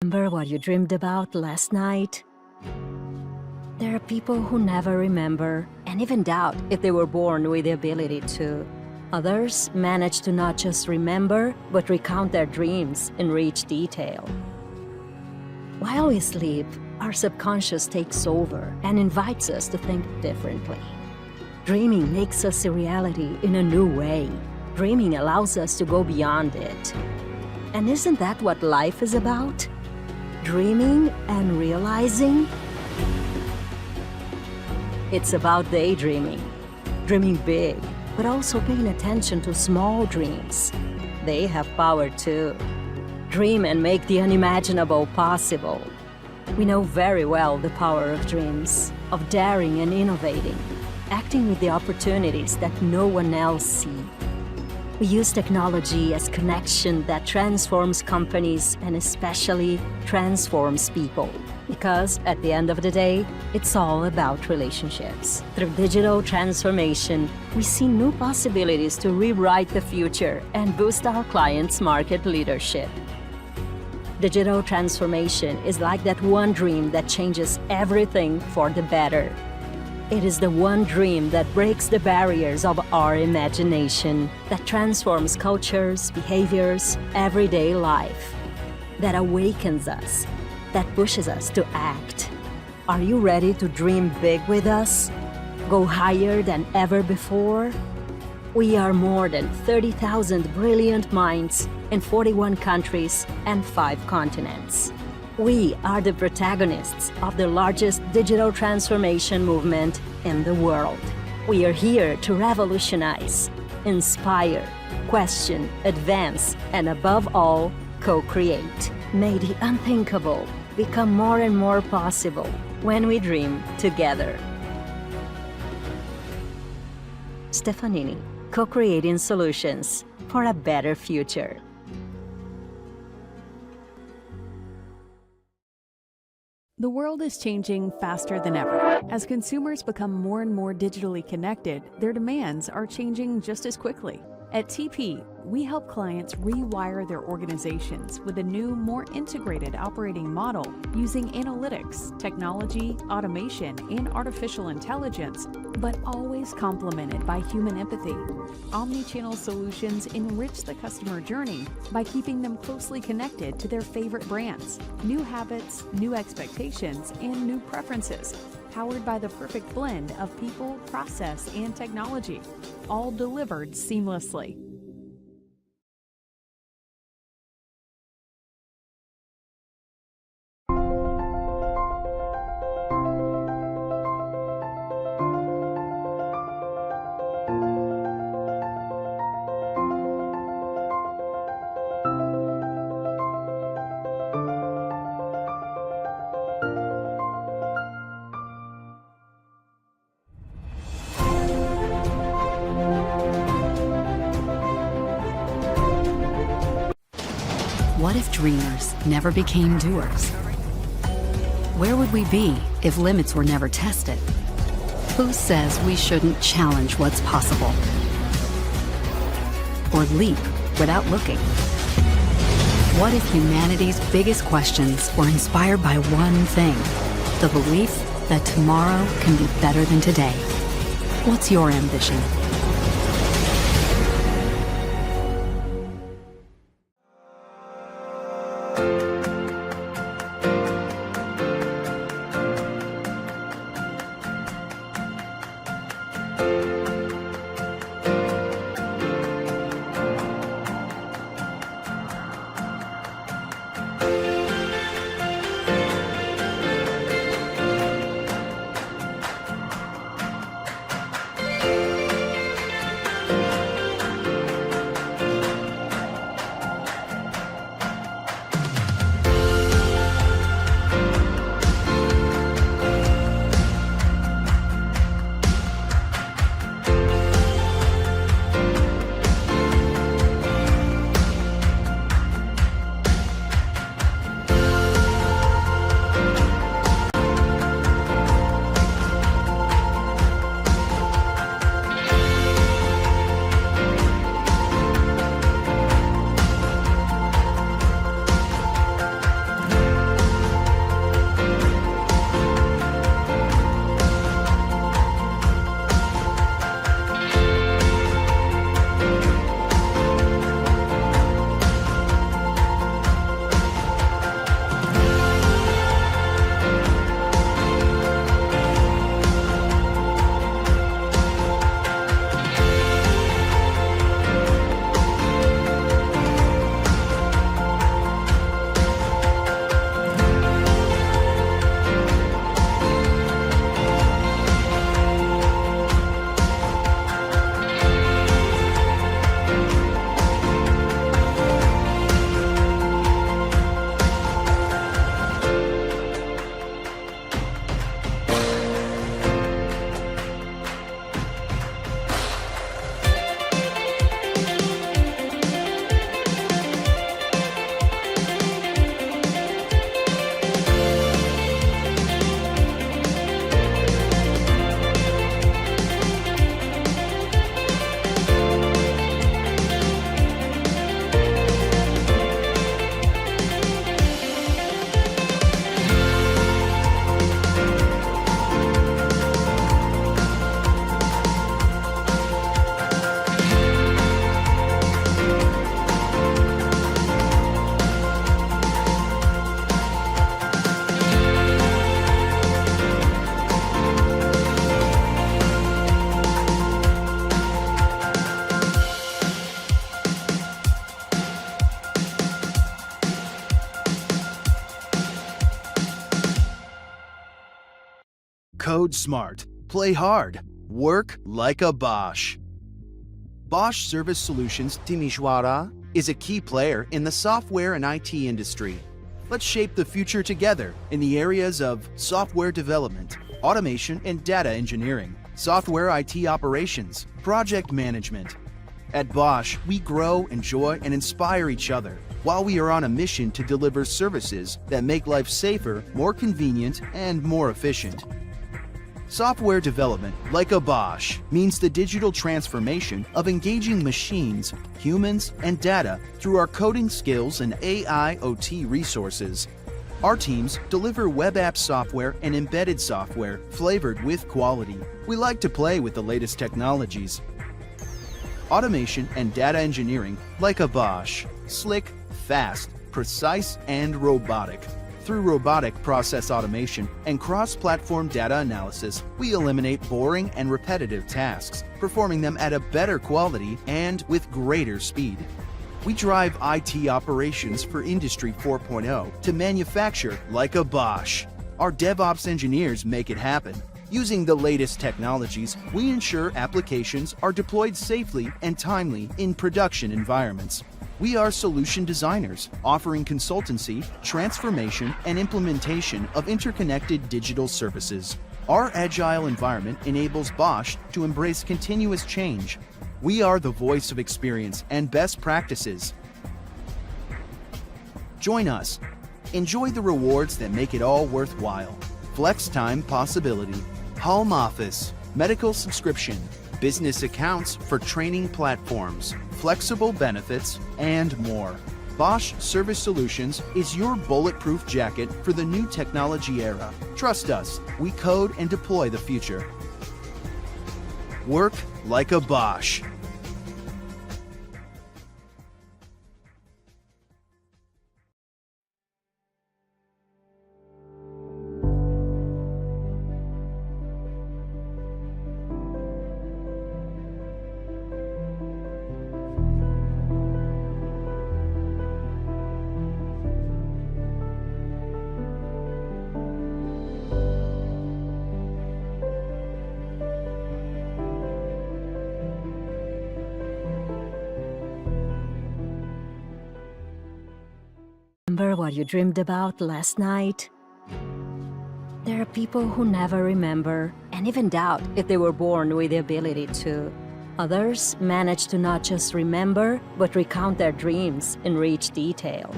Remember what you dreamed about last night? There are people who never remember and even doubt if they were born with the ability to. Others manage to not just remember, but recount their dreams in rich detail. While we sleep, our subconscious takes over and invites us to think differently. Dreaming makes us a reality in a new way. Dreaming allows us to go beyond it. And isn't that what life is about? Dreaming and realizing? It's about daydreaming. Dreaming big, but also paying attention to small dreams. They have power too. Dream and make the unimaginable possible. We know very well the power of dreams, of daring and innovating, acting with the opportunities that no one else sees. We use technology as connection that transforms companies and especially transforms people. Because at the end of the day, it's all about relationships. Through digital transformation, we see new possibilities to rewrite the future and boost our clients' market leadership. Digital transformation is like that one dream that changes everything for the better. It is the one dream that breaks the barriers of our imagination, that transforms cultures, behaviors, everyday life, that awakens us, that pushes us to act. Are you ready to dream big with us? Go higher than ever before? We are more than 30,000 brilliant minds in 41 countries and 5 continents. We are the protagonists of the largest digital transformation movement in the world. We are here to revolutionize, inspire, question, advance, and above all, co-create. May the unthinkable become more and more possible when we dream together. Stefanini, co-creating solutions for a better future. The world is changing faster than ever. As consumers become more and more digitally connected, their demands are changing just as quickly. At TP, we help clients rewire their organizations with a new, more integrated operating model using analytics, technology, automation, and artificial intelligence, but always complemented by human empathy. Omnichannel solutions enrich the customer journey by keeping them closely connected to their favorite brands, new habits, new expectations, and new preferences, powered by the perfect blend of people, process, and technology, all delivered seamlessly. What if dreamers never became doers? Where would we be if limits were never tested? Who says we shouldn't challenge what's possible? Or leap without looking? What if humanity's biggest questions were inspired by one thing? The belief that tomorrow can be better than today. What's your ambition? Code smart, play hard, work like a Bosch. Bosch Service Solutions Timișoara is a key player in the software and IT industry. Let's shape the future together in the areas of software development, automation and data engineering, software IT operations, project management. At Bosch, we grow, enjoy, and inspire each other while we are on a mission to deliver services that make life safer, more convenient, and more efficient. Software development, like a Bosch, means the digital transformation of engaging machines, humans, and data through our coding skills and AI/OT resources. Our teams deliver web app software and embedded software flavored with quality. We like to play with the latest technologies. Automation and data engineering, like a Bosch, slick, fast, precise, and robotic. Through robotic process automation and cross-platform data analysis, we eliminate boring and repetitive tasks, performing them at a better quality and with greater speed. We drive IT operations for Industry 4.0 to manufacture like a Bosch. Our DevOps engineers make it happen. Using the latest technologies, we ensure applications are deployed safely and timely in production environments. We are solution designers, offering consultancy, transformation, and implementation of interconnected digital services. Our agile environment enables Bosch to embrace continuous change. We are the voice of experience and best practices. Join us. Enjoy the rewards that make it all worthwhile. Flex time possibility, home office, medical subscription, business accounts for training platforms, flexible benefits, and more. Bosch Service Solutions is your bulletproof jacket for the new technology era. Trust us, we code and deploy the future. Work like a Bosch. Remember what you dreamed about last night? There are people who never remember and even doubt if they were born with the ability to. Others manage to not just remember, but recount their dreams in rich detail.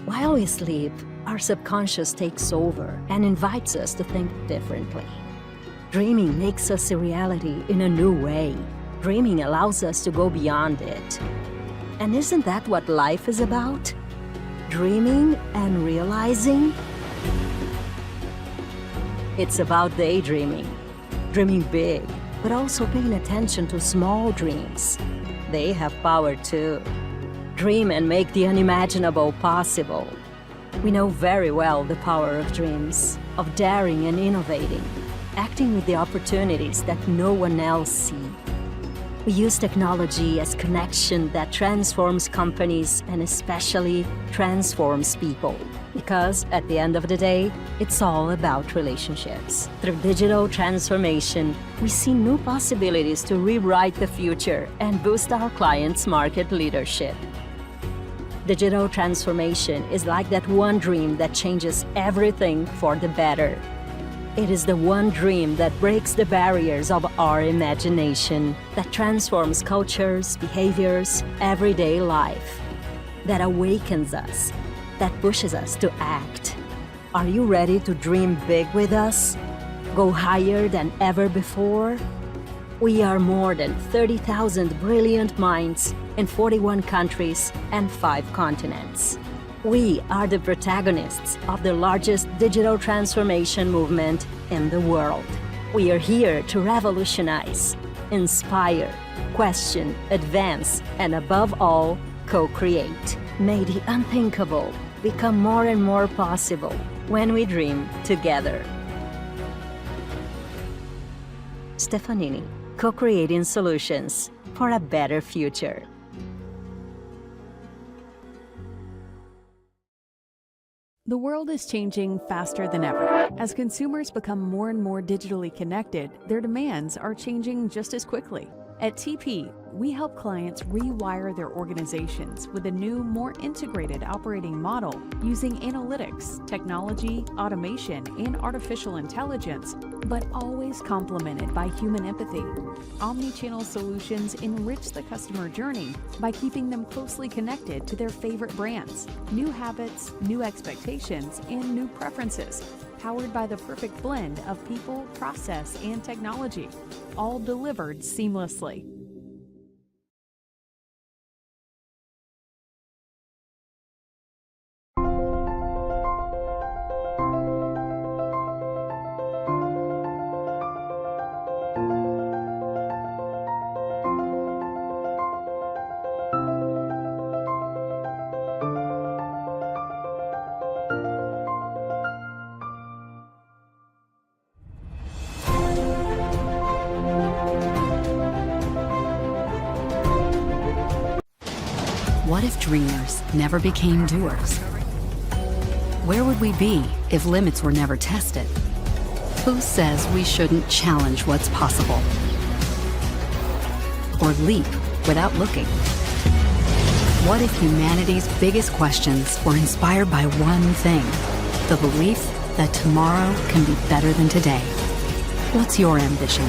While we sleep, our subconscious takes over and invites us to think differently. Dreaming makes us a reality in a new way. Dreaming allows us to go beyond it. And isn't that what life is about? Dreaming and realizing? It's about daydreaming, dreaming big, but also paying attention to small dreams. They have power too. Dream and make the unimaginable possible. We know very well the power of dreams, of daring and innovating, acting with the opportunities that no one else sees. We use technology as connection that transforms companies and especially transforms people. Because at the end of the day, it's all about relationships. Through digital transformation, we see new possibilities to rewrite the future and boost our clients' market leadership. Digital transformation is like that one dream that changes everything for the better. It is the one dream that breaks the barriers of our imagination, that transforms cultures, behaviors, everyday life, that awakens us, that pushes us to act. Are you ready to dream big with us? Go higher than ever before? We are more than 30,000 brilliant minds in 41 countries and 5 continents. We are the protagonists of the largest digital transformation movement in the world. We are here to revolutionize, inspire, question, advance, and above all, co-create. May the unthinkable become more and more possible when we dream together. Stefanini, co-creating solutions for a better future. The world is changing faster than ever. As consumers become more and more digitally connected, their demands are changing just as quickly. At TP, we help clients rewire their organizations with a new, more integrated operating model using analytics, technology, automation, and artificial intelligence, but always complemented by human empathy. Omnichannel solutions enrich the customer journey by keeping them closely connected to their favorite brands, new habits, new expectations, and new preferences, powered by the perfect blend of people, process, and technology, all delivered seamlessly. What if dreamers never became doers? Where would we be if limits were never tested? Who says we shouldn't challenge what's possible? Or leap without looking? What if humanity's biggest questions were inspired by one thing? The belief that tomorrow can be better than today. What's your ambition?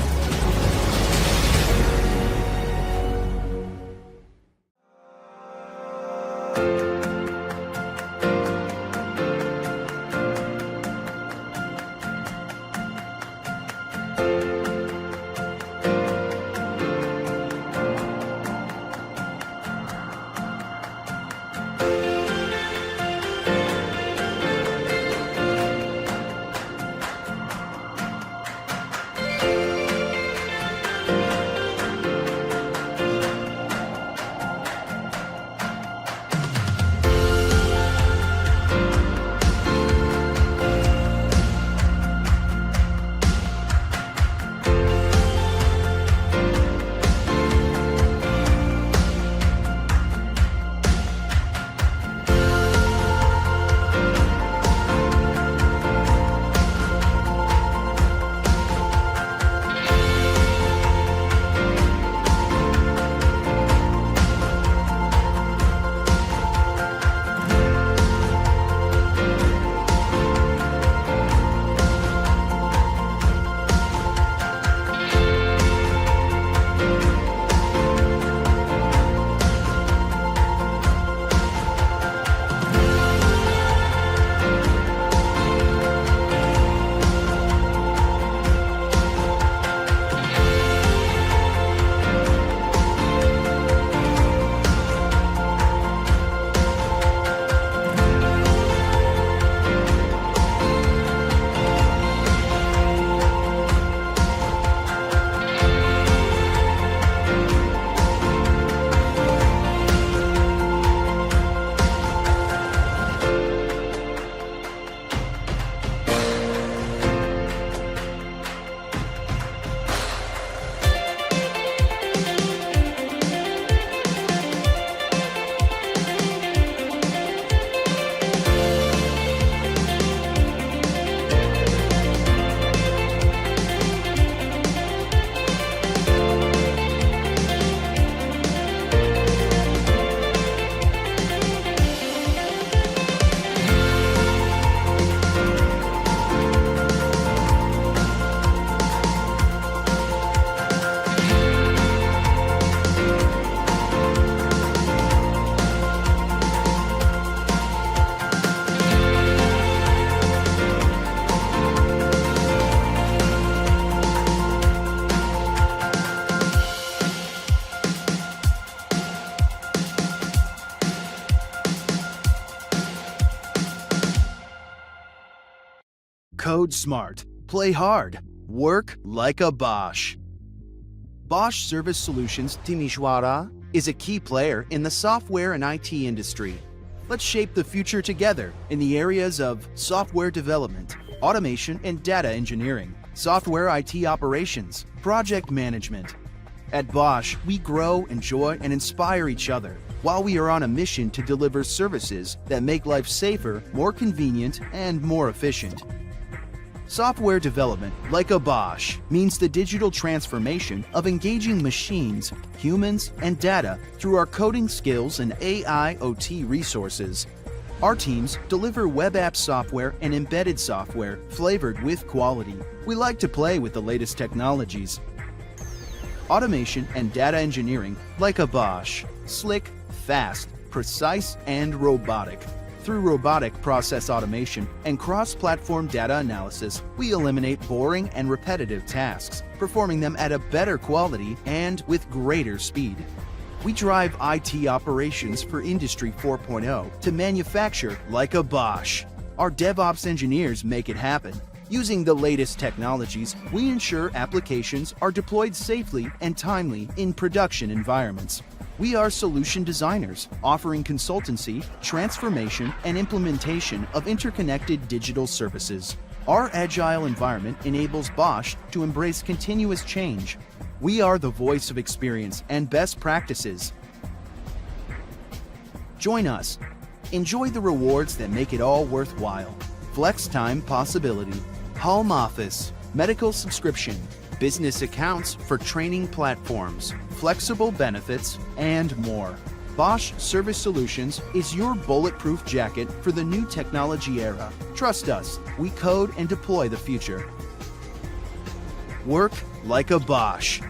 Code smart, play hard, work like a Bosch. Bosch Service Solutions Timișoara is a key player in the software and IT industry. Let's shape the future together in the areas of software development, automation and data engineering, software IT operations, project management. At Bosch, we grow, enjoy, and inspire each other while we are on a mission to deliver services that make life safer, more convenient, and more efficient. Software development, like a Bosch, means the digital transformation of engaging machines, humans, and data through our coding skills and AI/OT resources. Our teams deliver web app software and embedded software flavored with quality. We like to play with the latest technologies. Automation and data engineering, like a Bosch, slick, fast, precise, and robotic. Through robotic process automation and cross-platform data analysis, we eliminate boring and repetitive tasks, performing them at a better quality and with greater speed. We drive IT operations for Industry 4.0 to manufacture like a Bosch. Our DevOps engineers make it happen. Using the latest technologies, we ensure applications are deployed safely and timely in production environments. We are solution designers, offering consultancy, transformation, and implementation of interconnected digital services. Our agile environment enables Bosch to embrace continuous change. We are the voice of experience and best practices. Join us. Enjoy the rewards that make it all worthwhile. Flex time possibility, home office, medical subscription, business accounts for training platforms, flexible benefits, and more. Bosch Service Solutions is your bulletproof jacket for the new technology era. Trust us, we code and deploy the future. Work like a Bosch.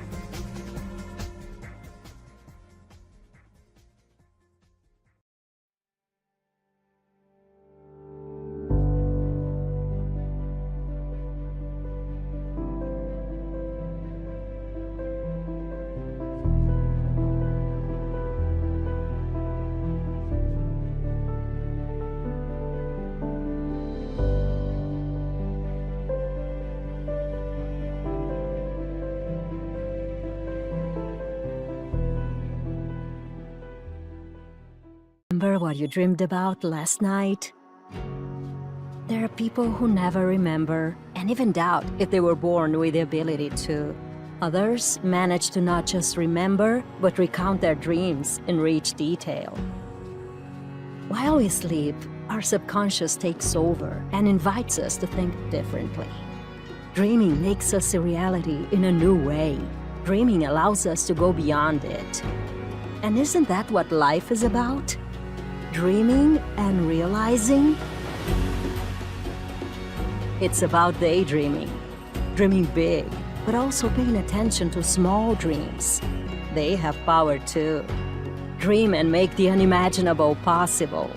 Remember what you dreamed about last night? There are people who never remember and even doubt if they were born with the ability to. Others manage to not just remember, but recount their dreams in rich detail. While we sleep, our subconscious takes over and invites us to think differently. Dreaming makes us a reality in a new way. Dreaming allows us to go beyond it. And isn't that what life is about? Dreaming and realizing? It's about daydreaming, dreaming big, but also paying attention to small dreams. They have power too. Dream and make the unimaginable possible.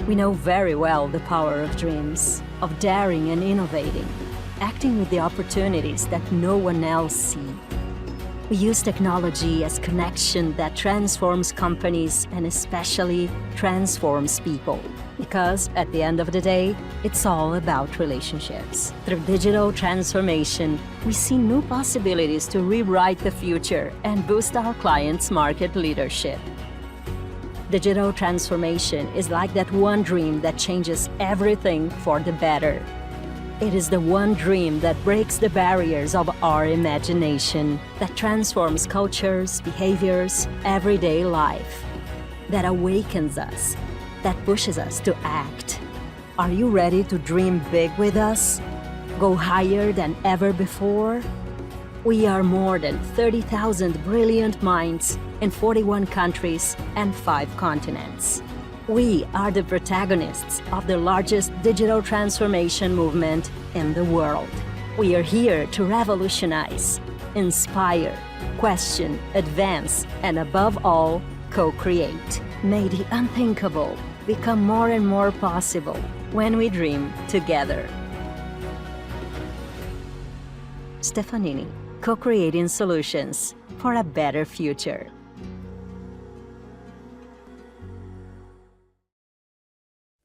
We know very well the power of dreams, of daring and innovating, acting with the opportunities that no one else sees. We use technology as connection that transforms companies and especially transforms people. Because at the end of the day, it's all about relationships. Through digital transformation, we see new possibilities to rewrite the future and boost our clients' market leadership. Digital transformation is like that one dream that changes everything for the better. It is the one dream that breaks the barriers of our imagination, that transforms cultures, behaviors, everyday life, that awakens us, that pushes us to act. Are you ready to dream big with us? Go higher than ever before? We are more than 30,000 brilliant minds in 41 countries and 5 continents. We are the protagonists of the largest digital transformation movement in the world. We are here to revolutionize, inspire, question, advance, and above all, co-create. May the unthinkable become more and more possible when we dream together. Stefanini, co-creating solutions for a better future.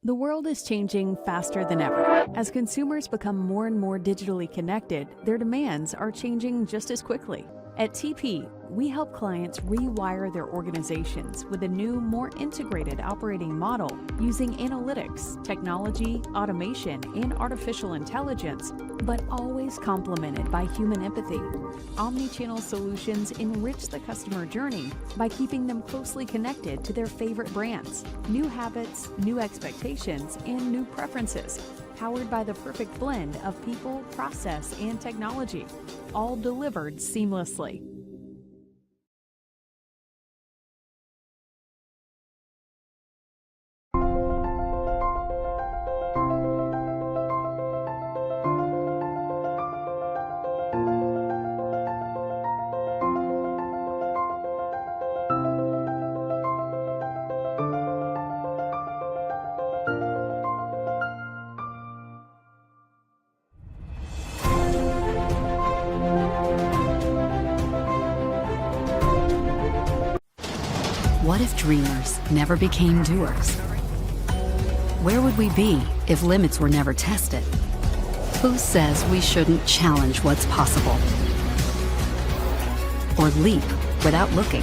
The world is changing faster than ever. As consumers become more and more digitally connected, their demands are changing just as quickly. At TP, we help clients rewire their organizations with a new, more integrated operating model using analytics, technology, automation, and artificial intelligence, but always complemented by human empathy. Omnichannel solutions enrich the customer journey by keeping them closely connected to their favorite brands, new habits, new expectations, and new preferences. powered by the perfect blend of people, process, and technology, all delivered seamlessly. What if dreamers never became doers? Where would we be if limits were never tested? Who says we shouldn't challenge what's possible? Or leap without looking?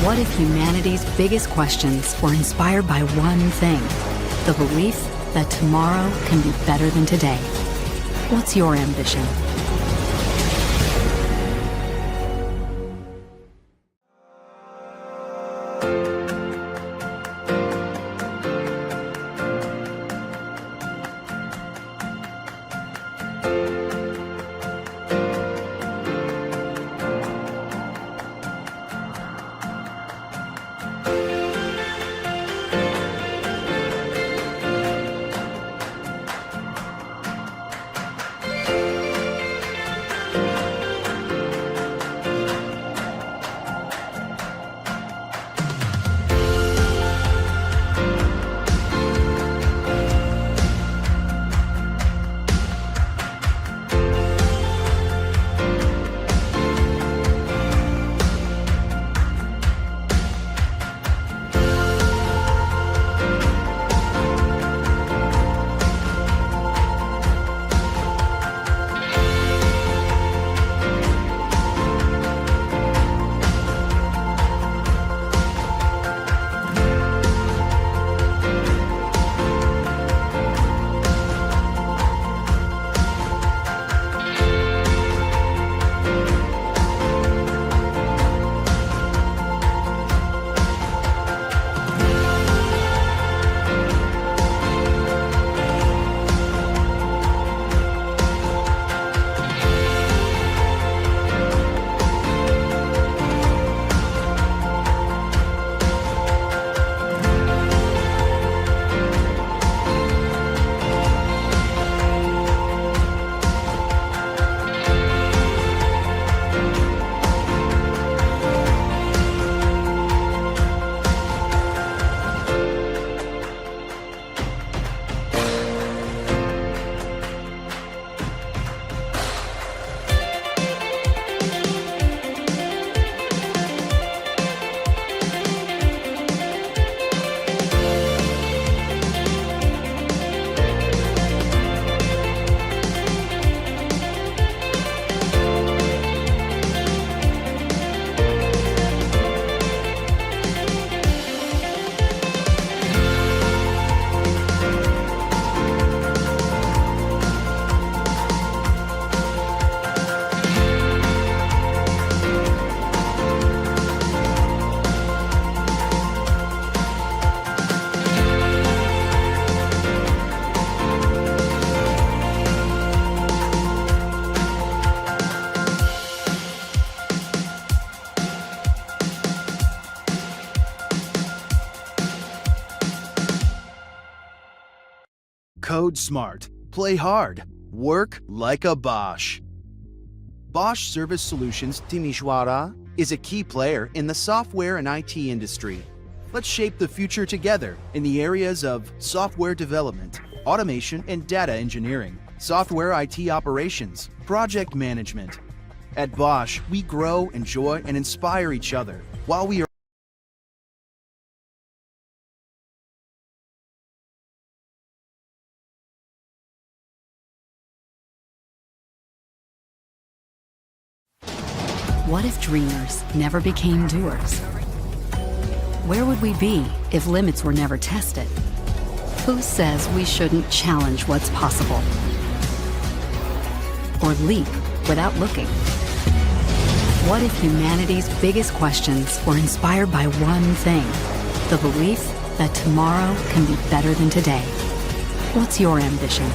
What if humanity's biggest questions were inspired by one thing? The belief that tomorrow can be better than today. What's your ambition? Code smart, play hard, work like a Bosch. Bosch Service Solutions Timișoara is a key player in the software and IT industry. Let's shape the future together in the areas of software development, automation and data engineering, software IT operations, project management. At Bosch, we grow, enjoy, and inspire each other while we are What if dreamers never became doers? Where would we be if limits were never tested? Who says we shouldn't challenge what's possible? Or leap without looking? What if humanity's biggest questions were inspired by one thing? The belief that tomorrow can be better than today. What's your ambition?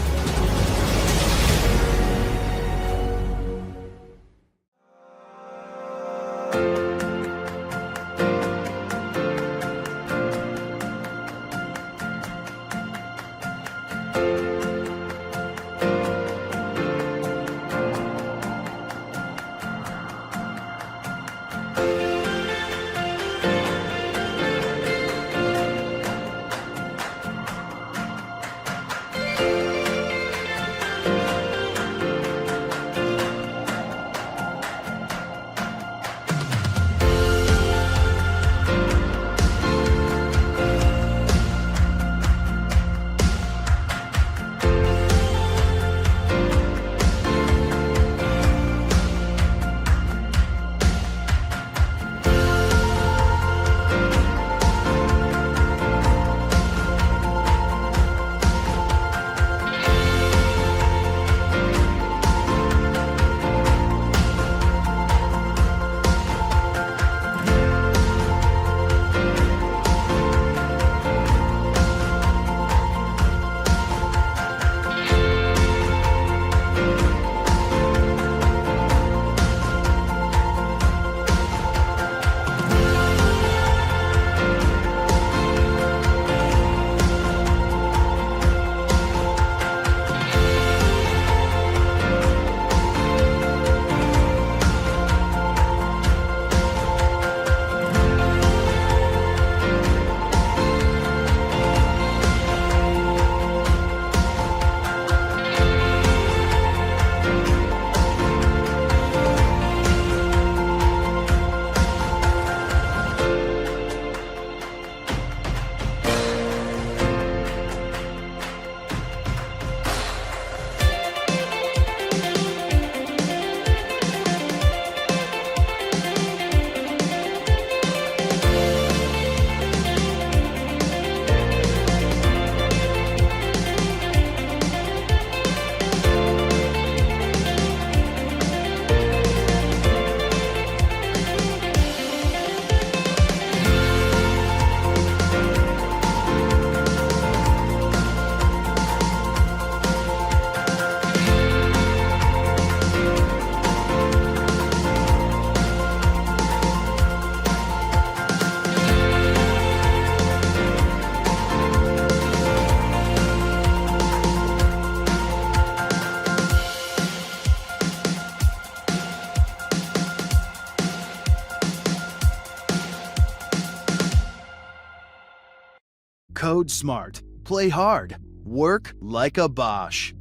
Code smart, play hard, work like a Bosch.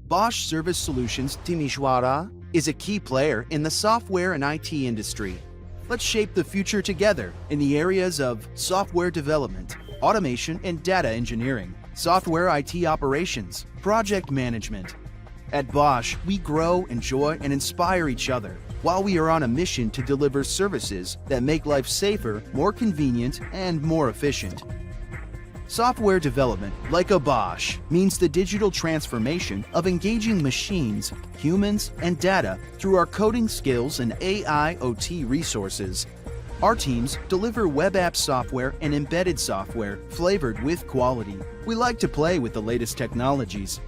Bosch Service Solutions Timișoara is a key player in the software and IT industry. Let's shape the future together in the areas of software development, automation and data engineering, software IT operations, project management. At Bosch, we grow, enjoy, and inspire each other while we are on a mission to deliver services that make life safer, more convenient, and more efficient. Software development, like a Bosch, means the digital transformation of engaging machines, humans, and data through our coding skills and AI/OT resources. Our teams deliver web app software and embedded software flavored with quality. We like to play with the latest technologies.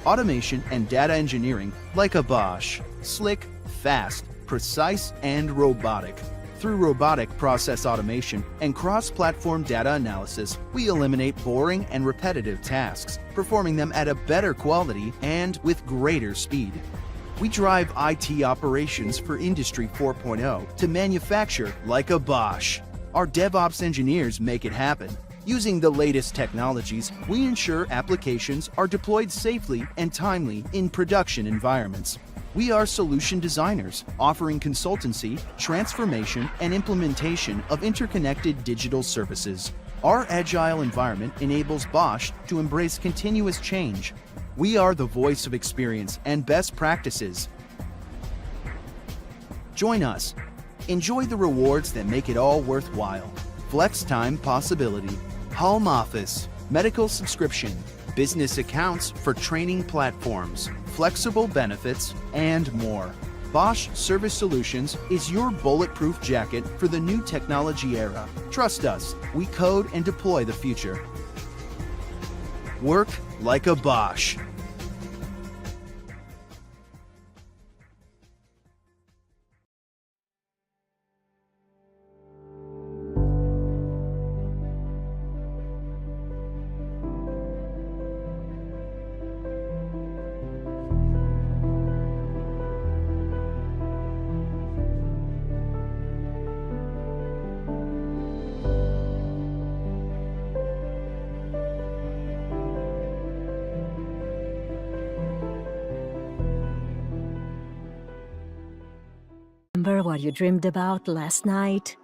Automation and data engineering, like a Bosch, slick, fast, precise, and robotic. Through robotic process automation and cross-platform data analysis, we eliminate boring and repetitive tasks, performing them at a better quality and with greater speed. We drive IT operations for Industry 4.0 to manufacture like a Bosch. Our DevOps engineers make it happen. Using the latest technologies, we ensure applications are deployed safely and timely in production environments. We are solution designers, offering consultancy, transformation, and implementation of interconnected digital services. Our agile environment enables Bosch to embrace continuous change. We are the voice of experience and best practices. Join us. Enjoy the rewards that make it all worthwhile. Flex time possibility, home office, medical subscription, business accounts for training platforms, flexible benefits, and more. Bosch Service Solutions is your bulletproof jacket for the new technology era. Trust us, we code and deploy the future. Work like a Bosch. Remember what you dreamed about last night?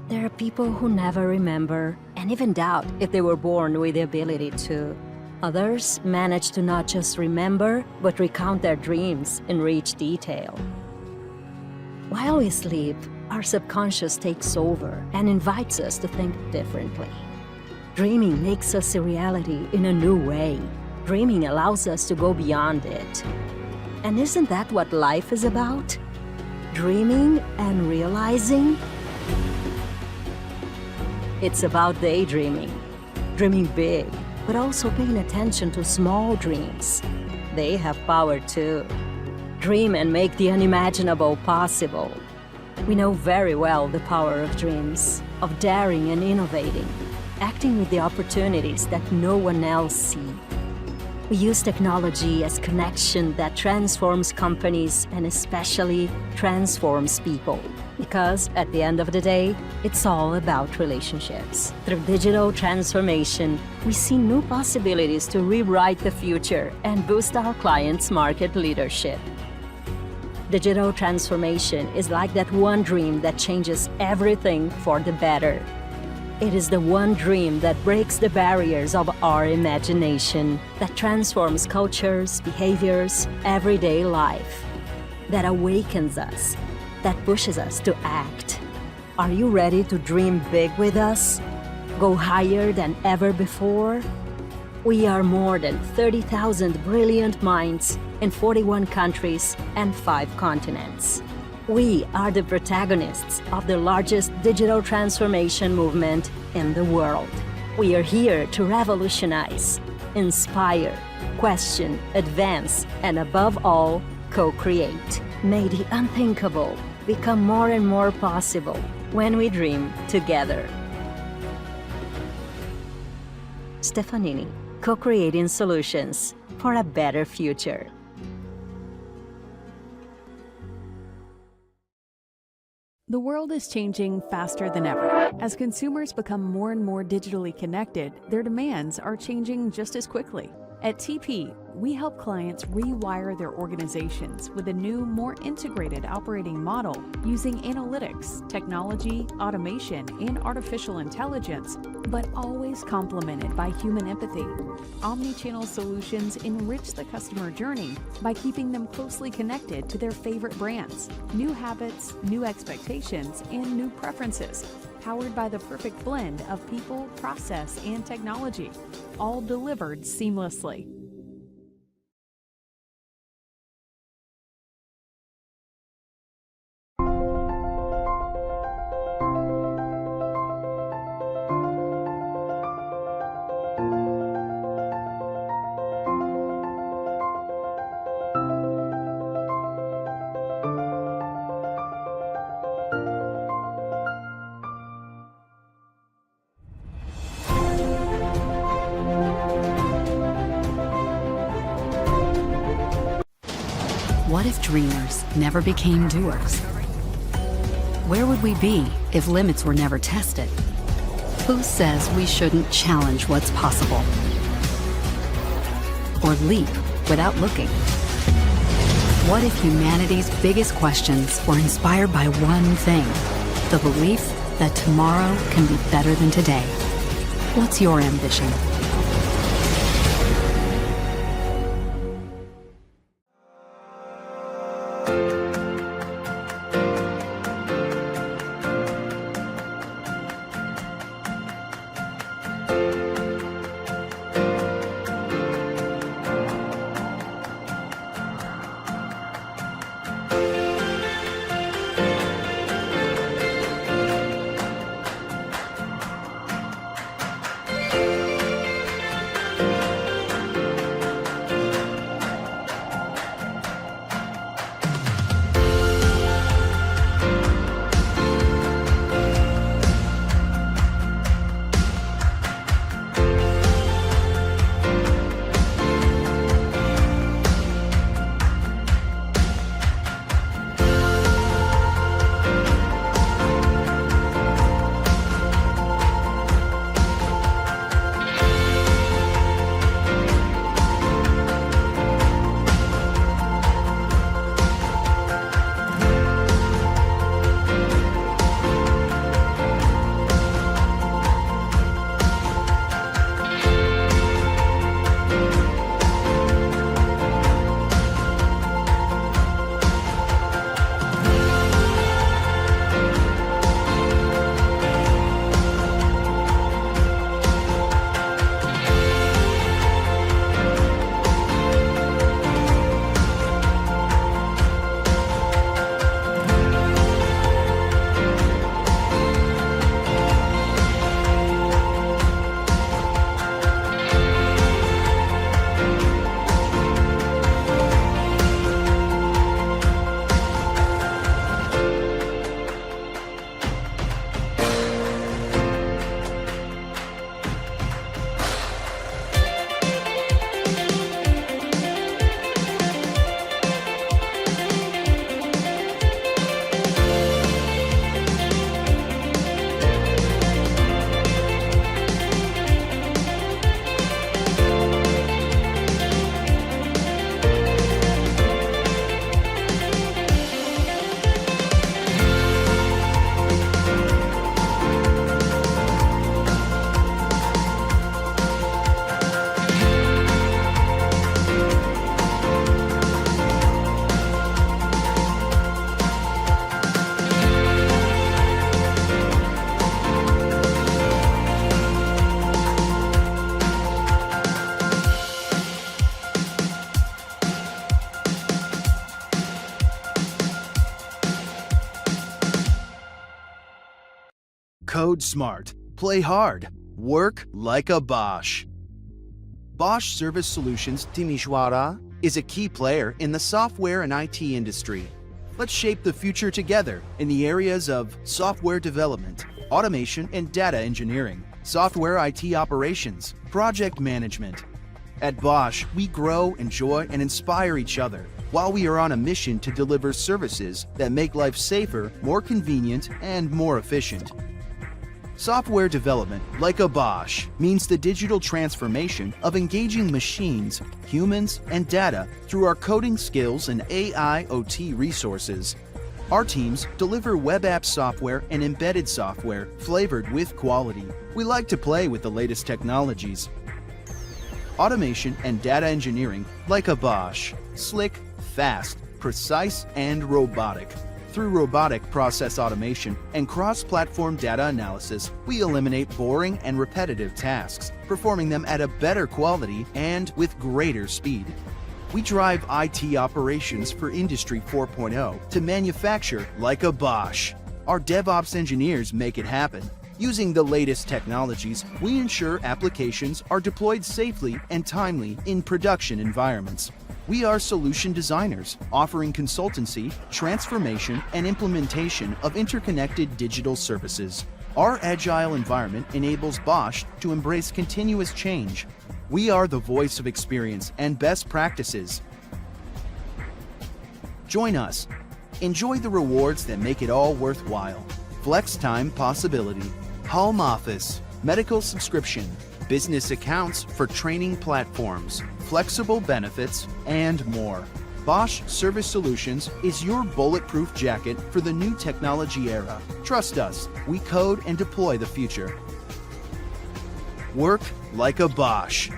There are people who never remember and even doubt if they were born with the ability to. Others manage to not just remember, but recount their dreams in rich detail. While we sleep, our subconscious takes over and invites us to think differently. Dreaming makes us a reality in a new way. Dreaming allows us to go beyond it. And isn't that what life is about? Dreaming and realizing? It's about daydreaming. Dreaming big, but also paying attention to small dreams. They have power too. Dream and make the unimaginable possible. We know very well the power of dreams, of daring and innovating, acting with the opportunities that no one else sees. We use technology as connection that transforms companies and especially transforms people. Because at the end of the day, it's all about relationships. Through digital transformation, we see new possibilities to rewrite the future and boost our clients' market leadership. Digital transformation is like that one dream that changes everything for the better. It is the one dream that breaks the barriers of our imagination, that transforms cultures, behaviors, everyday life, that awakens us, that pushes us to act. Are you ready to dream big with us? Go higher than ever before? We are more than 30,000 brilliant minds in 41 countries and 5 continents. We are the protagonists of the largest digital transformation movement in the world. We are here to revolutionize, inspire, question, advance, and above all, co-create. May the unthinkable become more and more possible when we dream together. Stefanini, co-creating solutions for a better future. The world is changing faster than ever. As consumers become more and more digitally connected, their demands are changing just as quickly. At TP, we help clients rewire their organizations with a new, more integrated operating model using analytics, technology, automation, and artificial intelligence, but always complemented by human empathy. Omnichannel solutions enrich the customer journey by keeping them closely connected to their favorite brands, new habits, new expectations, and new preferences, powered by the perfect blend of people, process, and technology, all delivered seamlessly. What if dreamers never became doers? Where would we be if limits were never tested? Who says we shouldn't challenge what's possible? Or leap without looking? What if humanity's biggest questions were inspired by one thing? The belief that tomorrow can be better than today. What's your ambition? Code smart, play hard, work like a Bosch. Bosch Service Solutions Timișoara is a key player in the software and IT industry. Let's shape the future together in the areas of software development, automation and data engineering, software IT operations, project management. At Bosch, we grow, enjoy, and inspire each other while we are on a mission to deliver services that make life safer, more convenient, and more efficient. Software development, like a Bosch, means the digital transformation of engaging machines, humans, and data through our coding skills and AI/OT resources. Our teams deliver web app software and embedded software flavored with quality. We like to play with the latest technologies. Automation and data engineering, like a Bosch, slick, fast, precise, and robotic. Through robotic process automation and cross-platform data analysis, we eliminate boring and repetitive tasks, performing them at a better quality and with greater speed. We drive IT operations for Industry 4.0 to manufacture like a Bosch. Our DevOps engineers make it happen. Using the latest technologies, we ensure applications are deployed safely and timely in production environments. We are solution designers, offering consultancy, transformation, and implementation of interconnected digital services. Our agile environment enables Bosch to embrace continuous change. We are the voice of experience and best practices. Join us. Enjoy the rewards that make it all worthwhile. Flex time possibility, home office, medical subscription, business accounts for training platforms, flexible benefits, and more. Bosch Service Solutions is your bulletproof jacket for the new technology era. Trust us, we code and deploy the future. Work like a Bosch.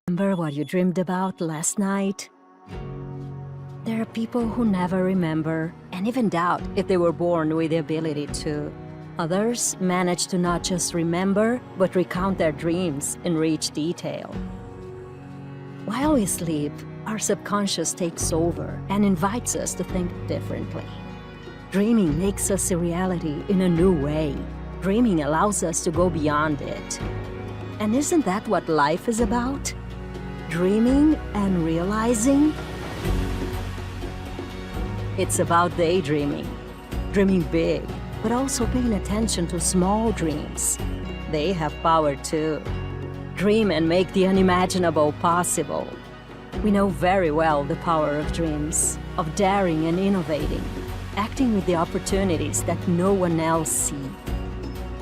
Remember what you dreamed about last night? There are people who never remember and even doubt if they were born with the ability to. Others manage to not just remember, but recount their dreams in rich detail. While we sleep, our subconscious takes over and invites us to think differently. Dreaming makes us a reality in a new way. Dreaming allows us to go beyond it. And isn't that what life is about? Dreaming and realizing? It's about daydreaming, dreaming big, but also paying attention to small dreams. They have power too. Dream and make the unimaginable possible. We know very well the power of dreams, of daring and innovating, acting with the opportunities that no one else sees.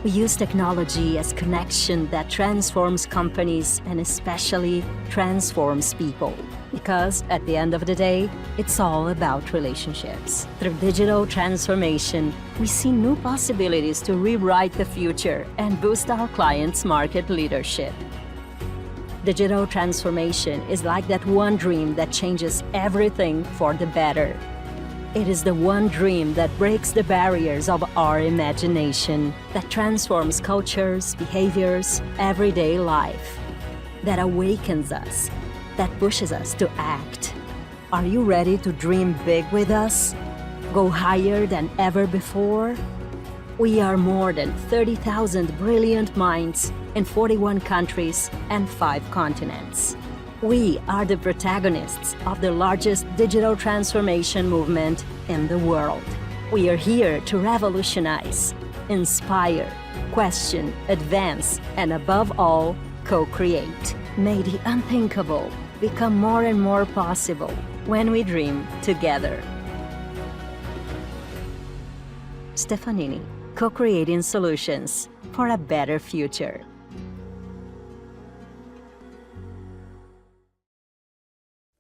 We use technology as connection that transforms companies and especially transforms people. Because at the end of the day, it's all about relationships. Through digital transformation, we see new possibilities to rewrite the future and boost our clients' market leadership. Digital transformation is like that one dream that changes everything for the better. It is the one dream that breaks the barriers of our imagination, that transforms cultures, behaviors, everyday life, that awakens us, that pushes us to act. Are you ready to dream big with us? Go higher than ever before? We are more than 30,000 brilliant minds in 41 countries and 5 continents. We are the protagonists of the largest digital transformation movement in the world. We are here to revolutionize, inspire, question, advance, and above all, co-create. May the unthinkable become more and more possible when we dream together. Stefanini, co-creating solutions for a better future.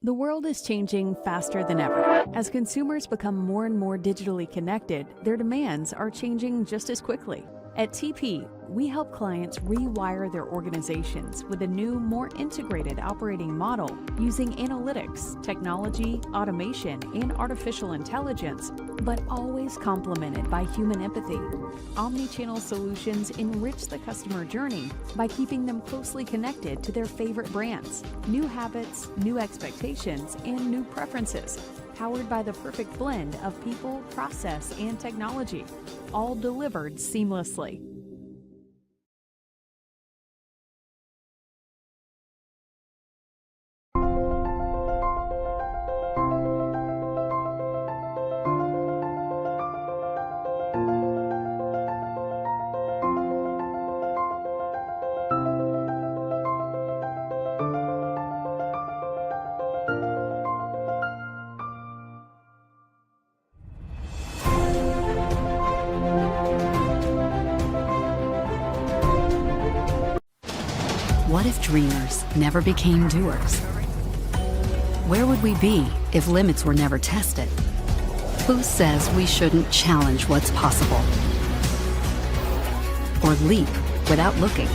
The world is changing faster than ever. As consumers become more and more digitally connected, their demands are changing just as quickly. At TP, we help clients rewire their organizations with a new, more integrated operating model using analytics, technology, automation, and artificial intelligence, but always complemented by human empathy. Omnichannel solutions enrich the customer journey by keeping them closely connected to their favorite brands, new habits, new expectations, and new preferences, powered by the perfect blend of people, process, and technology, all delivered seamlessly. What if dreamers never became doers? Where would we be if limits were never tested? Who says we shouldn't challenge what's possible? Or leap without looking?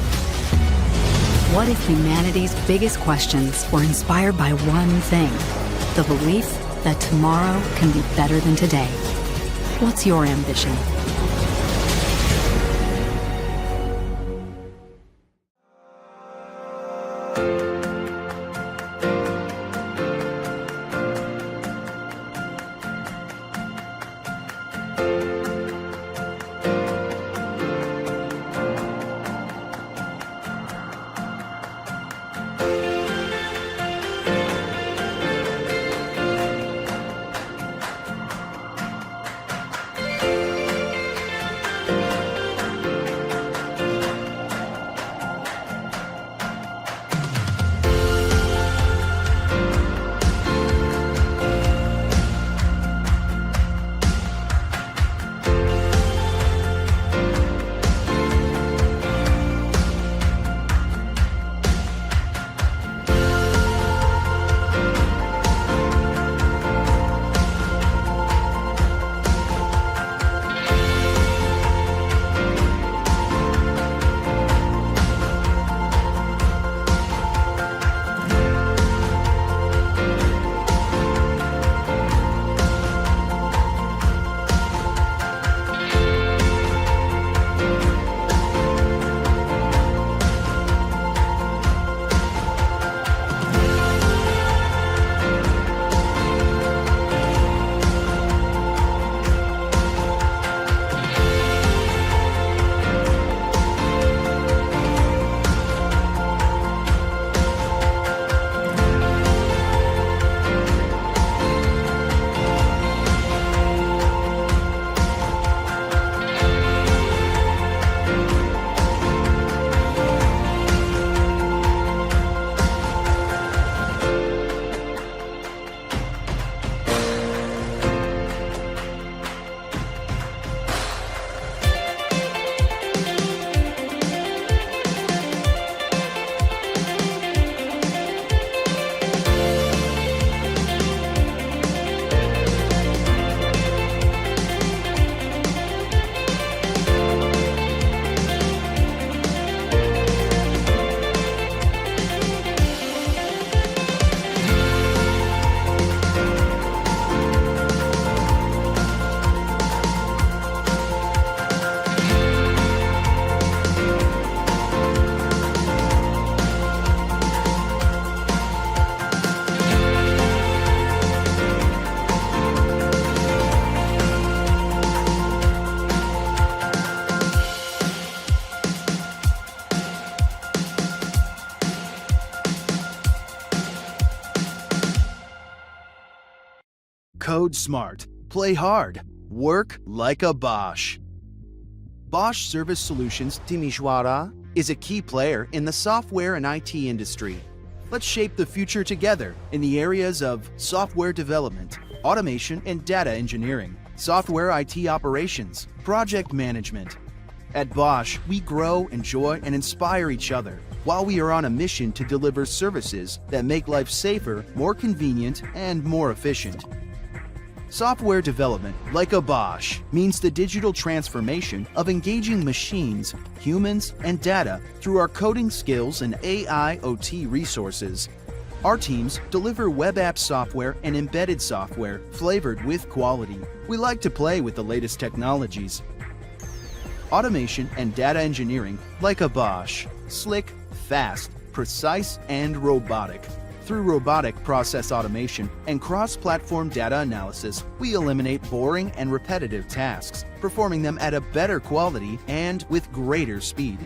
What if humanity's biggest questions were inspired by one thing? The belief that tomorrow can be better than today. What's your ambition? Code smart, play hard, work like a Bosch. Bosch Service Solutions Timișoara is a key player in the software and IT industry. Let's shape the future together in the areas of software development, automation and data engineering, software IT operations, project management. At Bosch, we grow, enjoy, and inspire each other, while we are on a mission to deliver services that make life safer, more convenient, and more efficient. Software development, like a Bosch, means the digital transformation of engaging machines, humans, and data through our coding skills and AI/OT resources. Our teams deliver web app software and embedded software flavored with quality. We like to play with the latest technologies. Automation and data engineering, like a Bosch, slick, fast, precise, and robotic. Through robotic process automation and cross-platform data analysis, we eliminate boring and repetitive tasks, performing them at a better quality and with greater speed.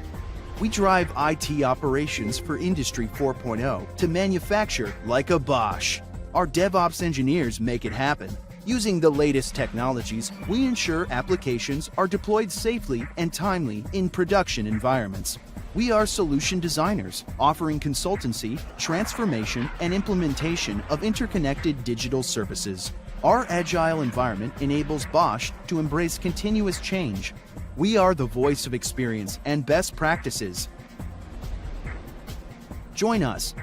We drive IT operations for Industry 4.0 to manufacture like a Bosch. Our DevOps engineers make it happen. Using the latest technologies, we ensure applications are deployed safely and timely in production environments. We are solution designers, offering consultancy, transformation, and implementation of interconnected digital services. Our agile environment enables Bosch to embrace continuous change. We are the voice of experience and best practices. Join us.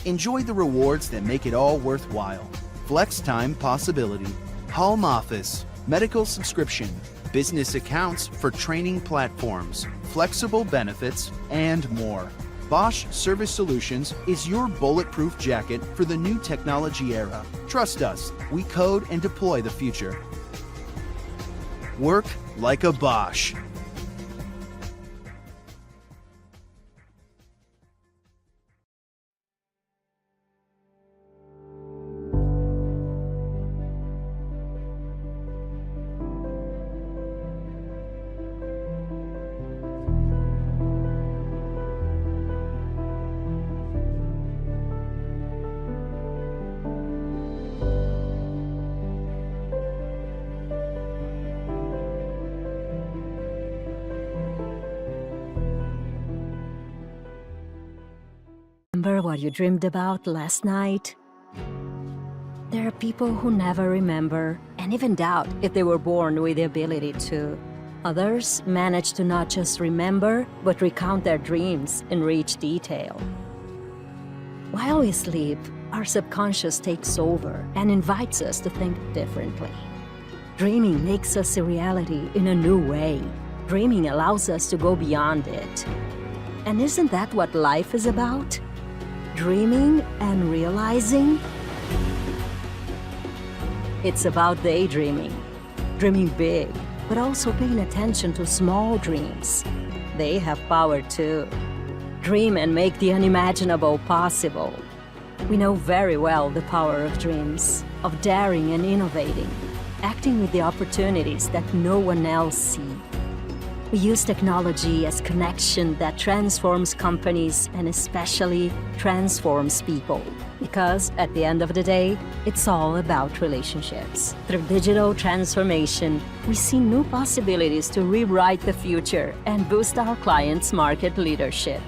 Enjoy the rewards that make it all worthwhile. Flex time possibility, home office, medical subscription, business accounts for training platforms, flexible benefits, and more. Bosch Service Solutions is your bulletproof jacket for the new technology era. Trust us, we code and deploy the future. Work like a Bosch. Remember what you dreamed about last night? There are people who never remember and even doubt if they were born with the ability to. Others manage to not just remember, but recount their dreams in rich detail. While we sleep, our subconscious takes over and invites us to think differently. Dreaming makes us a reality in a new way. Dreaming allows us to go beyond it. And isn't that what life is about? Dreaming and realizing? It's about daydreaming, dreaming big, but also paying attention to small dreams. They have power too. Dream and make the unimaginable possible. We know very well the power of dreams, of daring and innovating, acting with the opportunities that no one else sees. We use technology as connection that transforms companies and especially transforms people. Because at the end of the day, it's all about relationships. Through digital transformation, we see new possibilities to rewrite the future and boost our clients' market leadership.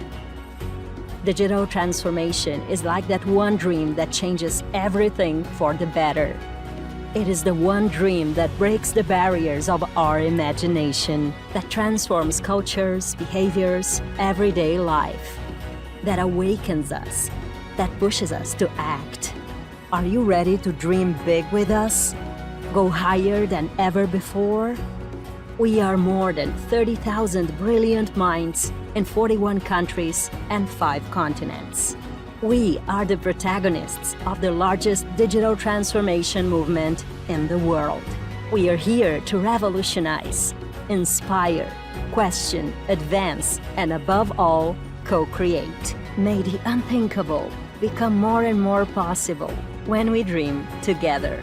Digital transformation is like that one dream that changes everything for the better. It is the one dream that breaks the barriers of our imagination, that transforms cultures, behaviors, everyday life, that awakens us, that pushes us to act. Are you ready to dream big with us? Go higher than ever before? We are more than 30,000 brilliant minds in 41 countries and 5 continents. We are the protagonists of the largest digital transformation movement in the world. We are here to revolutionize, inspire, question, advance, and above all, co-create. May the unthinkable become more and more possible when we dream together.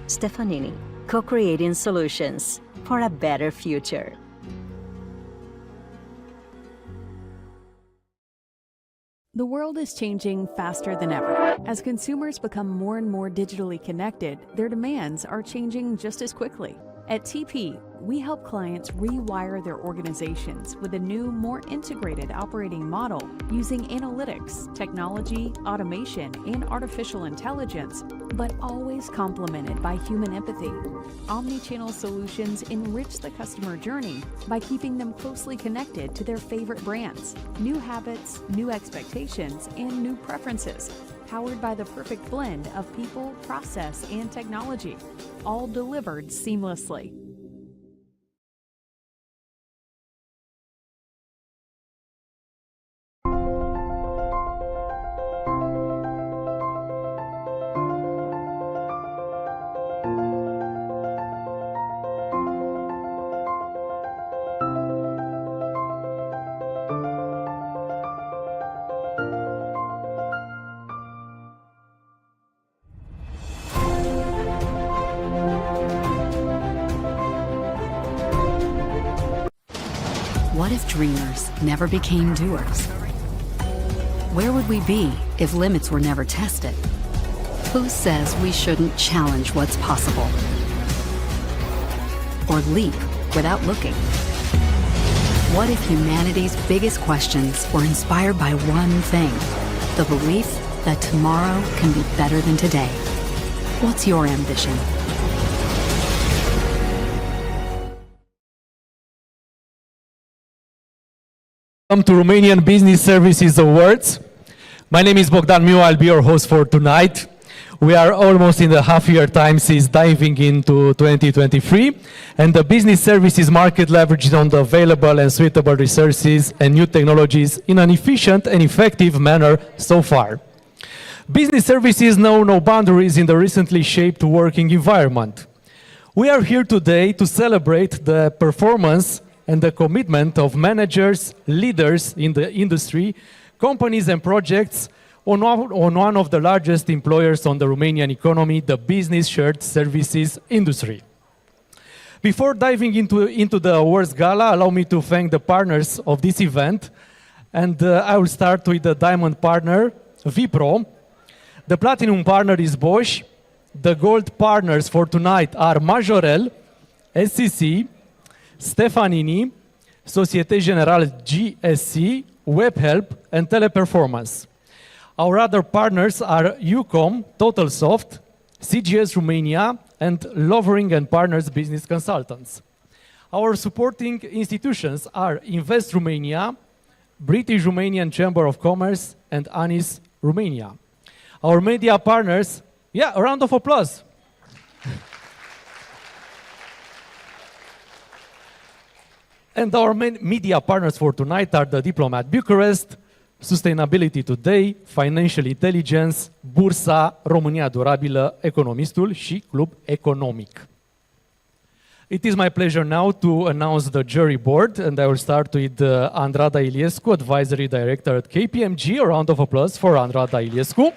Stefanini, co-creating solutions for a better future. The world is changing faster than ever. As consumers become more and more digitally connected, their demands are changing just as quickly. At TP, we help clients rewire their organizations with a new, more integrated operating model using analytics, technology, automation, and artificial intelligence, but always complemented by human empathy. Omnichannel solutions enrich the customer journey by keeping them closely connected to their favorite brands, new habits, new expectations, and new preferences, powered by the perfect blend of people, process, and technology, all delivered seamlessly. What if dreamers never became doers? Where would we be if limits were never tested? Who says we shouldn't challenge what's possible? Or leap without looking? What if humanity's biggest questions were inspired by one thing? The belief that tomorrow can be better than today. What's your ambition? Welcome to Romanian Business Services Awards. My name is Bogdan Miu. I'll be your host for tonight. We are almost in the half-year time since diving into 2023, and the business services market leverages on the available and suitable resources and new technologies in an efficient and effective manner so far. Business services know no boundaries in the recently shaped working environment. We are here today to celebrate the performance and the commitment of managers, leaders in the industry, companies and projects on one of the largest employers on the Romanian economy, the business shared services industry. Before diving into the awards gala, allow me to thank the partners of this event. And I will start with the diamond partner, Vipro. The platinum partner is Bosch. The gold partners for tonight are Majorel, SCC, Stefanini, Societe Generale GSC, WebHelp, and Teleperformance. Our other partners are Ucom, TotalSoft, CGS Romania, and Lovering & Partners Business Consultants. Our supporting institutions are Invest Romania, British Romanian Chamber of Commerce, and ANIS Romania. Our media partners, a round of applause. And our main media partners for tonight are the Diplomat-Bucharest, Sustainability Today, Financial Intelligence, Bursa, România Durabilă, Economistul și Club Economic. It is my pleasure now to announce the jury board, and I will start with Andrada Iliescu, Advisory Director at KPMG. A round of applause for Andrada Iliescu.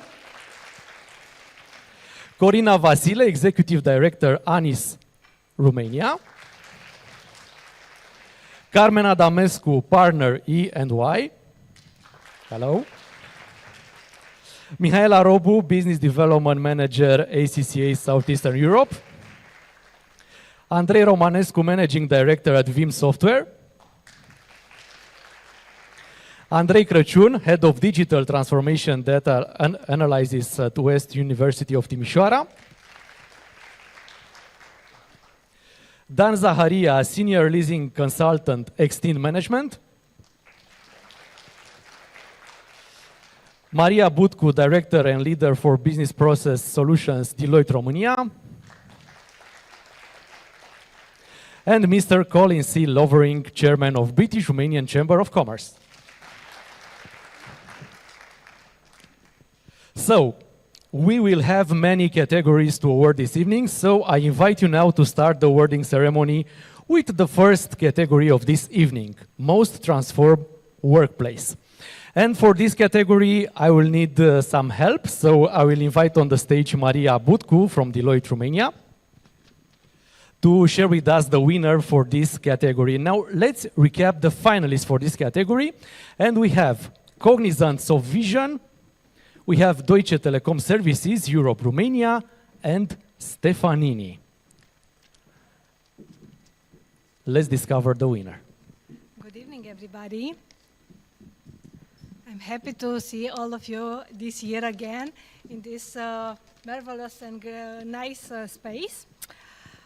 Corina Vasile, Executive Director, ANIS Romania. Carmen Adamescu, Partner E&Y. Hello. Mihaela Robu, Business Development Manager, ACCA Southeastern Europe. Andrei Romanescu, Managing Director at Vim Software. Andrei Crăciun, Head of Digital Transformation Data Analysis at West University of Timișoara. Dan Zaharia, Senior Leasing Consultant, Extend Management. Maria Butcu, Director and Leader for Business Process Solutions, Deloitte Romania. And Mr. Colin C. Lovering, Chairman of British Romanian Chamber of Commerce. So, we will have many categories to award this evening, so I invite you now to start the awarding ceremony with the first category of this evening, Most Transformed Workplace. And for this category, I will need some help, so I will invite on the stage Maria Butcu from Deloitte Romania to share with us the winner for this category. Now, let's recap the finalists for this category. And we have Cognizant Vision, we have Deutsche Telekom Services, Europe, Romania, and Stefanini. let's discover the winner. Good evening, everybody. I'm happy to see all of you this year again in this marvelous and nice space.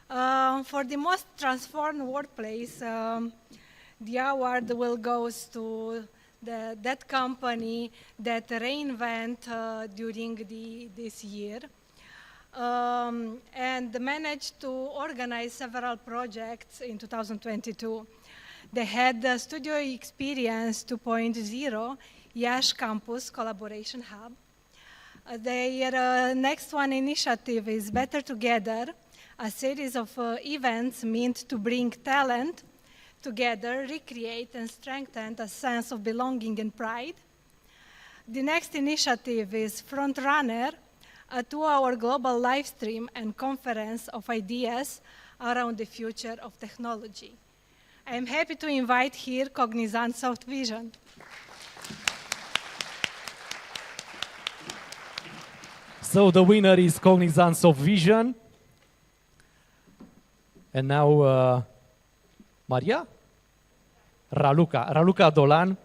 For the most transformed workplace, the award will go to that company that reinvent during this year and managed to organize several projects in 2022. They had the Studio Experience 2.0 Iași Campus Collaboration Hub. Their next one initiative is Better Together, a series of events meant to bring talent together, recreate and strengthen a sense of belonging and pride. The next initiative is Frontrunner, a 2-hour global live stream and conference of ideas around the future of technology. I am happy to invite here Cognizant Soft Vision. So the winner is Cognizant Soft Vision. And now Maria? Raluca Dolan,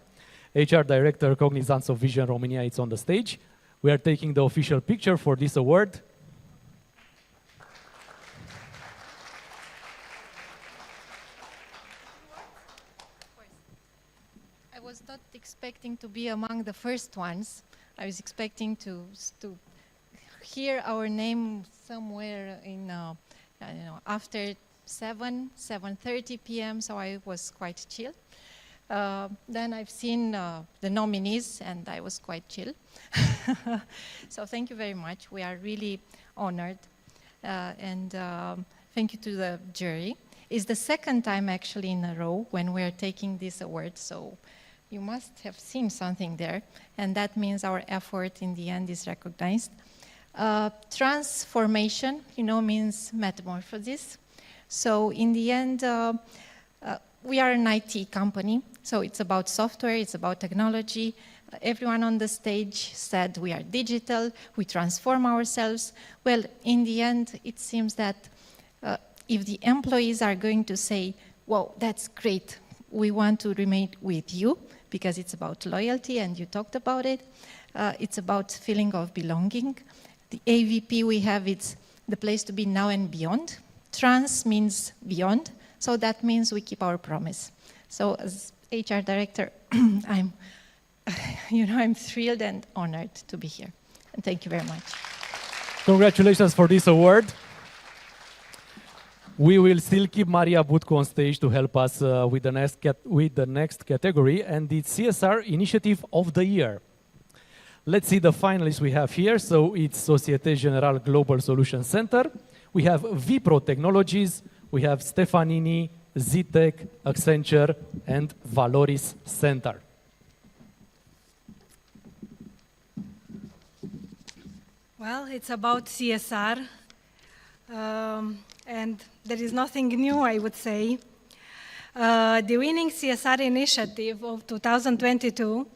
HR Director, Cognizant Soft Vision Romania, is on the stage. We are taking the official picture for this award. I was not expecting to be among the first ones. I was expecting to hear our name somewhere in, I don't know, after 7:30 p.m., so I was quite chill. Then I've seen the nominees, and I was quite chill. So thank you very much. We are really honored. And thank you to the jury. It's the second time, actually, in a row when we are taking this award, so you must have seen something there, and that means our effort in the end is recognized. Transformation, means metamorphosis. So in the end, we are an IT company, so it's about software, it's about technology. Everyone on the stage said we are digital, we transform ourselves. Well, in the end, it seems that if the employees are going to say, well, that's great, we want to remain with you, because it's about loyalty, and you talked about it. It's about feeling of belonging. The AVP we have, it's the place to be now and beyond. Trans means beyond, so that means we keep our promise. So as HR Director, I'm thrilled and honored to be here. And thank you very much. Congratulations for this award. We will still keep Maria Butcu on stage to help us with the next category, and the CSR Initiative of the Year. Let's see the finalists we have here. So it's Societe Generale Global Solution Center. We have Vipro Technologies. We have Stefanini, Zitec, Accenture, and Valoris Center. Well, it's about CSR, and there is nothing new, I would say. The winning CSR initiative of 2022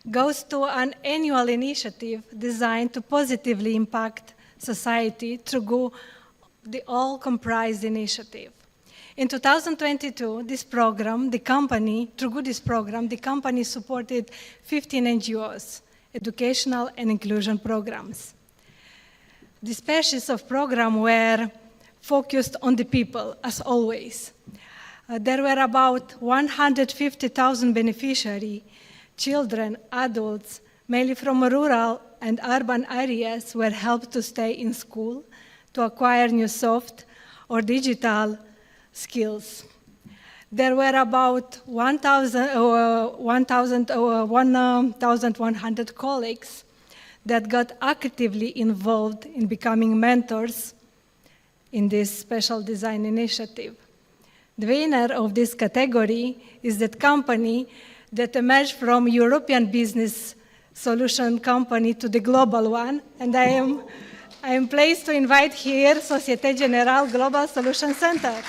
goes to an annual initiative designed to positively impact society through the all-comprised initiative. In 2022, through this program, the company supported 15 NGOs, educational and inclusion programs. The species of program were focused on the people, as always. There were about 150,000 beneficiaries, children, adults, mainly from rural and urban areas, were helped to stay in school, to acquire new soft or digital skills. There were about 1,100 colleagues that got actively involved in becoming mentors in this special design initiative. The winner of this category is that company that emerged from European business solution company to the global one, and I am pleased to invite here Societe Generale Global Solution Center.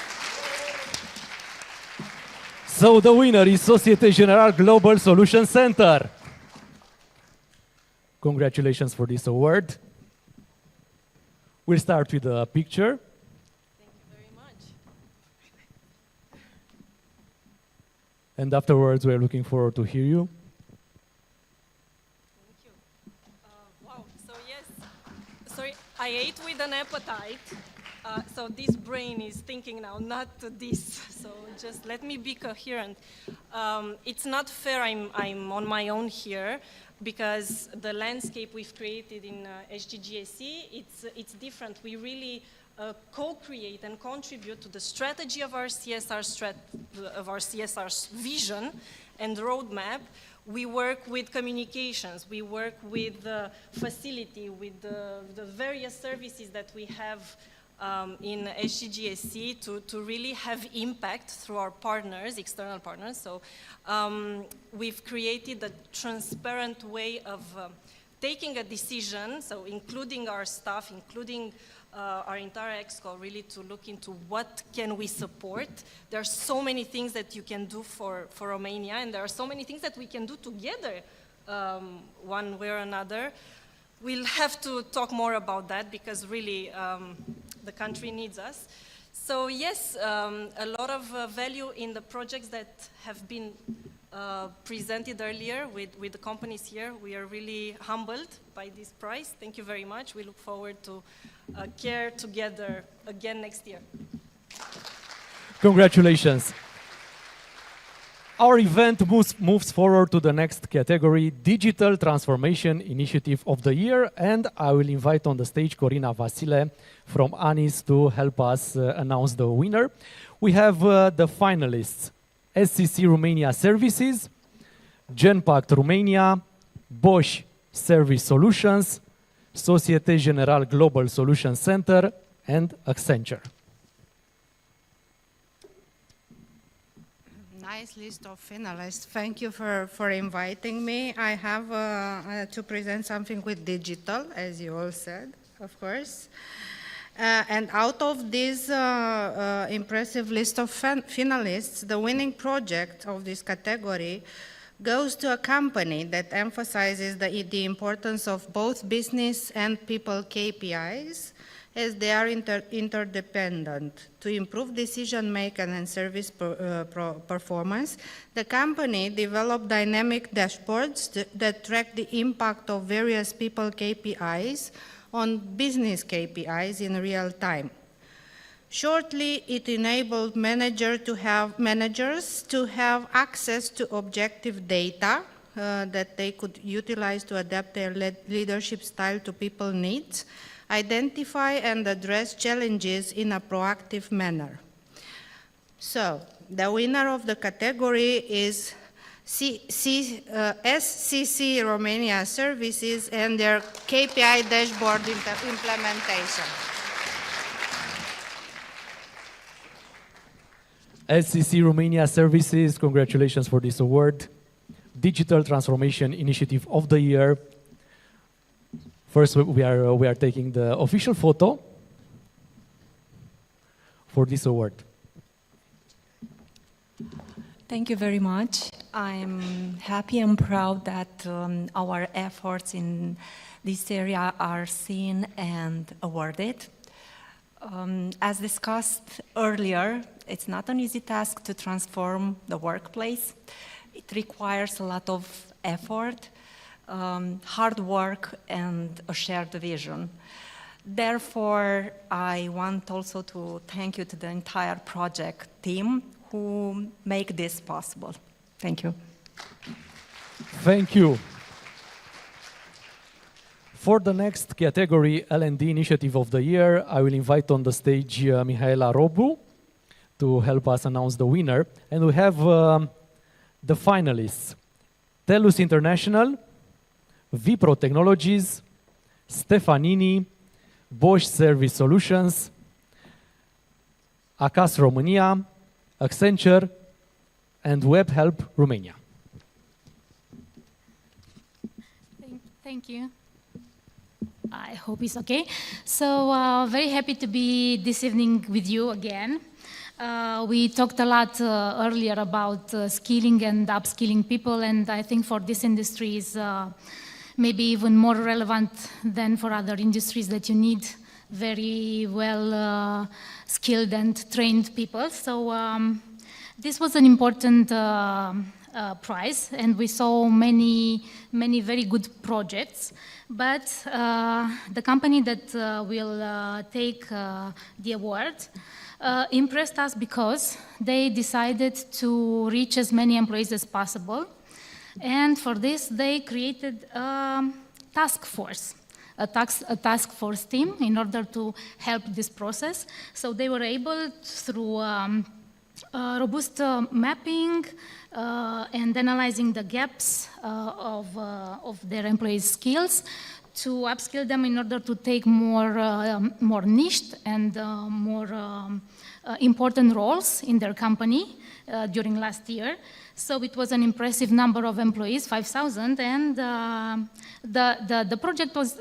So the winner is Societe Generale Global Solution Center. Congratulations for this award. We'll start with a picture. Thank you very much. And afterwards, we're looking forward to hear you. Wow, so yes, sorry, I ate with an appetite. So this brain is thinking now, not to this. So just let me be coherent. It's not fair I'm on my own here, because the landscape we've created in SGGSE, it's different. We really co-create and contribute to the strategy of our CSR vision and roadmap. We work with communications, we work with the facility, with the various services that we have in SGGSE to really have impact through our partners, external partners. So we've created a transparent way of taking a decision, so including our staff, including our entire EXCO, really to look into what can we support. There are so many things that you can do for Romania, and there are so many things that we can do together, one way or another. We'll have to talk more about that, because really the country needs us. So yes, a lot of value in the projects that have been presented earlier with the companies here. We are really humbled by this prize. Thank you very much. We look forward to care together again next year. Congratulations. Our event moves forward to the next category, Digital Transformation Initiative of the Year, and I will invite on the stage Corina Vasile from ANIS to help us announce the winner. We have the finalists: SCC Romania Services, Genpact Romania, Bosch Service Solutions, Societe Generale Global Solution Center, and Accenture. Nice list of finalists. Thank you for inviting me. I have to present something with digital, as you all said, of course. And out of this impressive list of finalists, the winning project of this category goes to a company that emphasizes the importance of both business and people KPIs, as they are interdependent. To improve decision-making and service performance, the company developed dynamic dashboards that track the impact of various people KPIs on business KPIs in real time. Shortly, it enabled managers to have access to objective data that they could utilize to adapt their leadership style to people needs, identify and address challenges in a proactive manner. So, the winner of the category is SCC Romania Services and their KPI dashboard implementation. SCC Romania Services, congratulations for this award. Digital Transformation Initiative of the Year. First, we are taking the official photo for this award. Thank you very much. I'm happy and proud that our efforts in this area are seen and awarded. As discussed earlier, it's not an easy task to transform the workplace. It requires a lot of effort, hard work, and a shared vision. Therefore, I want also to thank you to the entire project team who make this possible. Thank you. Thank you. For the next category, L&D Initiative of the Year, I will invite on the stage Mihaela Robu to help us announce the winner. And we have the finalists: TELUS International, Vipro Technologies, Stefanini, Bosch Service Solutions, Acas Romania, Accenture, and WebHelp Romania. Thank you. I hope it's okay. So very happy to be this evening with you again. We talked a lot earlier about skilling and upskilling people, and I think for this industry is maybe even more relevant than for other industries, that you need very well skilled and trained people. So This was an important prize, and we saw many very good projects. But the company that will take the award impressed us because they decided to reach as many employees as possible. And for this, they created a task force, a task force team in order to help this process. So they were able, through robust mapping and analyzing the gaps of their employees' skills, to upskill them in order to take more niched and more important roles in their company during last year. So it was an impressive number of employees, 5,000, and the project was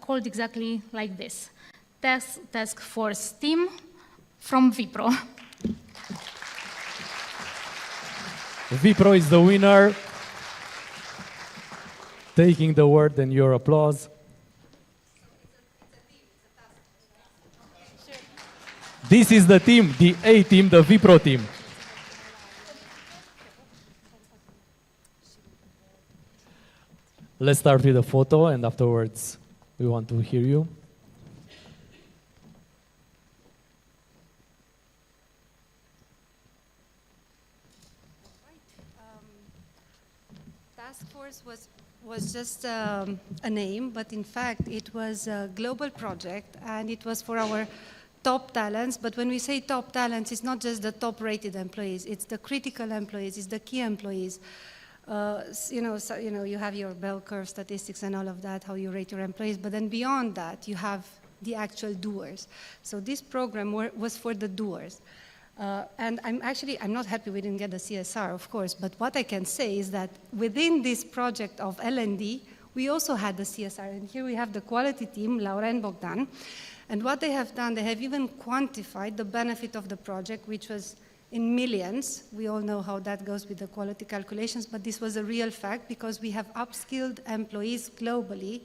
called exactly like this: Task Force Team from Vipro. Vipro is the winner. Taking the word and your applause. This is the team, the A team, the Vipro team. Let's start with a photo, and afterwards we want to hear you. Task Force was just a name, but in fact it was a global project, and it was for our top talents. But when we say top talents, it's not just the top-rated employees; it's the critical employees, it's the key employees. You have your bell curve statistics and all of that, how you rate your employees. But then beyond that, you have the actual doers. So this program was for the doers. And I'm not happy we didn't get the CSR, of course, but what I can say is that within this project of L&D, we also had the CSR. And here we have the quality team, Laura and Bogdan. And what they have done, they have even quantified the benefit of the project, which was in millions. We all know how that goes with the quality calculations, but this was a real fact because we have upskilled employees globally.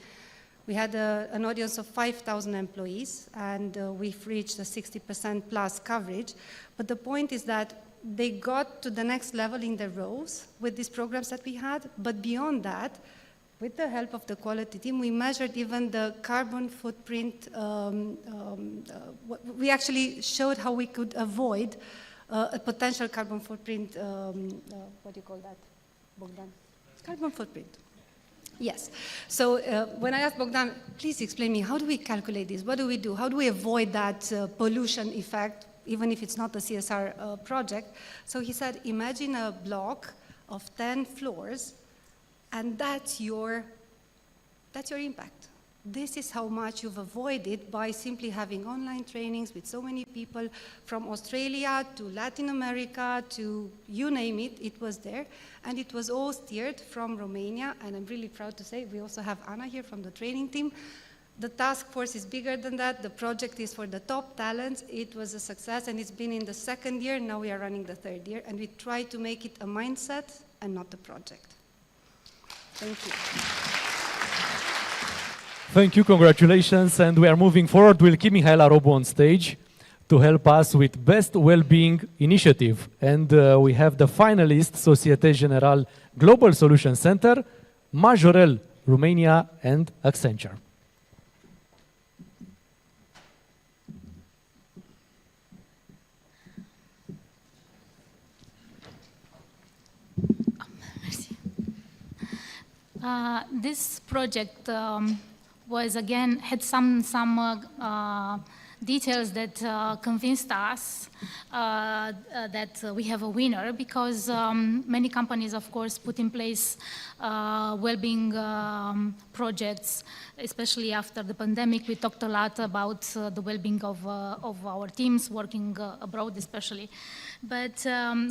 We had an audience of 5,000 employees, and we've reached a 60% plus coverage. But the point is that they got to the next level in their roles with these programs that we had. But beyond that, with the help of the quality team, we measured even the carbon footprint. We actually showed how we could avoid a potential carbon footprint. What do you call that, Bogdan? Carbon footprint. Yes. So when I asked Bogdan, please explain me, how do we calculate this? What do we do? How do we avoid that pollution effect, even if it's not a CSR project? So he said, imagine a block of 10 floors, and that's your impact. This is how much you've avoided by simply having online trainings with so many people from Australia to Latin America to you name it, it was there. And it was all steered from Romania. And I'm really proud to say we also have Anna here from the training team. The task force is bigger than that. The project is for the top talents. It was a success, and it's been in the second year. Now we are running the third year. And we try to make it a mindset and not a project. Thank you. Thank you, congratulations, and we are moving forward. We'll keep Mihaela Robu on stage to help us with Best Wellbeing Initiative. And we have the finalist, Societe Generale Global Solution Center, Majorel, Romania, and Accenture. This project was again had some details that convinced us that we have a winner, because many companies, of course, put in place well-being projects, especially after the pandemic. We talked a lot about the well-being of our teams working abroad, especially. But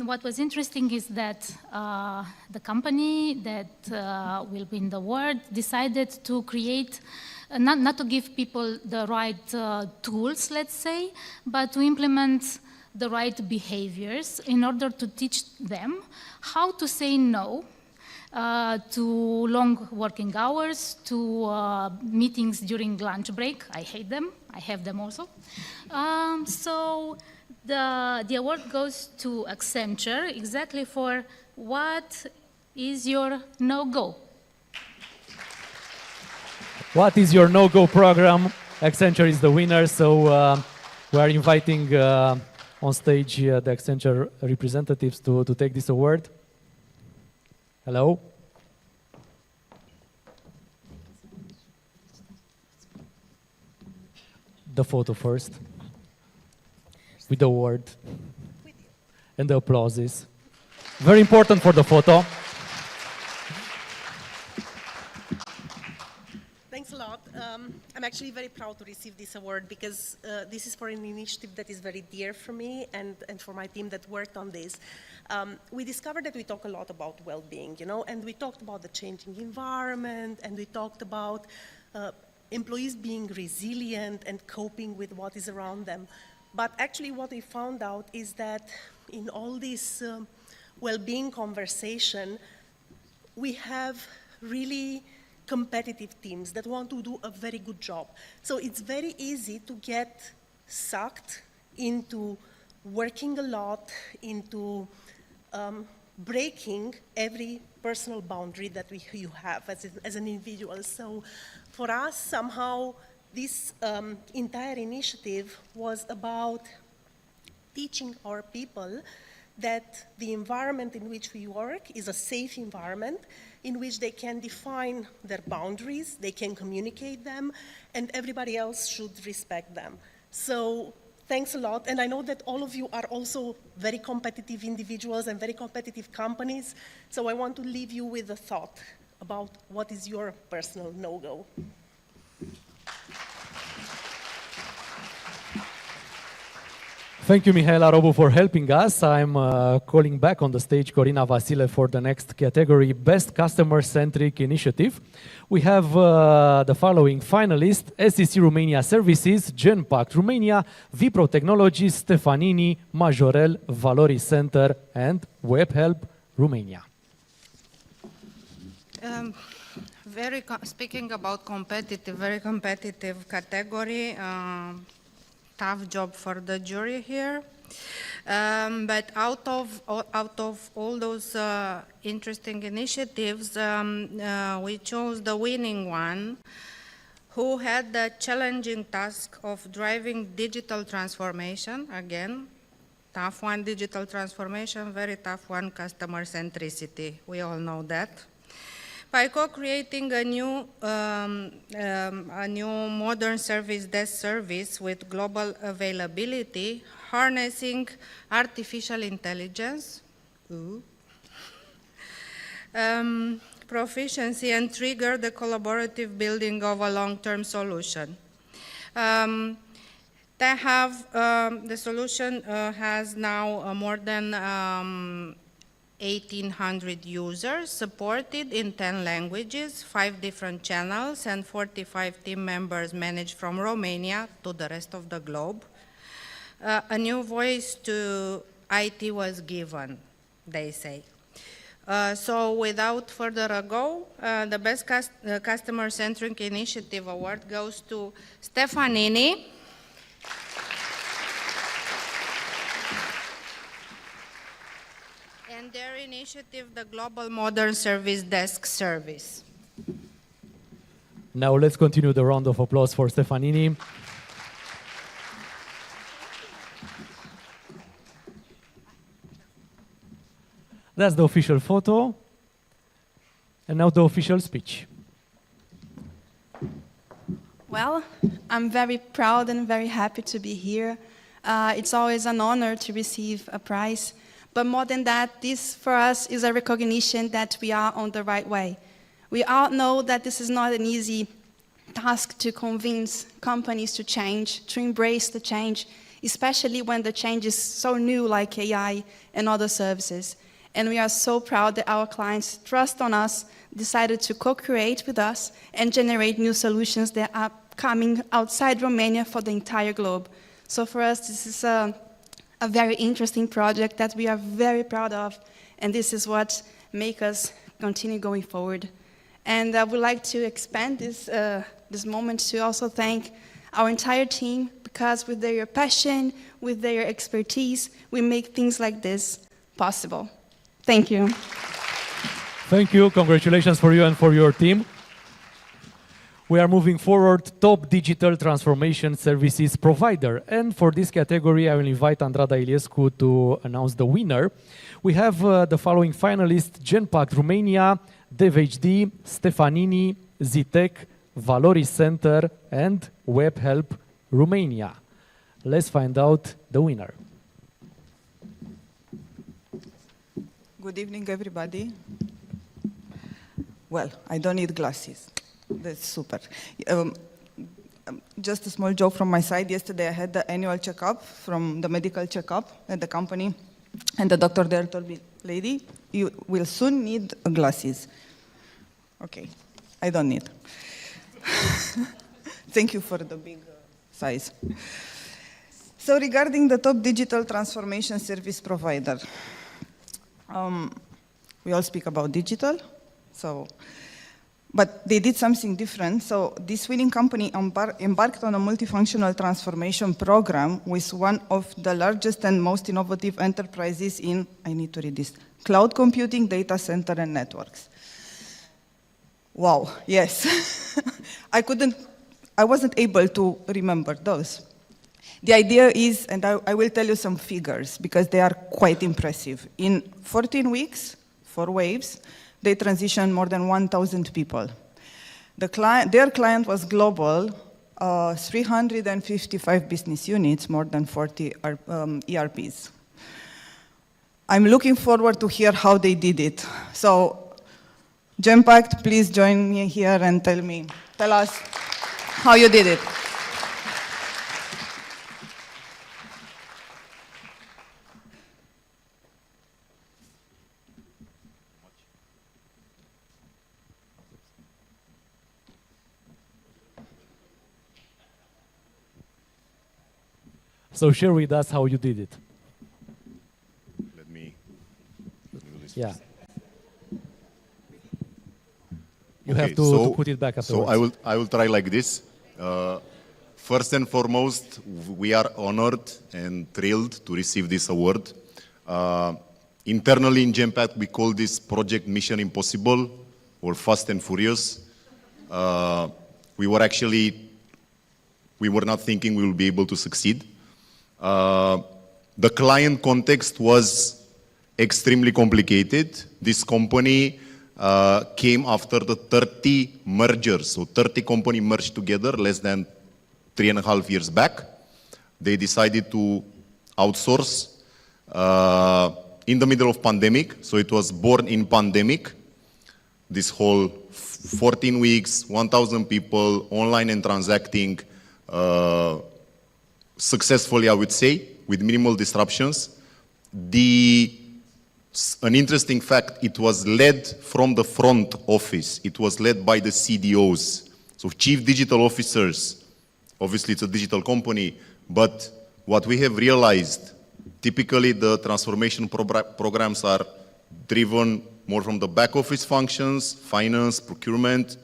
what was interesting is that the company that will win the award decided to create, not to give people the right tools, let's say, but to implement the right behaviors in order to teach them how to say no to long working hours, to meetings during lunch break. I hate them. I have them also. So the award goes to Accenture exactly for what is your no-go. What is your no-go program? Accenture is the winner, so we are inviting on stage the Accenture representatives to take this award. Hello. The photo first, with the award and the applauses. Very important for the photo. Thanks a lot. I'm actually very proud to receive this award because this is for an initiative that is very dear for me and for my team that worked on this. We discovered that we talk a lot about well-being, you know, and we talked about the changing environment, and we talked about employees being resilient and coping with what is around them. But actually what we found out is that in all this well-being conversation, we have really competitive teams that want to do a very good job. So it's very easy to get sucked into working a lot, into breaking every personal boundary that you have as an individual. So for us, somehow, this entire initiative was about teaching our people that the environment in which we work is a safe environment in which they can define their boundaries, they can communicate them, and everybody else should respect them. So thanks a lot, and I know that all of you are also very competitive individuals and very competitive companies, so I want to leave you with a thought about what is your personal no-go. Thank you, Mihaela Robu, for helping us. I'm calling back on the stage Corina Vasile for the next category, Best Customer-Centric Initiative. We have the following finalists: SEC Romania Services, Genpact Romania, Vipro Technologies, Stefanini, Majorel, Valori Center, and WebHelp Romania. Speaking about very competitive category, tough job for the jury here. But out of all those interesting initiatives, we chose the winning one, who had the challenging task of driving digital transformation. Again, tough one, digital transformation, very tough one, customer centricity. We all know that. By co-creating a new modern service desk service with global availability, harnessing artificial intelligence, proficiency, and trigger the collaborative building of a long-term solution. The solution has now more than 1,800 users, supported in 10 languages, 5 different channels, and 45 team members managed from Romania to the rest of the globe. A new voice to IT was given, they say. So without further ado, the Best Customer-Centric Initiative Award goes to Stefanini. And their initiative, the Global Modern Service Desk Service. Now let's continue the round of applause for Stefanini. That's the official photo. And now the official speech. Well, I'm very proud and very happy to be here. It's always an honor to receive a prize. But more than that, this for us is a recognition that we are on the right way. We all know that this is not an easy task to convince companies to change, to embrace the change, especially when the change is so new like AI and other services. And we are so proud that our clients trust on us, decided to co-create with us and generate new solutions that are coming outside Romania for the entire globe. So for us, this is a very interesting project that we are very proud of, and this is what makes us continue going forward. And I would like to expand this moment to also thank our entire team, because with their passion, with their expertise, we make things like this possible. Thank you. Thank you. Congratulations for you and for your team. We are moving forward, top digital transformation services provider. And for this category, I will invite Andrada Iliescu to announce the winner. We have the following finalists: Genpact Romania, DevHD, Stefanini, Zitec, Valoris Center, and WebHelp Romania. Let's find out the winner. Good evening, everybody. Well, I don't need glasses. That's super. Just a small joke from my side. Yesterday I had the annual checkup from the medical checkup at the company, and the doctor there told me, lady, you will soon need glasses. Okay, I don't need. Thank you for the big size. So regarding the top digital transformation service provider, we all speak about digital, but they did something different. So this winning company embarked on a multifunctional transformation program with one of the largest and most innovative enterprises in, I need to read this, cloud computing, data center, and networks. Wow, yes. I wasn't able to remember those. The idea is, and I will tell you some figures because they are quite impressive. In 14 weeks, 4 waves, they transitioned more than 1,000 people. Their client was global, 355 business units, more than 40 ERPs. I'm looking forward to hear how they did it. So, Genpact, please join me here and tell us how you did it. So share with us how you did it. Let me do this. Yeah. You have to put it back afterwards. So I will try like this. First and foremost, we are honored and thrilled to receive this award. Internally in Genpact, we call this project Mission Impossible or Fast and Furious. We were not thinking we will be able to succeed. The client context was extremely complicated. This company came after the 30 mergers, so 30 companies merged together less than 3.5 years back. They decided to outsource in the middle of pandemic, so it was born in pandemic. This whole 14 weeks, 1,000 people, online and transacting, successfully, I would say, with minimal disruptions. An interesting fact, it was led from the front office. It was led by the CDOs, so Chief Digital Officers. Obviously, it's a digital company, but what we have realized, typically the transformation programs are driven more from the back office functions, finance, procurement.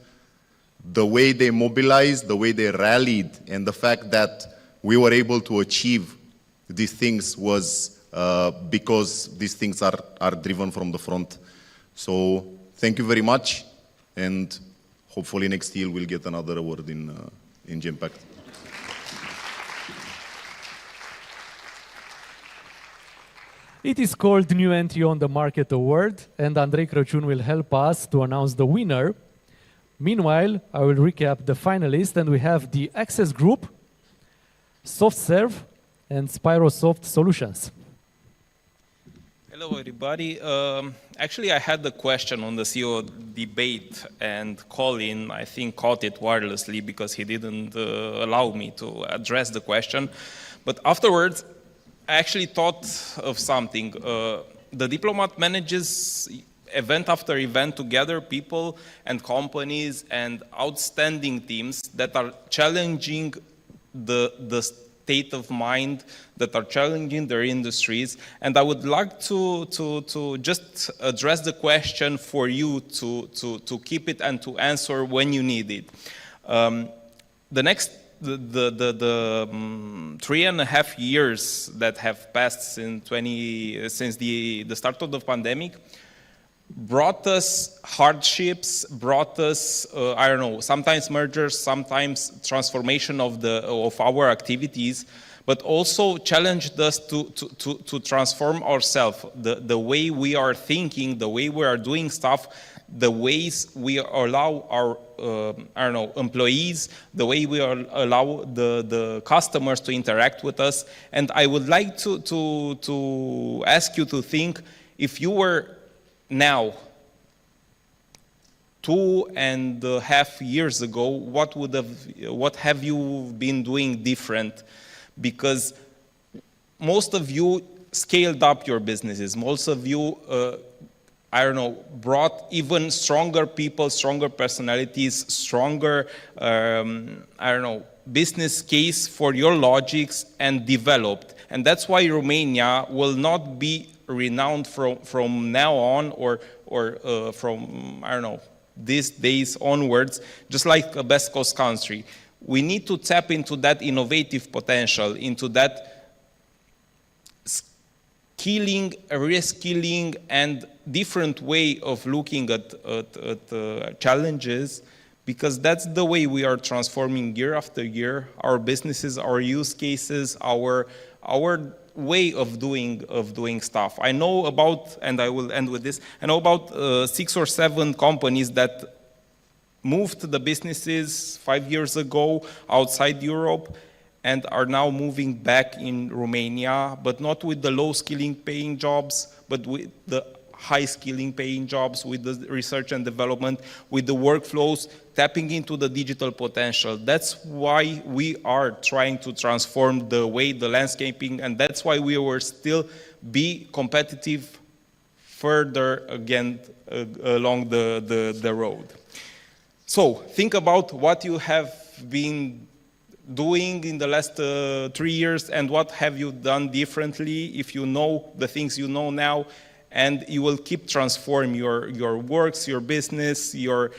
The way they mobilized, the way they rallied, and the fact that we were able to achieve these things was because these things are driven from the front. So thank you very much, and hopefully next year we'll get another award in Genpact. It is called New Entry on the Market Award, and Andrei Crăciun will help us to announce the winner. Meanwhile, I will recap the finalists, and we have the Access Group, SoftServe, and Spyrosoft Solutions. Hello, everybody. Actually, I had the question on the CEO debate, and Colin, I think, caught it wirelessly because he didn't allow me to address the question. But afterwards, I actually thought of something. The Diplomat manages event after event to gather people and companies and outstanding teams that are challenging the state of mind, that are challenging their industries. And I would like to just address the question for you to keep it and to answer when you need it. The next the 3.5 years that have passed since the start of the pandemic brought us hardships, brought us, I don't know, sometimes mergers, sometimes transformation of our activities, but also challenged us to transform ourselves, the way we are thinking, the way we are doing stuff, the ways we allow our, I don't know, employees, the way we allow the customers to interact with us. And I would like to ask you to think, if you were now 2.5 years ago, what have you been doing different? Because most of you scaled up your businesses. Most of you, I don't know, brought even stronger people, stronger personalities, stronger, I don't know, business case for your logics and developed. And that's why Romania will not be renowned from now on or from, I don't know, these days onwards, just like a best cost country. We need to tap into that innovative potential, into that skilling, reskilling, and different way of looking at challenges, because that's the way we are transforming year after year our businesses, our use cases, our way of doing stuff. I know about, and I will end with this, I know about 6 or 7 companies that moved the businesses 5 years ago outside Europe and are now moving back in Romania, but not with the low skilling paying jobs, but with the high skilling paying jobs, with the research and development, with the workflows, tapping into the digital potential. That's why we are trying to transform the way the landscaping, and that's why we will still be competitive further again along the road. So think about what you have been doing in the last 3 years and what have you done differently, if you know the things you know now, and you will keep transforming your works, your business, your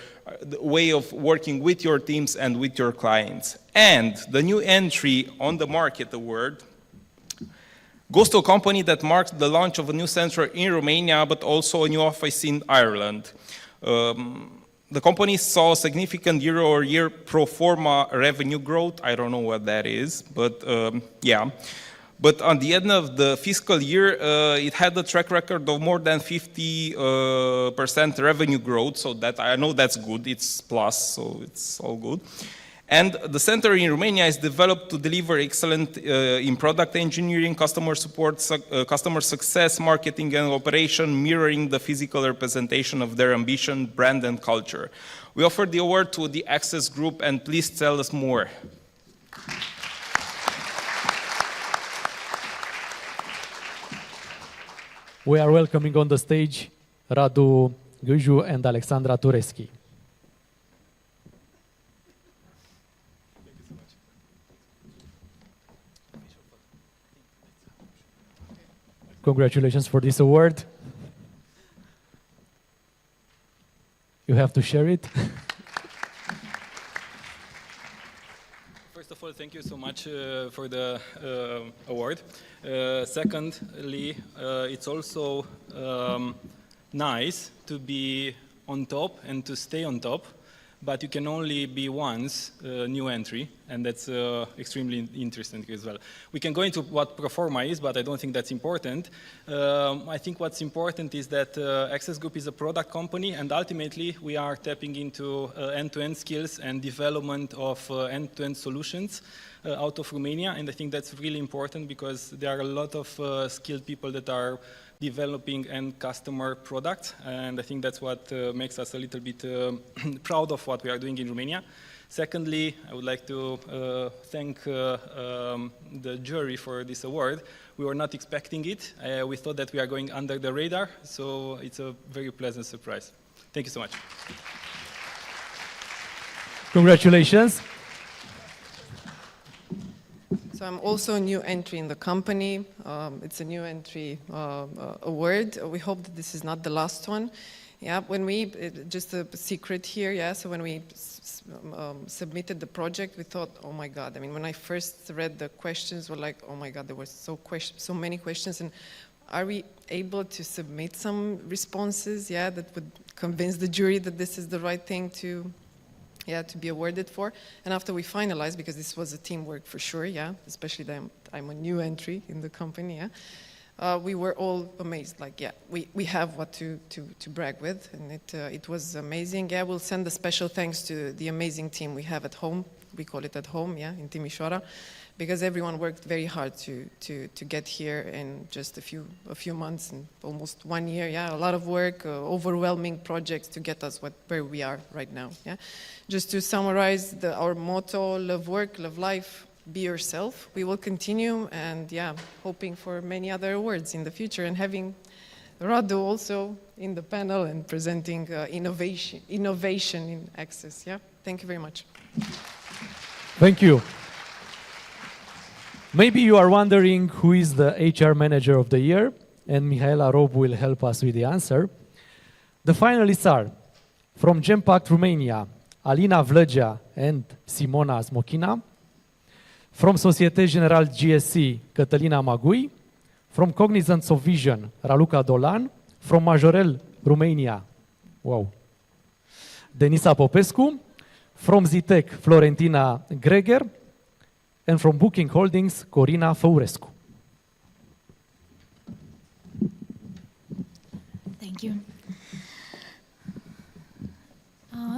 way of working with your teams and with your clients. And the new entry on the market award goes to a company that marks the launch of a new center in Romania, but also a new office in Ireland. The company saw significant year-over-year pro forma revenue growth. I don't know what that is, but yeah. But on the end of the fiscal year, it had a track record of more than 50% revenue growth. So that I know that's good. It's plus, so it's all good. And the center in Romania is developed to deliver excellent in product engineering, customer support, customer success, marketing and operation, mirroring the physical representation of their ambition, brand and culture. We offer the award to the Access Group, and please tell us more. We are welcoming on the stage Radu Gâju and Alexandra Tureschi. Congratulations for this award. You have to share it. First of all, thank you so much for the award. Secondly, it's also nice to be on top and to stay on top, but you can only be once new entry, and that's extremely interesting as well. We can go into what Proforma is, but I don't think that's important. I think what's important is that Access Group is a product company, and ultimately we are tapping into end-to-end skills and development of end-to-end solutions out of Romania, and I think that's really important because there are a lot of skilled people that are developing end customer products, and I think that's what makes us a little bit proud of what we are doing in Romania. Secondly, I would like to thank the jury for this award. We were not expecting it. We thought that we are going under the radar, so it's a very pleasant surprise. Thank you so much. Congratulations. So I'm also a new entry in the company. It's a new entry award. We hope that this is not the last one. Yeah, when we, just a secret here, yeah, so when we submitted the project, we thought, oh my God. I mean, when I first read the questions, we're like, oh my God, there were so many questions. And are we able to submit some responses, that would convince the jury that this is the right thing to be awarded for? And after we finalized, because this was a teamwork for sure, especially that I'm a new entry in the company, we were all amazed, like, we have what to brag with, and it was amazing. We'll send a special thanks to the amazing team we have at home. We call it at home, in Timișoara, because everyone worked very hard to get here in just a few months and almost 1 year. A lot of work, overwhelming projects to get us where we are right now. Just to summarize our motto: love work, love life, be yourself. We will continue, and hoping for many other awards in the future, and having Radu also in the panel and presenting innovation in access. Thank you very much. Thank you. Maybe you are wondering who is the HR Manager of the Year, and Mihaela Rob will help us with the answer. The finalists are, from Gempact Romania, Alina Vlăgea and Simona Smochina; from Societe Generale GSC, Cătălina Magui; from Cognizant Vision, Raluca Dolan; from Majorel Romania, Denisa Popescu; from Zitec, Florentina Greger; and from Booking Holdings, Corina Făurescu. Thank you.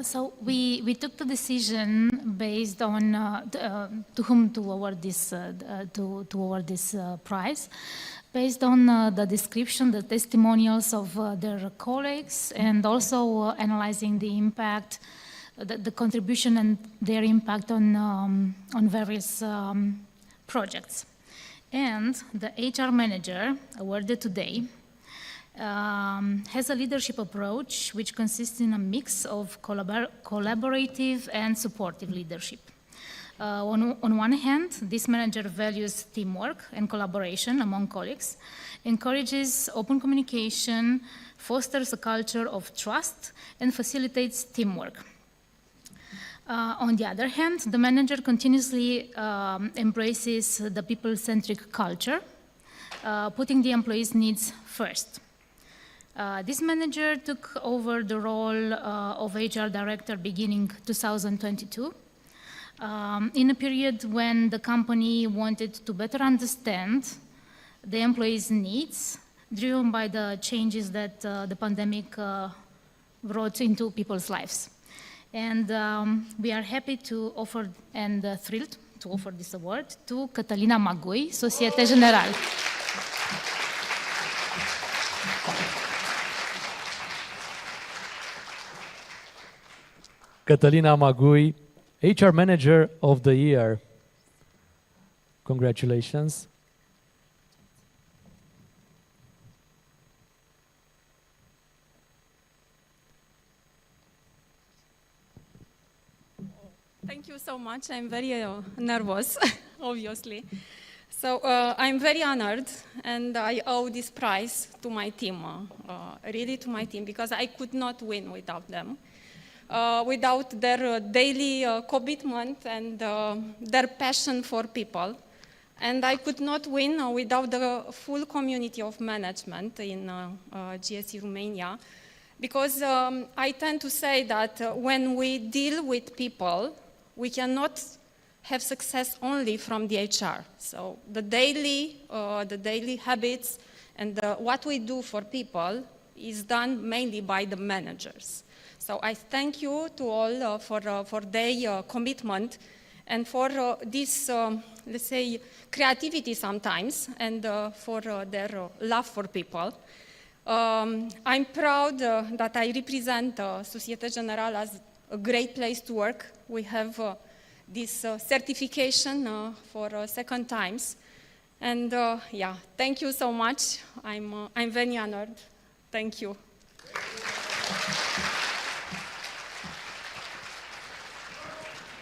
So we took the decision based on to whom to award this prize, based on the description, the testimonials of their colleagues, and also analyzing the impact, the contribution and their impact on various projects. And the HR manager awarded today has a leadership approach which consists in a mix of collaborative and supportive leadership. On one hand, this manager values teamwork and collaboration among colleagues, encourages open communication, fosters a culture of trust, and facilitates teamwork. On the other hand, the manager continuously embraces the people-centric culture, putting the employees' needs first. This manager took over the role of HR director beginning 2022, in a period when the company wanted to better understand the employees' needs, driven by the changes that the pandemic brought into people's lives. And we are happy to offer and thrilled to offer this award to Cătălina Magui, Societe Generale. Cătălina Magui, HR Manager of the Year. Congratulations. Thank you so much. I'm very nervous, obviously. So I'm very honored, and I owe this prize to my team, really to my team, because I could not win without them. Without their daily commitment and their passion for people. And I could not win without the full community of management in GSC Romania, because I tend to say that when we deal with people, we cannot have success only from the HR. So the daily habits and what we do for people is done mainly by the managers. So I thank you to all for their commitment and for this, let's say, creativity sometimes, and for their love for people. I'm proud that I represent Societe Generale as a great place to work. We have this certification for second times. And yeah, thank you so much. I'm very honored. Thank you.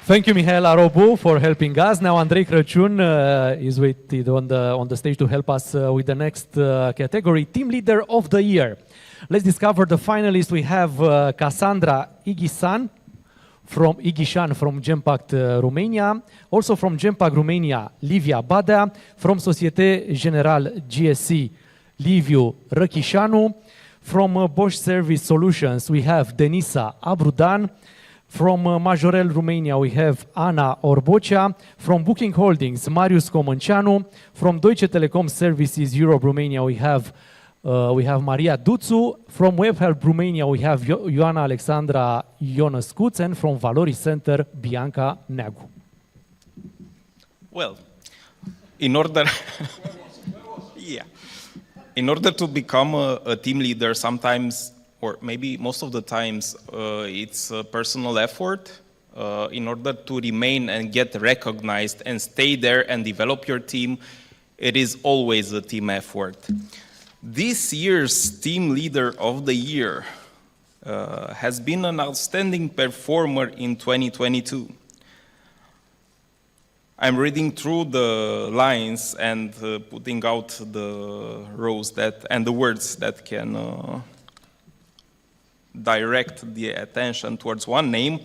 Thank you, Mihaela Robu, for helping us. Now, Andrei Crăciun is waited on the stage to help us with the next category, Team Leader of the Year. Let's discover the finalists. We have Cassandra Igisan from Ighishan from Genpact Romania, also from Genpact Romania, Livia Badea, from Societe Generale GSC, Liviu Răchișanu, from Bosch Service Solutions, we have Denisa Abrudan, from Majorel Romania, we have Ana Orbocea, from Booking Holdings, Marius Comănceanu, from Deutsche Telekom Services Europe Romania, we have Maria Duțu, from WebHelp Romania, we have Ioana Alexandra Ionăscuț, and from Valori Center, Bianca Neagu. Well, in order, yeah, in order to become a team leader, sometimes, or maybe most of the times, it's a personal effort. In order to remain and get recognized and stay there and develop your team, it is always a team effort. This year's Team Leader of the Year has been an outstanding performer in 2022. I'm reading through the lines and putting out the rows and the words that can direct the attention towards one name.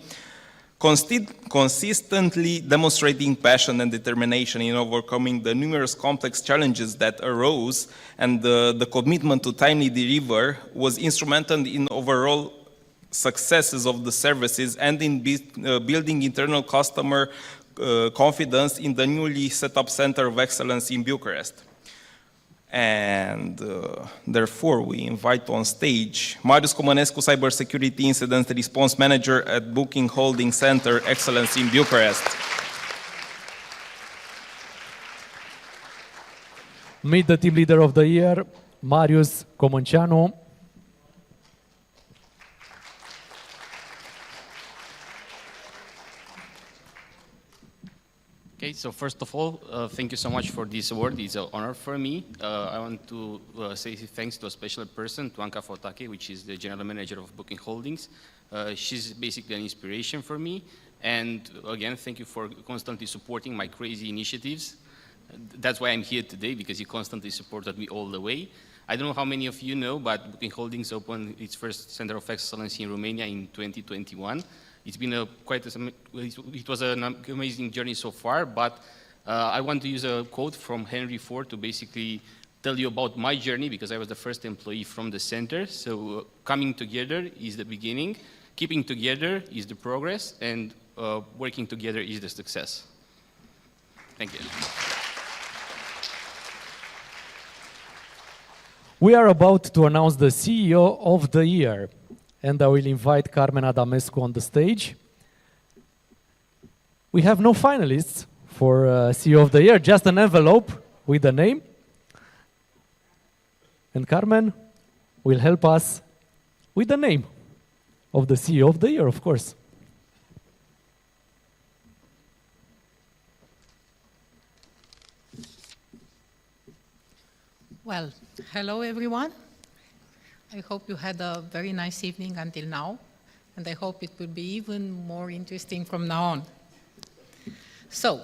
Consistently demonstrating passion and determination in overcoming the numerous complex challenges that arose, and the commitment to timely deliver was instrumental in overall successes of the services and in building internal customer confidence in the newly set up Center of Excellence in Bucharest. And therefore, we invite on stage Marius Comănescu, Cybersecurity Incident Response Manager at Booking Holding Center Excellence in Bucharest. Meet the Team Leader of the Year, Marius Comănceanu. Okay, so first of all, thank you so much for this award. It's an honor for me. I want to say thanks to a special person, to Anca Fotake, which is the General Manager of Booking Holdings. She's basically an inspiration for me. And again, thank you for constantly supporting my crazy initiatives. That's why I'm here today, because you constantly supported me all the way. I don't know how many of you know, but Booking Holdings opened its first Center of Excellence in Romania in 2021. It's been it was an amazing journey so far, but I want to use a quote from Henry Ford to basically tell you about my journey, because I was the first employee from the center. So coming together is the beginning, keeping together is the progress, and working together is the success. Thank you. We are about to announce the CEO of the Year, and I will invite Carmen Adamescu on the stage. We have no finalists for CEO of the Year, just an envelope with a name. And Carmen will help us with the name of the CEO of the Year, of course. Well, hello everyone. I hope you had a very nice evening until now, and I hope it will be even more interesting from now on. So,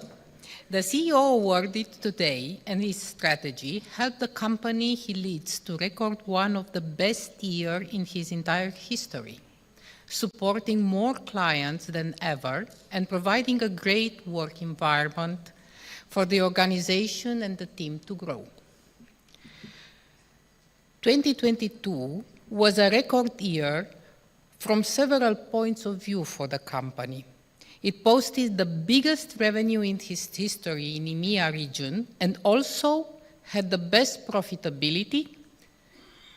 the CEO awarded today and his strategy helped the company he leads to record one of the best years in his entire history, supporting more clients than ever and providing a great work environment for the organization and the team to grow. 2022 was a record year from several points of view for the company. It posted the biggest revenue in its history in EMEA region and also had the best profitability.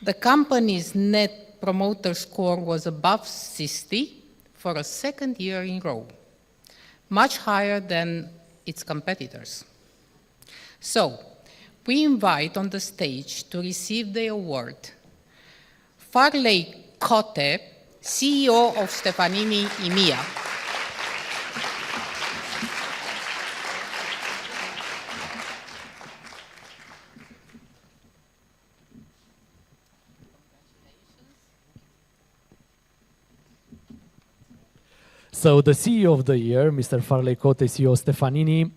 The company's net promoter score was above 60 for a second year in a row, much higher than its competitors. So, we invite on the stage to receive the award Farley Cote, CEO of Stefanini EMEA. So the CEO of the Year, Mr. Farley Cote, CEO Stefanini.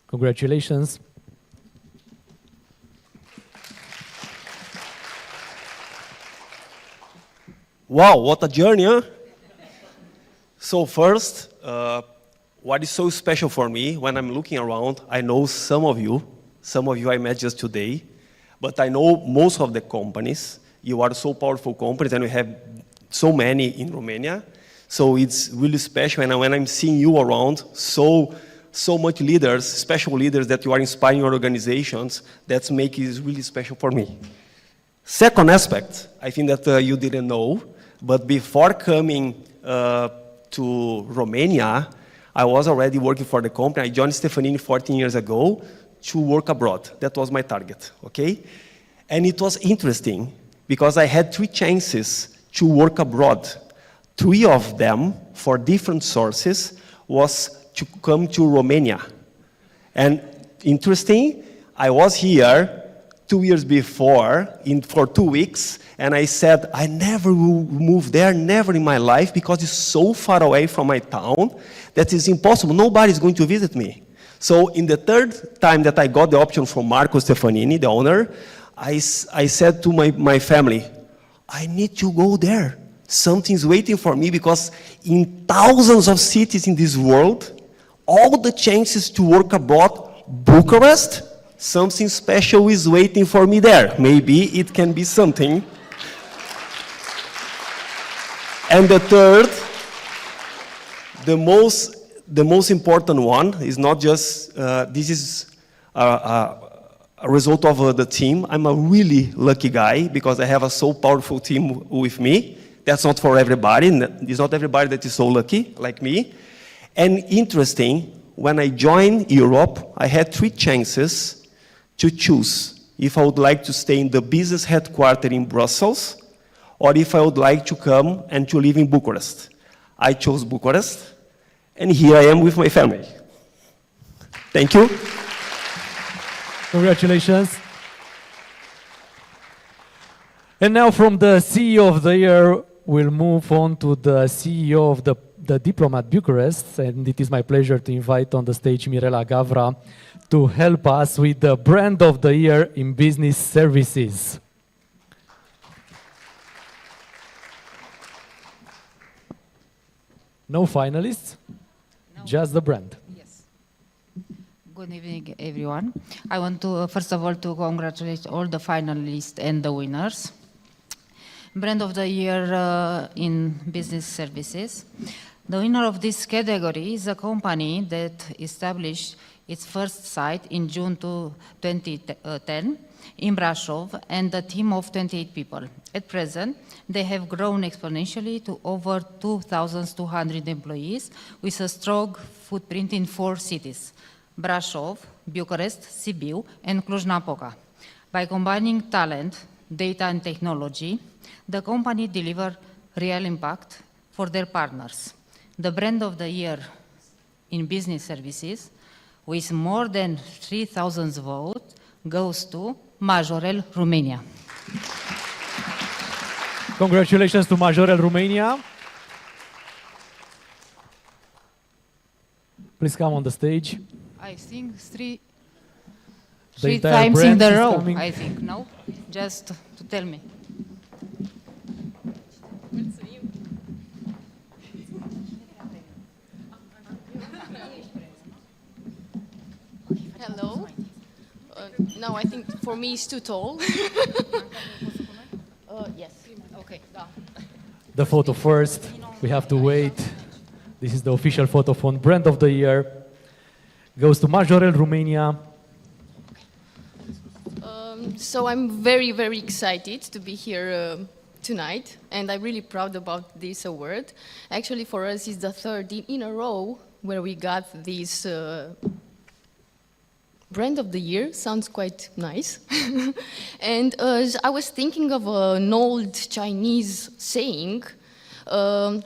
Congratulations. Wow, what a journey, huh? So first, what is so special for me when I'm looking around, I know some of you I met just today, but I know most of the companies. You are so powerful companies, and we have so many in Romania. So it's really special, and when I'm seeing you around, so much leaders, special leaders that you are inspiring your organizations, that's making it really special for me. Second aspect, I think that you didn't know, but before coming to Romania, I was already working for the company. I joined Stefanini 14 years ago to work abroad. That was my target, okay? And it was interesting because I had 3 chances to work abroad. 3 of them, for different sources, was to come to Romania. And interesting, I was here 2 years before for 2 weeks, and I said, I never will move there, never in my life, because it's so far away from my town that it's impossible. Nobody's going to visit me. So in the 3rd time that I got the option from Marco Stefanini, the owner, I said to my family, I need to go there. Something's waiting for me, because in thousands of cities in this world, all the chances to work abroad, Bucharest, something special is waiting for me there. Maybe it can be something. And the third, the most important one is not just, this is a result of the team. I'm a really lucky guy because I have a so powerful team with me. That's not for everybody. It's not everybody that is so lucky like me. And interesting, when I joined Europe, I had 3 chances to choose if I would like to stay in the business headquarters in Brussels or if I would like to come and to live in Bucharest. I chose Bucharest, and here I am with my family. Thank you. Congratulations. And now from the CEO of the Year, we'll move on to the CEO of the Diplomat-Bucharest, and it is my pleasure to invite on the stage Mirela Gavra to help us with the Brand of the Year in Business Services. No finalists, no. Just the brand. Yes. Good evening, everyone. I want to, first of all, to congratulate all the finalists and the winners. Brand of the Year in Business Services. The winner of this category is a company that established its first site in June 2010 in Brașov, and a team of 28 people. At present, they have grown exponentially to over 2,200 employees with a strong footprint in 4 cities: Brașov, Bucharest, Sibiu, and Cluj-Napoca. By combining talent, data, and technology, the company delivers real impact for their partners. The Brand of the Year in Business Services, with more than 3,000 votes, goes to Majorel, Romania. Congratulations to Majorel, Romania. Please come on the stage. I think three The times in the brand is row, coming. I think, no? Just to tell me. Hello. No, I think for me it's too tall. Yes. Okay. The photo first. We have to wait. This is the official photo from Brand of the Year. Goes to Majorel, Romania. So I'm very, very excited to be here tonight, and I'm really proud about this award. Actually, for us, it's the 3rd in a row where we got this Brand of the Year. Sounds quite nice. And I was thinking of an old Chinese saying,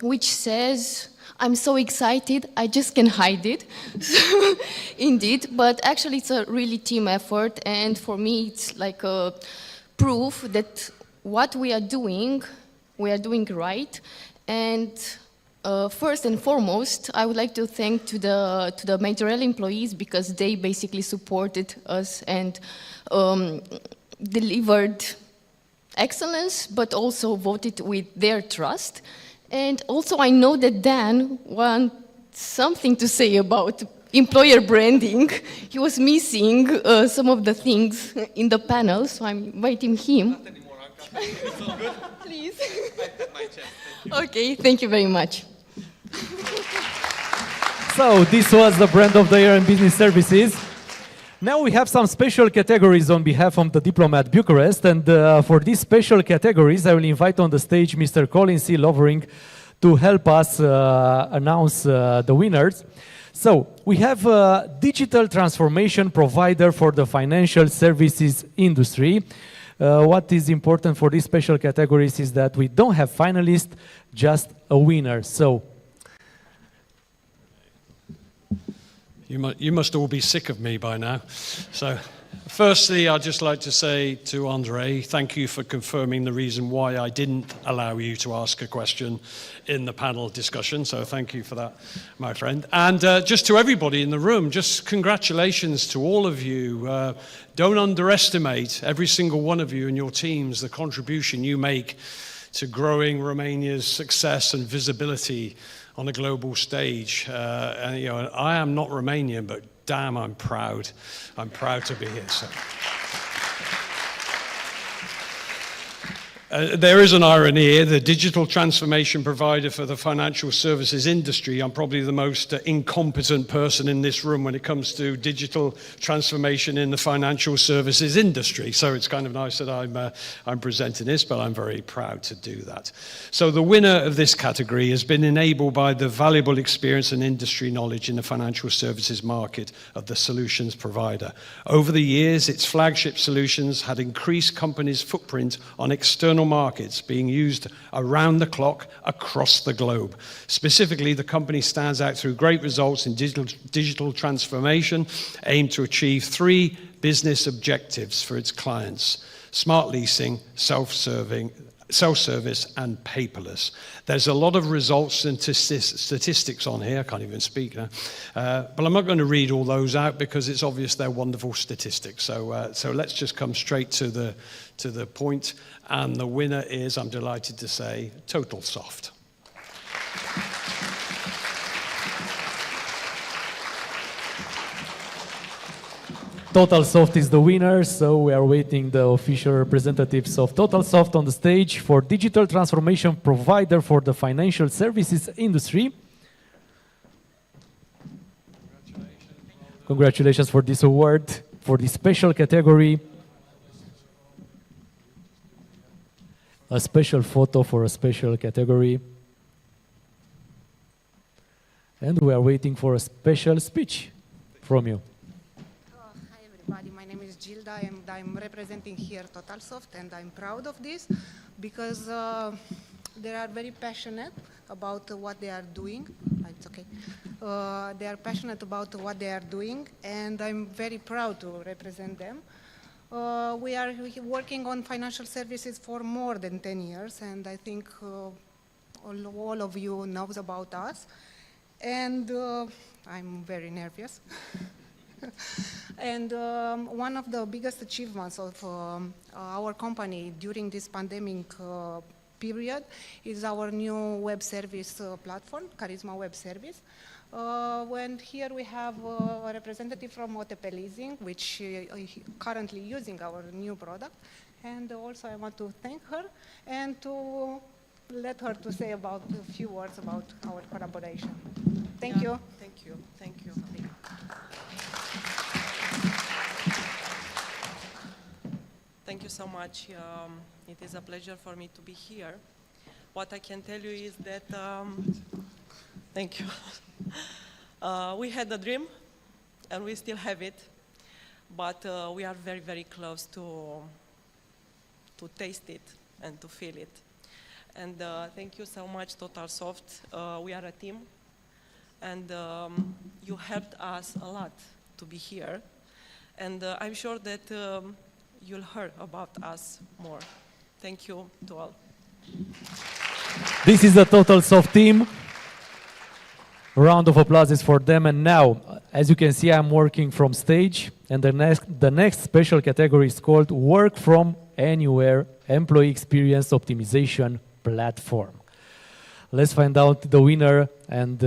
which says, I'm so excited, I just can't hide it. Indeed, but actually it's a really team effort, and for me it's like a proof that what we are doing right. And first and foremost, I would like to thank to the Majorel employees, because they basically supported us and delivered excellence, but also voted with their trust. And also I know that Dan wants something to say about employer branding. He was missing some of the things in the panel, so I'm inviting him. Not anymore, Anka. It's all good? Please. I had my chance. Okay, thank you very much. So this was the brand of the year in business services. Now we have some special categories on behalf of the Diplomat-Bucharest, and for these special categories I will invite on the stage Mr. Colin C. Lovering to help us announce the winners. So we have a digital transformation provider for the financial services industry. What is important for these special categories is that we don't have finalists, just a winner. So you must all be sick of me by now. So firstly, I'd just like to say to Andre, thank you for confirming the reason why I didn't allow you to ask a question in the panel discussion. So thank you for that, my friend. And just to everybody in the room, just congratulations to all of you. Don't underestimate, every single one of you and your teams, the contribution you make to growing Romania's success and visibility on a global stage. And, you know, I am not Romanian, but damn, I'm proud. I'm proud to be here. So. There is an irony here. The digital transformation provider for the financial services industry, I'm probably the most incompetent person in this room when it comes to digital transformation in the financial services industry. So it's kind of nice that I'm presenting this, but I'm very proud to do that. So the winner of this category has been enabled by the valuable experience and industry knowledge in the financial services market of the solutions provider. Over the years, its flagship solutions had increased companies' footprint on external markets being used around the clock across the globe. Specifically, the company stands out through great results in digital transformation, aimed to achieve 3 business objectives for its clients: smart leasing, self-service, and paperless. There's a lot of results and statistics on here. I can't even speak now. But I'm not going to read all those out because it's obvious they're wonderful statistics. So let's just come straight to the point. And the winner is, I'm delighted to say, TotalSoft. TotalSoft is the winner, so we are waiting the official representatives of TotalSoft on the stage for digital transformation provider for the financial services industry. Congratulations for this award, for this special category. A special photo for a special category. And we are waiting for a special speech from you. Hi everybody, my name is Gilda and I'm representing here TotalSoft, and I'm proud of this because they are very passionate about what they are doing. It's okay. They are passionate about what they are doing, and I'm very proud to represent them. We are working on financial services for more than 10 years, and I think all of you knows about us. And I'm very nervous. And one of the biggest achievements of our company during this pandemic period is our new web service platform, Charisma Web Service. When here we have a representative from OTP Leasing, which is currently using our new product. And also I want to thank her and to let her to say about a few words about our collaboration. Thank you. Thank you. Thank you. Thank you so much. It is a pleasure for me to be here. What I can tell you is that, thank you. We had a dream, and we still have it, but we are very, very close to taste it and to feel it. And thank you so much, TotalSoft. We are a team, and you helped us a lot to be here. And I'm sure that you'll hear about us more. Thank you to all. This is the TotalSoft team. A round of applause is for them. And now, as you can see, I'm working from stage. And the next special category is called Work from anywhere employee experience optimization platform. Let's find out the winner, and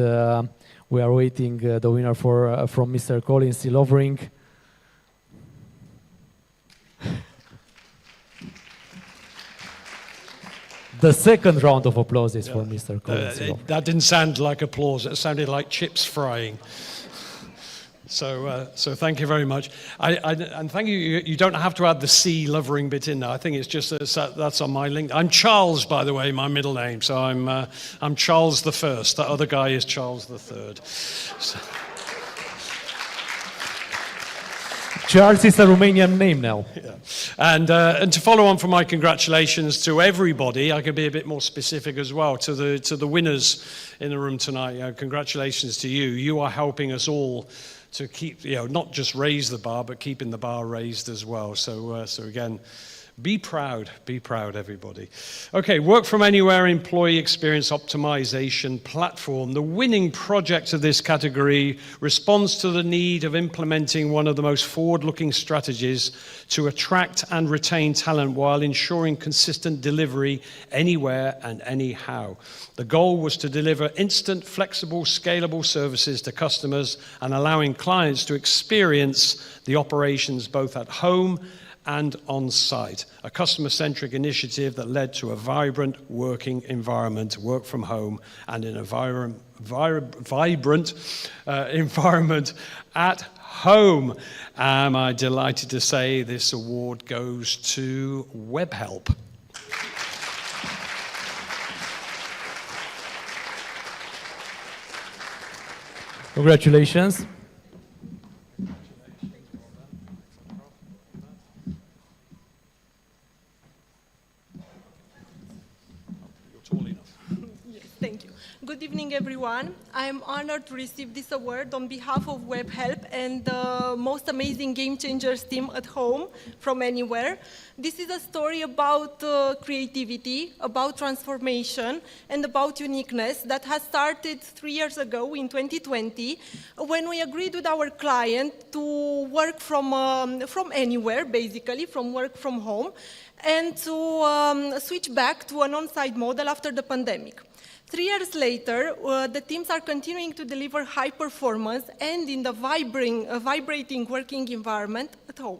we are waiting the winner from Mr. Colin Silovering. The second round of applause is for Mr. Colin Silovering. That didn't sound like applause, it sounded like chips frying. So thank you very much. And thank you. You don't have to add the C Lovering bit in there. I think it's just that's on my link. I'm Charles, by the way, my middle name. So I'm Charles the First. That other guy is Charles the Third. So. Charles is a Romanian name now. Yeah. And to follow on from my congratulations to everybody, I can be a bit more specific as well, to the winners in the room tonight. Congratulations to you. You are helping us all to keep, not just raise the bar, but keeping the bar raised as well. So again, be proud, everybody. Okay, Work From Anywhere Employee Experience Optimization Platform. The winning project of this category responds to the need of implementing one of the most forward-looking strategies to attract and retain talent while ensuring consistent delivery anywhere and anyhow. The goal was to deliver instant, flexible, scalable services to customers and allowing clients to experience the operations both at home and on-site, a customer-centric initiative that led to a vibrant working environment, work from home, and in a vibrant environment at home. Am I delighted to say this award goes to WebHelp. Congratulations. Thank you. Good evening, everyone. I am honored to receive this award on behalf of WebHelp and the most amazing Game Changers team at home from anywhere. This is a story about creativity, about transformation, and about uniqueness that has started 3 years ago in 2020 when we agreed with our client to work from anywhere, basically, from work from home, and to switch back to an on-site model after the pandemic. 3 years later, the teams are continuing to deliver high performance and in the vibrating working environment at home.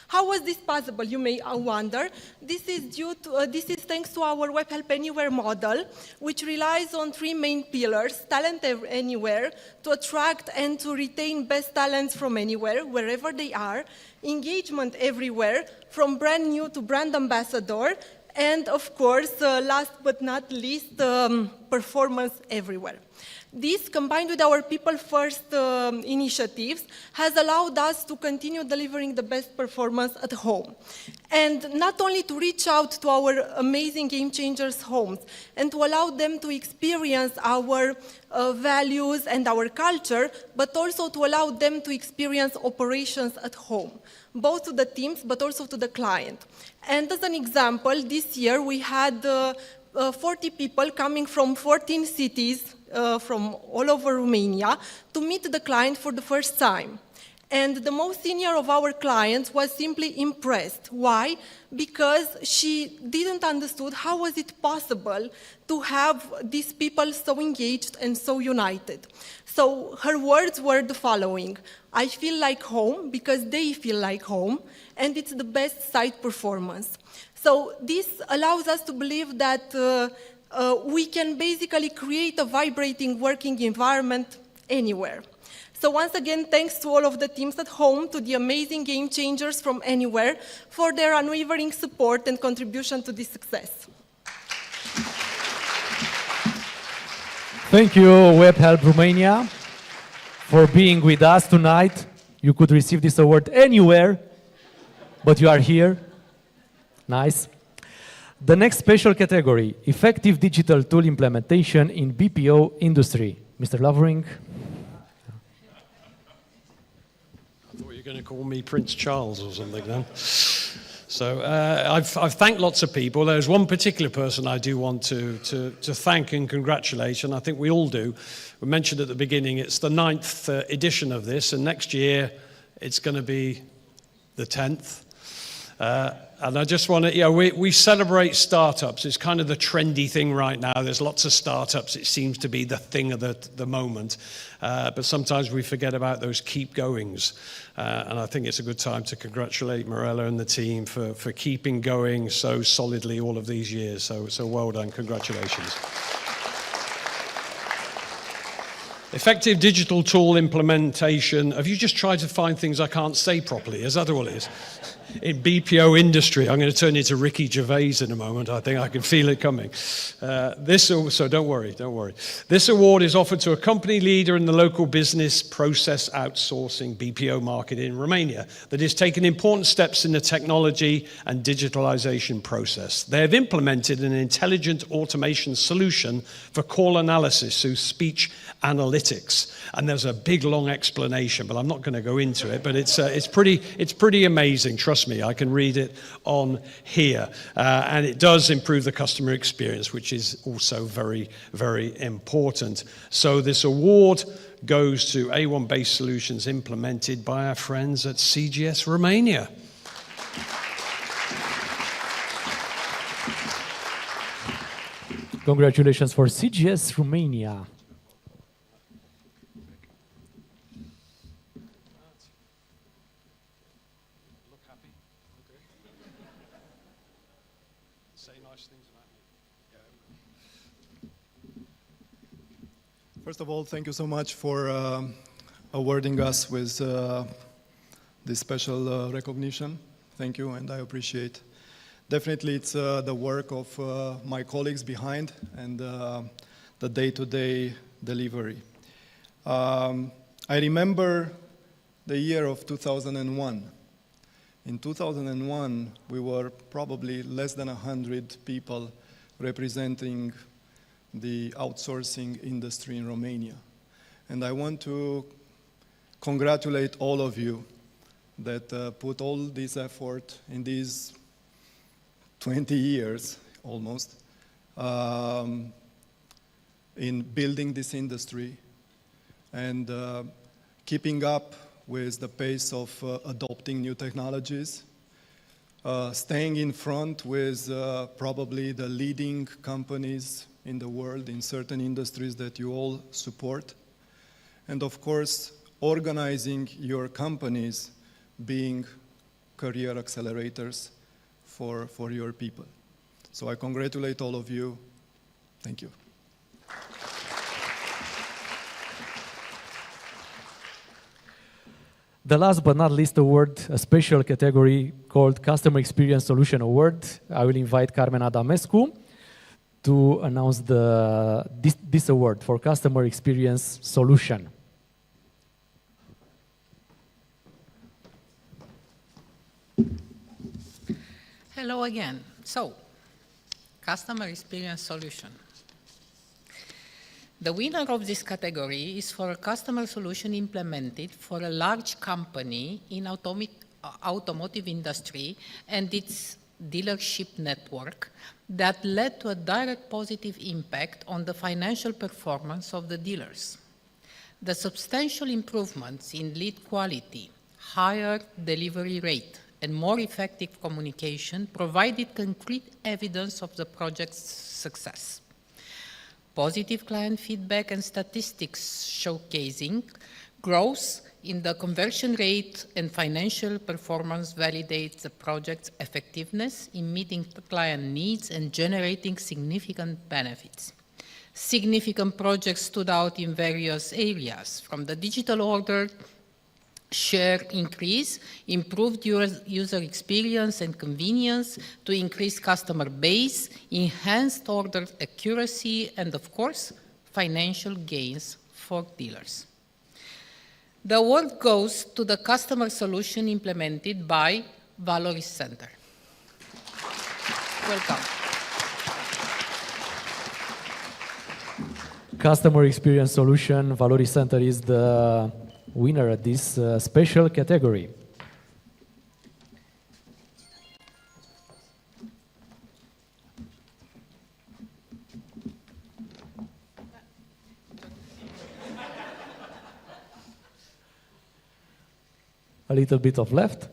How was this possible, you may wonder? This is thanks to our WebHelp Anywhere model, which relies on 3 main pillars: talent anywhere, to attract and to retain best talents from anywhere, wherever they are; engagement everywhere, from brand new to brand ambassador; and of course, last but not least, performance everywhere. This, combined with our people-first initiatives, has allowed us to continue delivering the best performance at home. And not only to reach out to our amazing Game Changers homes and to allow them to experience our values and our culture, but also to allow them to experience operations at home, both to the teams, but also to the client. And as an example, this year we had 40 people coming from 14 cities from all over Romania to meet the client for the first time. And the most senior of our clients was simply impressed. Why? Because she didn't understand how was it possible to have these people so engaged and so united. So her words were the following: I feel like home because they feel like home, and it's the best site performance. So this allows us to believe that we can basically create a vibrating working environment anywhere. So once again, thanks to all of the teams at home, to the amazing Game Changers from anywhere, for their unwavering support and contribution to this success. Thank you, WebHelp Romania, for being with us tonight. You could receive this award anywhere, but you are here. Nice. The next special category, effective digital tool implementation in BPO industry. Mr. Lovering. I thought you were going to call me Prince Charles or something then. So I've thanked lots of people. There's one particular person I do want to thank and congratulate, and I think we all do. We mentioned at the beginning it's the 9th edition of this, and next year it's going to be the 10th. And I just want to, we celebrate startups. It's kind of the trendy thing right now. There's lots of startups. It seems to be the thing of the moment. But sometimes we forget about those keep goings. And I think it's a good time to congratulate Mirella and the team for keeping going so solidly all of these years. So well done. Congratulations. Effective digital tool implementation. Have you just tried to find things I can't say properly? Is that all it is? In BPO industry, I'm going to turn into Ricky Gervais in a moment. I think I can feel it coming. So don't worry. This award is offered to a company leader in the local business process outsourcing BPO market in Romania that has taken important steps in the technology and digitalization process. They have implemented an intelligent automation solution for call analysis through speech analytics. And there's a big, long explanation, but I'm not going to go into it. But it's pretty amazing. Trust me, I can read it on here. And it does improve the customer experience, which is also very, very important. So this award goes to A1-based solutions implemented by our friends at CGS Romania. Congratulations for CGS Romania. First of all, thank you so much for awarding us with this special recognition. Thank you, and I appreciate. Definitely, it's the work of my colleagues behind and the day-to-day delivery. I remember the year of 2001. In 2001, we were probably less than 100 people representing the outsourcing industry in Romania. And I want to congratulate all of you that put all this effort in these 20 years, almost, in building this industry and keeping up with the pace of adopting new technologies, staying in front with probably the leading companies in the world in certain industries that you all support, and of course, organizing your companies being career accelerators for your people. So I congratulate all of you. Thank you. The last but not least award, a special category called Customer Experience Solution Award. I will invite Carmen Adamescu to announce this award for Customer Experience Solution. Hello again. So, Customer Experience Solution. The winner of this category is for a customer solution implemented for a large company in automotive industry and its dealership network that led to a direct positive impact on the financial performance of the dealers. The substantial improvements in lead quality, higher delivery rate, and more effective communication provided concrete evidence of the project's success. Positive client feedback and statistics showcasing growth in the conversion rate and financial performance validates the project's effectiveness in meeting the client needs and generating significant benefits. Significant projects stood out in various areas, from the digital order share increase, improved user experience and convenience, to increased customer base, enhanced order accuracy, and of course, financial gains for dealers. The award goes to the customer solution implemented by Valoris Center. Welcome. Customer Experience Solution, Valoris Center is the winner at this special category. A little bit of left.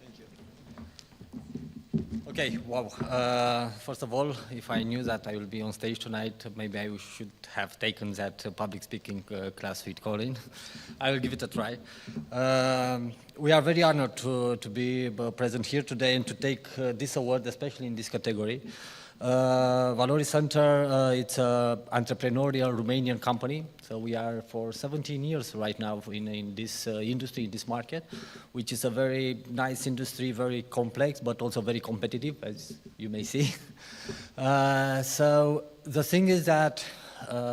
Thank you. Okay, wow. First of all, if I knew that I will be on stage tonight, maybe I should have taken that public speaking class with Colin. I will give it a try. We are very honored to be present here today and to take this award, especially in this category. Valori Center, it's an entrepreneurial Romanian company. So we are for 17 years right now in this industry, in this market, which is a very nice industry, very complex, but also very competitive, as you may see. So the thing is that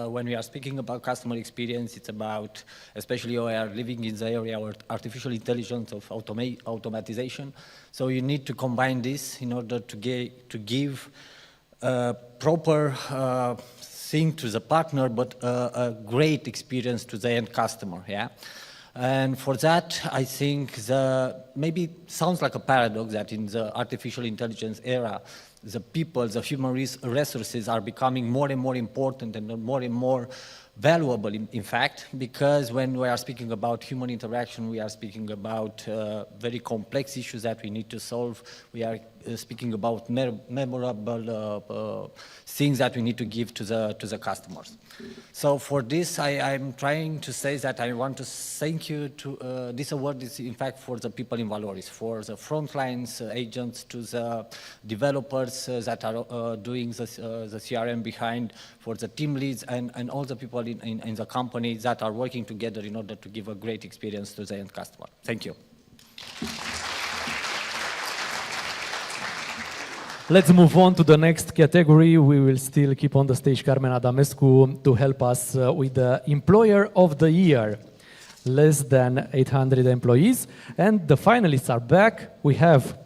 when we are speaking about customer experience, it's about, especially we are living in the area of artificial intelligence, of automatization. So you need to combine this in order to give proper thing to the partner, but a great experience to the end customer, yeah? And for that, I think maybe sounds like a paradox that in the artificial intelligence era, the people, the human resources are becoming more and more important and more valuable, in fact, because when we are speaking about human interaction, we are speaking about very complex issues that we need to solve. We are speaking about memorable things that we need to give to the customers. So for this, I'm trying to say that I want to thank you to, this award is in fact for the people in Valoris, for the frontlines agents, to the developers that are doing the CRM behind, for the team leads and all the people in the company that are working together in order to give a great experience to the end customer. Thank you. Let's move on to the next category. We will still keep on the stage Carmen Adamescu to help us with the Employer of the Year. Less than 800 employees. And the finalists are back. We have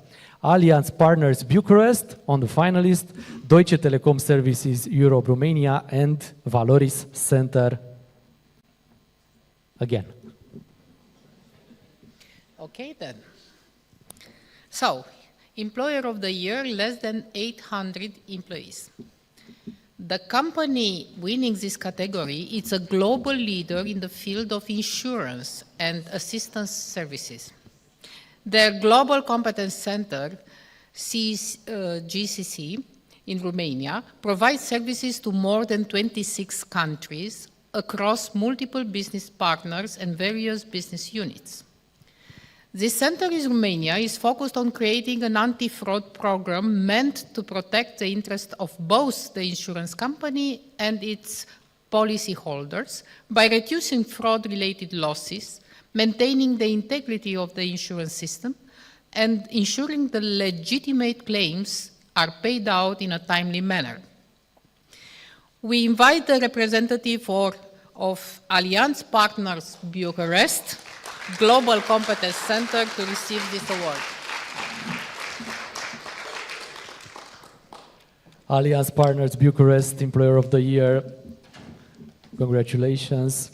Allianz Partners Bucharest on the finalist, Deutsche Telekom Services Europe Romania, and Valoris Center again. Okay then. So, Employer of the Year, less than 800 employees. The company winning this category is a global leader in the field of insurance and assistance services. Their Global Competence Center, GCC, in Romania, provides services to more than 26 countries across multiple business partners and various business units. This center in Romania is focused on creating an anti-fraud program meant to protect the interest of both the insurance company and its policyholders by reducing fraud-related losses, maintaining the integrity of the insurance system, and ensuring the legitimate claims are paid out in a timely manner. We invite the representative of Allianz Partners Bucharest Global Competence Center to receive this award. Allianz Partners Bucharest Employer of the Year. Congratulations.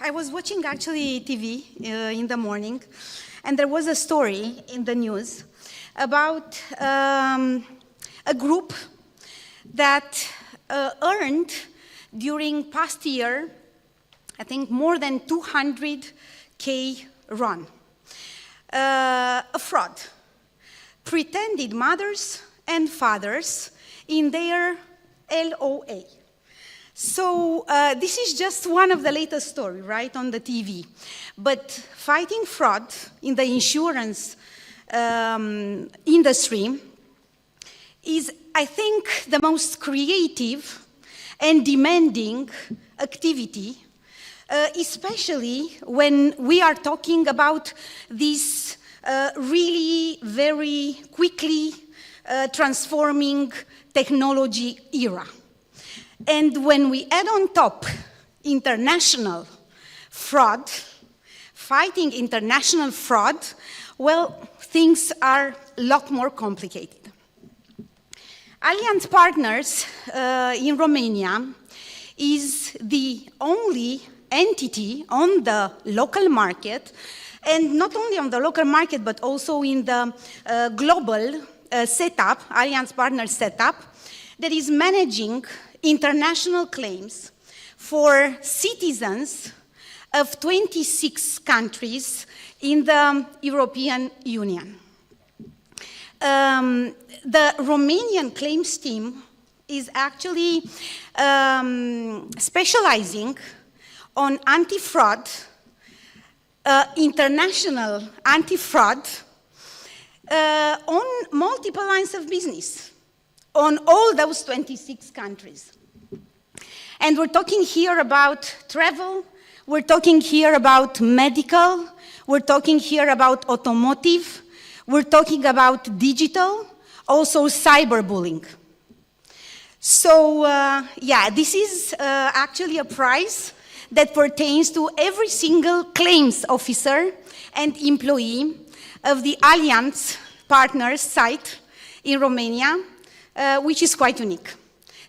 I was watching actually TV in the morning, and there was a story in the news about a group that earned during past year, I think more than 200K RON. A fraud. Pretended mothers and fathers in their LOA. So this is just one of the latest stories, right, on the TV. But fighting fraud in the insurance industry is, I think, the most creative and demanding activity, especially when we are talking about this really very quickly transforming technology era. And when we add on top international fraud, fighting international fraud, well, things are a lot more complicated. Allianz Partners in Romania is the only entity on the local market, and not only on the local market, but also in the global setup, alliance partner setup, that is managing international claims for citizens of 26 countries in the European Union. The Romanian claims team is actually specializing on anti-fraud, international anti-fraud, on multiple lines of business, on all those 26 countries. And we're talking here about travel, we're talking here about medical, we're talking here about automotive, we're talking about digital, also cyberbullying. So, yeah, this is actually a prize that pertains to every single claims officer and employee of the Alliance Partners site in Romania, which is quite unique.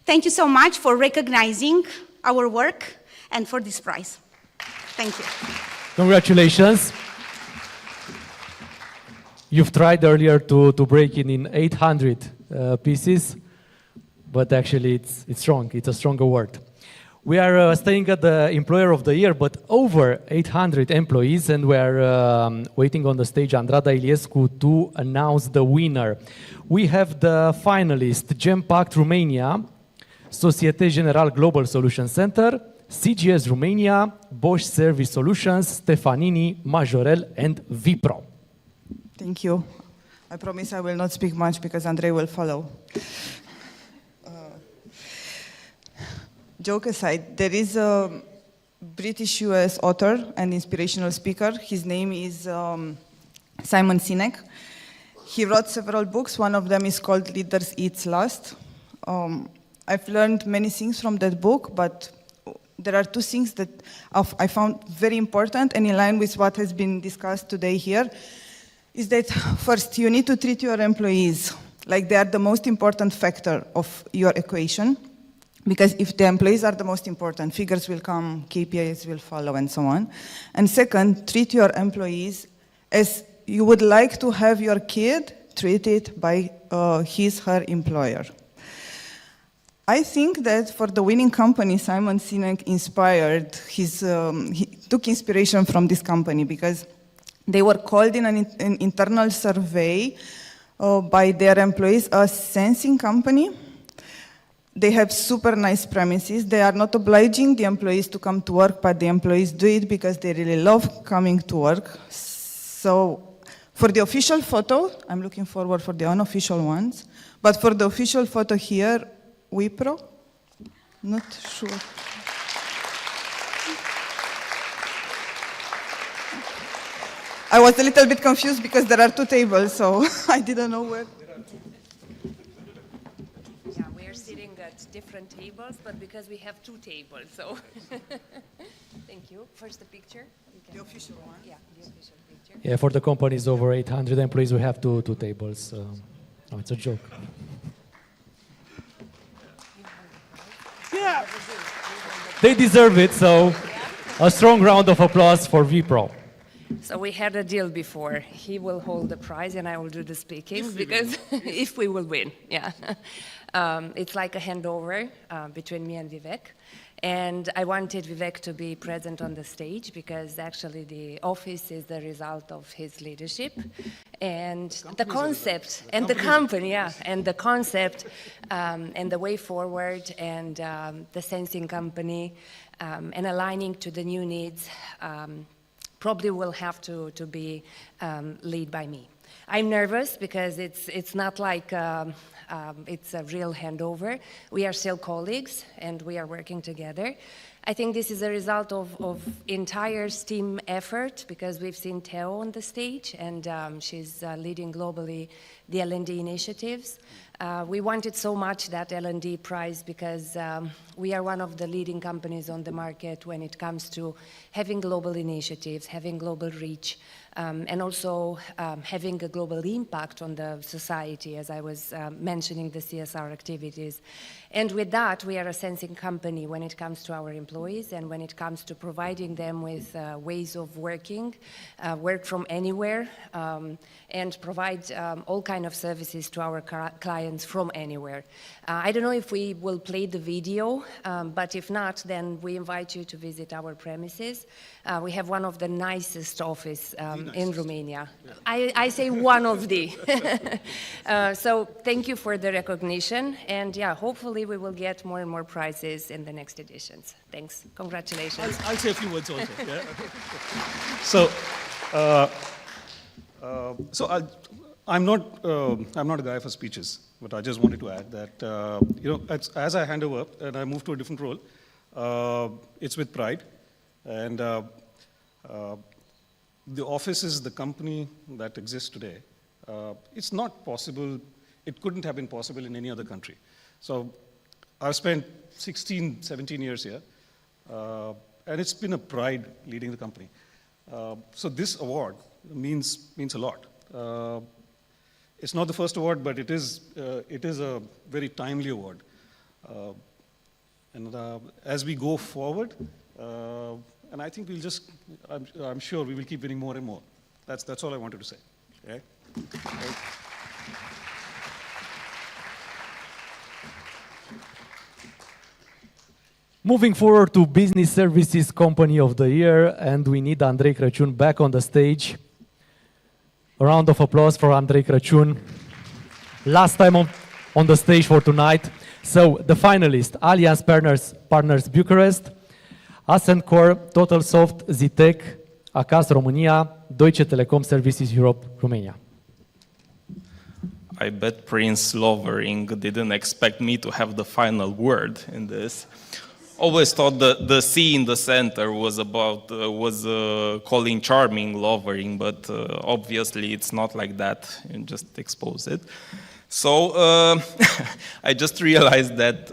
Thank you so much for recognizing our work and for this prize. Thank you. Congratulations. You've tried earlier to break it in 800 pieces, but actually it's wrong. It's a stronger word. We are staying at the Employer of the Year, but over 800 employees, and we are waiting on the stage Andrada Iliescu to announce the winner. We have the finalist, Gempact Romania, Societe Generale Global Solution Center, CGS Romania, Bosch Service Solutions, Stefanini, Majorel, and Vipro. Thank you. I promise I will not speak much because Andrei will follow. Joke aside, there is a British US author and inspirational speaker. His name is Simon Sinek. He wrote several books. One of them is called Leaders Eats Last. I've learned many things from that book, but there are two things that I found very important and in line with what has been discussed today here, is that first, you need to treat your employees like they are the most important factor of your equation. Because if the employees are the most important, figures will come, KPIs will follow, and so on. And second, treat your employees as you would like to have your kid treated by his, her employer. I think that for the winning company, Simon Sinek inspired he took inspiration from this company because they were called in an internal survey by their employees a sensing company. They have super nice premises. They are not obliging the employees to come to work, but the employees do it because they really love coming to work. So for the official photo, I'm looking forward for the unofficial ones, but for the official photo here, Wipro, not sure. I was a little bit confused because there are two tables, so I didn't know where. Different tables, but because we have two tables, so thank you. First the picture. The official one? Yeah, the official picture. Yeah, for the companies over 800 employees, we have two tables. No, it's a joke. Yeah. They deserve it, so a strong round of applause for Vipro. So we had a deal before. He will hold the prize and I will do the speaking because if we will win, yeah. It's like a handover between me and Vivek. And I wanted Vivek to be present on the stage because actually the office is the result of his leadership. And the concept, and the company, yeah, and the concept and the way forward and the sensing company and aligning to the new needs probably will have to be led by me. I'm nervous because it's not like it's a real handover. We are still colleagues and we are working together. I think this is a result of entire team effort because we've seen Theo on the stage and she's leading globally the L&D initiatives. We wanted so much that L&D prize because we are one of the leading companies on the market when it comes to having global initiatives, having global reach, and also having a global impact on the society, as I was mentioning the CSR activities. And with that, we are a sensing company when it comes to our employees and when it comes to providing them with ways of working, work from anywhere, and provide all kinds of services to our clients from anywhere. I don't know if we will play the video, but if not, then we invite you to visit our premises. We have one of the nicest offices in Romania. Yeah. I say one of the. So thank you for the recognition, and yeah, hopefully we will get more and more prizes in the next editions. Thanks. Congratulations. I'll say a few words also. Yeah? I'm not a guy for speeches, but I just wanted to add that as I hand over and I move to a different role, it's with pride, and the office is the company that exists today. It's not possible. It couldn't have been possible in any other country. So I've spent 16, 17 years here, and it's been a pride leading the company. So this award means a lot. It's not the first award, but it is a very timely award. And as we go forward, and I think I'm sure we will keep winning more and more. That's all I wanted to say. Okay? Moving forward to Business Services Company of the Year, and we need Andrei Crăciun back on the stage. A round of applause for Andrei Crăciun. Last time on the stage for tonight. So the finalists: Allianz Partners Bucharest, Ascentcore, TotalSoft, Zitec, Acas Romania, Deutsche Telekom Services Europe, Romania. I bet Prince Lovering didn't expect me to have the final word in this. Always thought the C in the center was calling charming Lovering, but obviously it's not like that. You just expose it. So I just realized that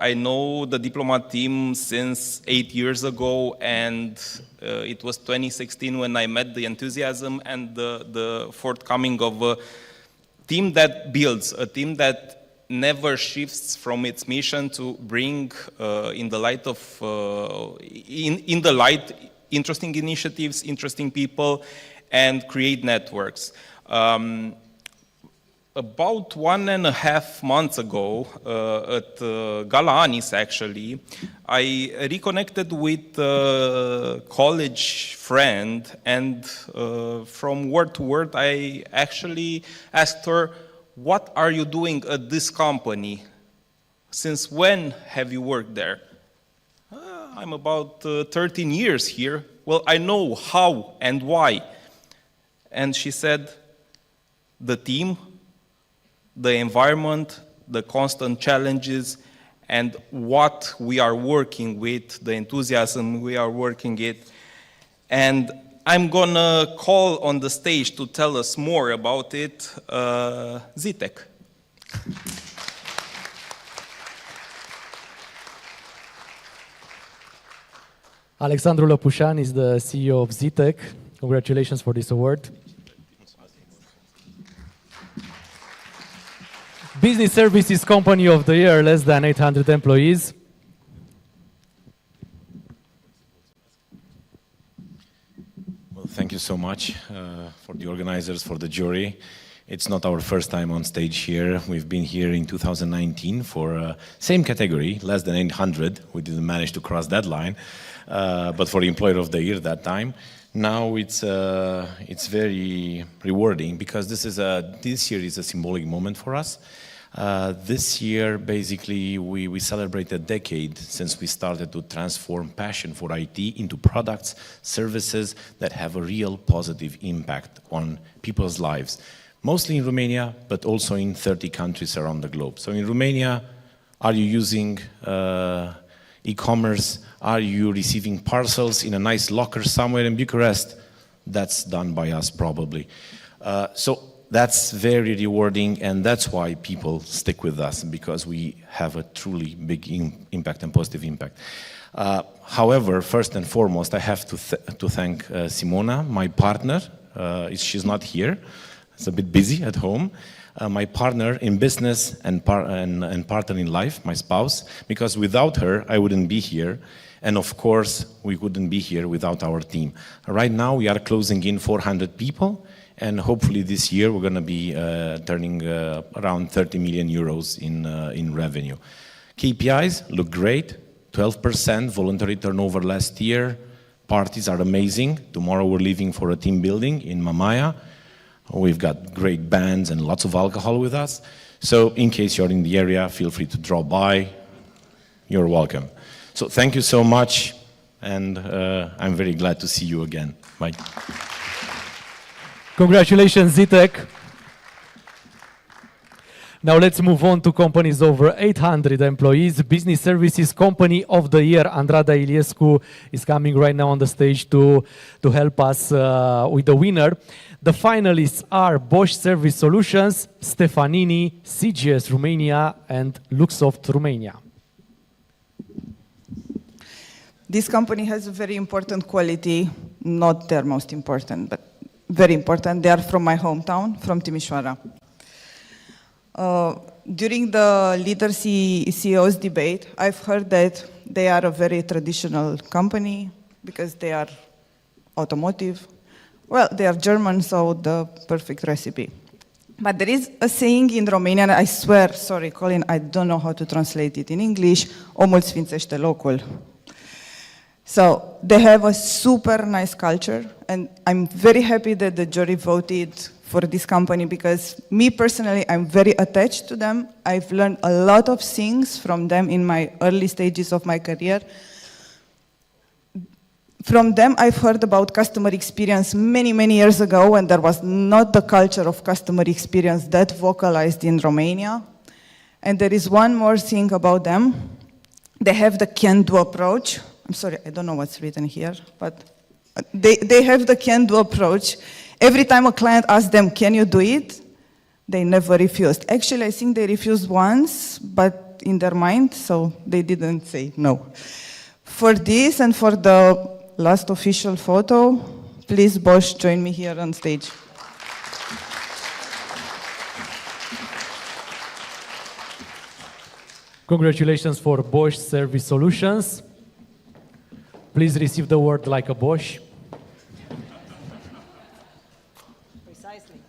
I know the Diplomat team since 8 years ago, and it was 2016 when I met the enthusiasm and the forthcoming of a team that builds, a team that never shifts from its mission to bring in the light interesting initiatives, interesting people, and create networks. About 1.5 months ago, at Gala Anis actually, I reconnected with a college friend, and from word to word, I actually asked her, "What are you doing at this company? Since when have you worked there?" "I'm about 13 years here." "Well, I know how and why." And she said, "The team, the environment, the constant challenges, and what we are working with, the enthusiasm we are working it." And I'm gonna call on the stage to tell us more about it, Zitec. Alexandru Lăpușan is the CEO of Zitec. Congratulations for this award. Business Services Company of the Year, less than 800 employees. Well, thank you so much for the organizers, for the jury. It's not our first time on stage here. We've been here in 2019 for same category, less than 800. We didn't manage to cross that line, but for the Employer of the Year that time. Now it's very rewarding because this year is a symbolic moment for us. This year, basically, we celebrate a decade since we started to transform passion for IT into products, services that have a real positive impact on people's lives, mostly in Romania, but also in 30 countries around the globe. So in Romania, are you using e-commerce? Are you receiving parcels in a nice locker somewhere in Bucharest? That's done by us, probably. So that's very rewarding, and that's why people stick with us, because we have a truly big impact and positive impact. However, first and foremost, I have to thank Simona, my partner, She's not here. It's a bit busy at home. My partner in business and partner in life, my spouse, because without her, I wouldn't be here. And of course, we wouldn't be here without our team. Right now, we are closing in 400 people, and hopefully this year, we're going to be turning around 30 million euros in revenue. KPIs look great, 12% voluntary turnover last year. Parties are amazing. Tomorrow, we're leaving for a team building in Mamaia. We've got great bands and lots of alcohol with us. So in case you're in the area, feel free to drop by. You're welcome. So thank you so much, and I'm very glad to see you again. Bye. Congratulations, Zitek. Now let's move on to companies over 800 employees. Business Services Company of the Year, Andrada Iliescu, is coming right now on the stage to help us with the winner. The finalists are Bosch Service Solutions, Stefanini, CGS Romania, and Luxoft Romania. This company has a very important quality, not their most important, but very important. They are from my hometown, from Timișoara. During the Leader CEOs debate, I've heard that they are a very traditional company because they are automotive. Well, they are German, so the perfect recipe. But there is a saying in Romanian, I swear, sorry, Colin, I don't know how to translate it in English, omul sfințește locul. So they have a super nice culture, and I'm very happy that the jury voted for this company because me personally, I'm very attached to them. I've learned a lot of things from them in my early stages of my career. From them, I've heard about customer experience many, many years ago when there was not the culture of customer experience that vocalized in Romania. And there is one more thing about them. They have the can-do approach. I'm sorry, I don't know what's written here, but they have the can-do approach. Every time a client asks them, can you do it? They never refused. Actually, I think they refused once, but in their mind, so they didn't say no. For this and for the last official photo, please, Bosch, join me here on stage. Congratulations for Bosch Service Solutions. Please receive the award like a Bosch. Precisely.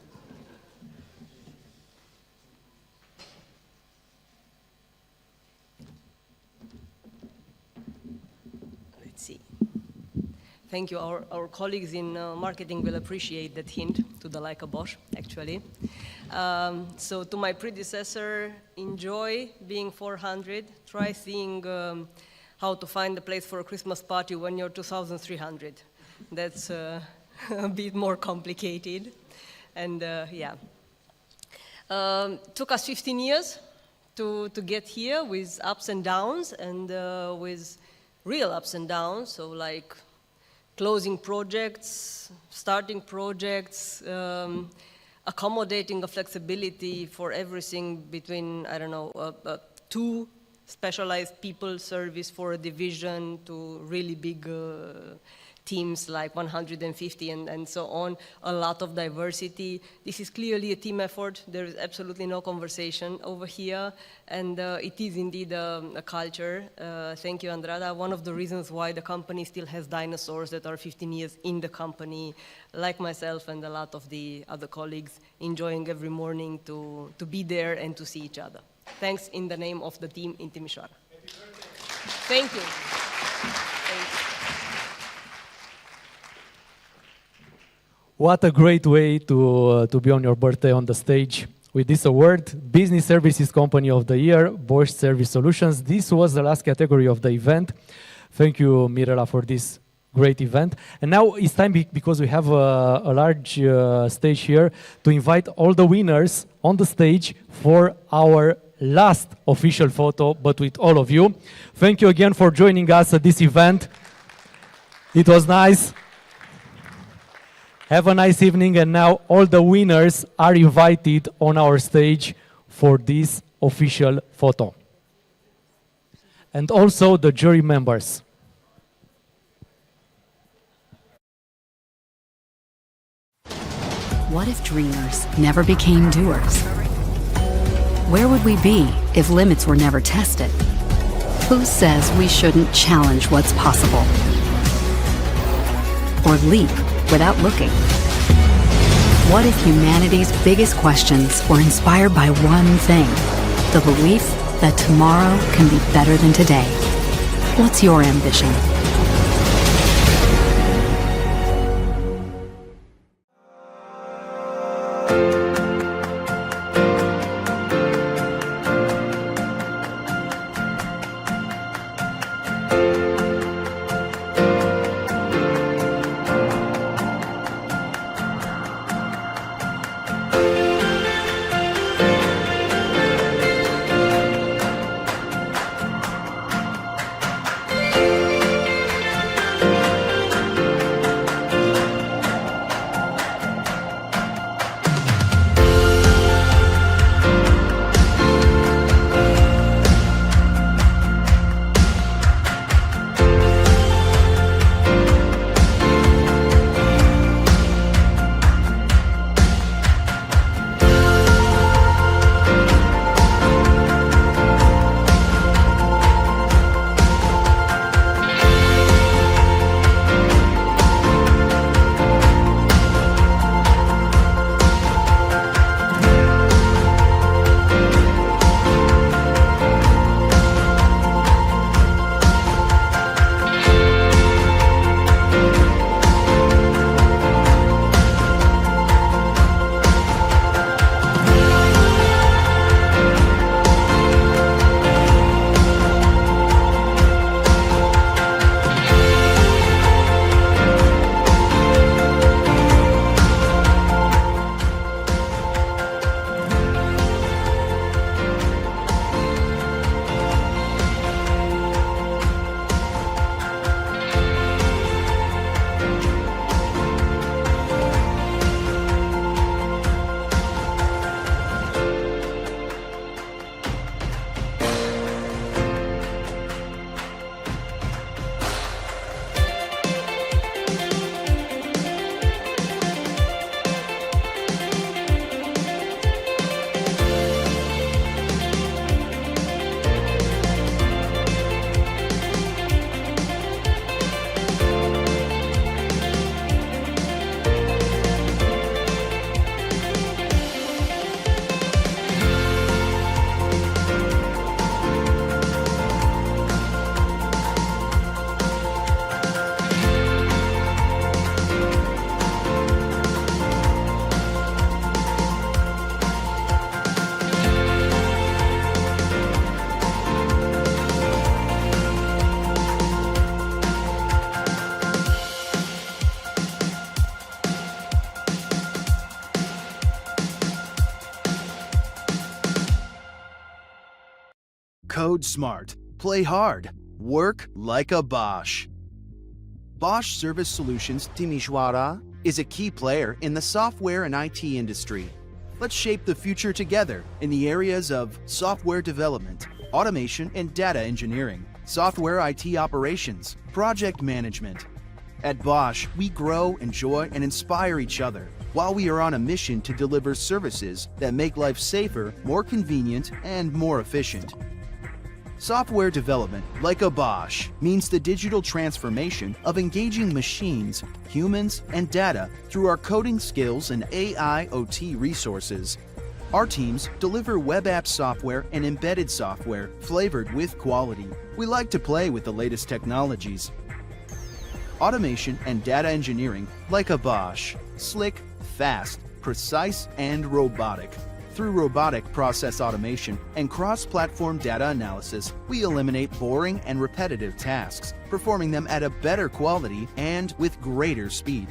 Let's see. Thank you. Our colleagues in marketing will appreciate that hint to the like a Bosch, actually. So to my predecessor, enjoy being 400. Try seeing how to find a place for a Christmas party when you're 2,300. That's a bit more complicated. And yeah. Took us 15 years to get here with ups and downs and with real ups and downs. So like closing projects, starting projects, accommodating a flexibility for everything between, I don't know, two specialized people service for a division to really big teams like 150 and so on, a lot of diversity. This is clearly a team effort. There is absolutely no conversation over here, and it is indeed a culture. Thank you, Andrada. One of the reasons why the company still has dinosaurs that are 15 years in the company, like myself and a lot of the other colleagues, enjoying every morning to be there and to see each other. Thanks in the name of the team in Timișoara. Thank you. What a great way to be on your birthday on the stage with this award. Business Services Company of the Year, Bosch Service Solutions. This was the last category of the event. Thank you, Mirela, for this great event. And now it's time, because we have a large stage here, to invite all the winners on the stage for our last official photo, but with all of you. Thank you again for joining us at this event. It was nice. Have a nice evening, and now all the winners are invited on our stage for this official photo. And also the jury members. What if dreamers never became doers? Where would we be if limits were never tested? Who says we shouldn't challenge what's possible? Or leap without looking? What if humanity's biggest questions were inspired by one thing? The belief that tomorrow can be better than today. What's your ambition? Code smart, play hard, work like a Bosch. Bosch Service Solutions Timișoara is a key player in the software and IT industry. Let's shape the future together in the areas of software development, automation and data engineering, software IT operations, project management. At Bosch, we grow, enjoy, and inspire each other while we are on a mission to deliver services that make life safer, more convenient, and more efficient. Software development, like a Bosch, means the digital transformation of engaging machines, humans, and data through our coding skills and AI/OT resources. Our teams deliver web app software and embedded software flavored with quality. We like to play with the latest technologies. Automation and data engineering, like a Bosch, slick, fast, precise, and robotic. Through robotic process automation and cross-platform data analysis, we eliminate boring and repetitive tasks, performing them at a better quality and with greater speed.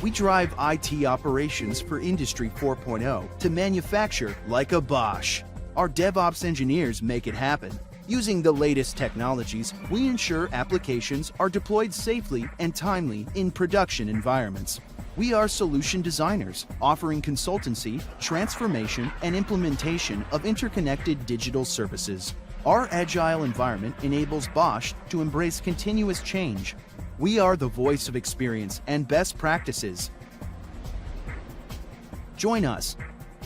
We drive IT operations for Industry 4.0 to manufacture like a Bosch. Our DevOps engineers make it happen. Using the latest technologies, we ensure applications are deployed safely and timely in production environments. We are solution designers, offering consultancy, transformation, and implementation of interconnected digital services. Our agile environment enables Bosch to embrace continuous change. We are the voice of experience and best practices. Join us.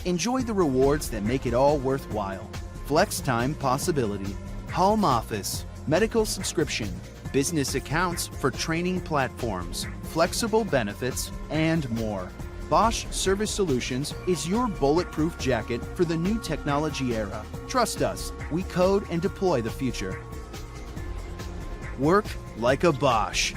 Enjoy the rewards that make it all worthwhile. Flex time possibility, home office, medical subscription, business accounts for training platforms, flexible benefits, and more. Bosch Service Solutions is your bulletproof jacket for the new technology era. Trust us, we code and deploy the future. Work like a Bosch.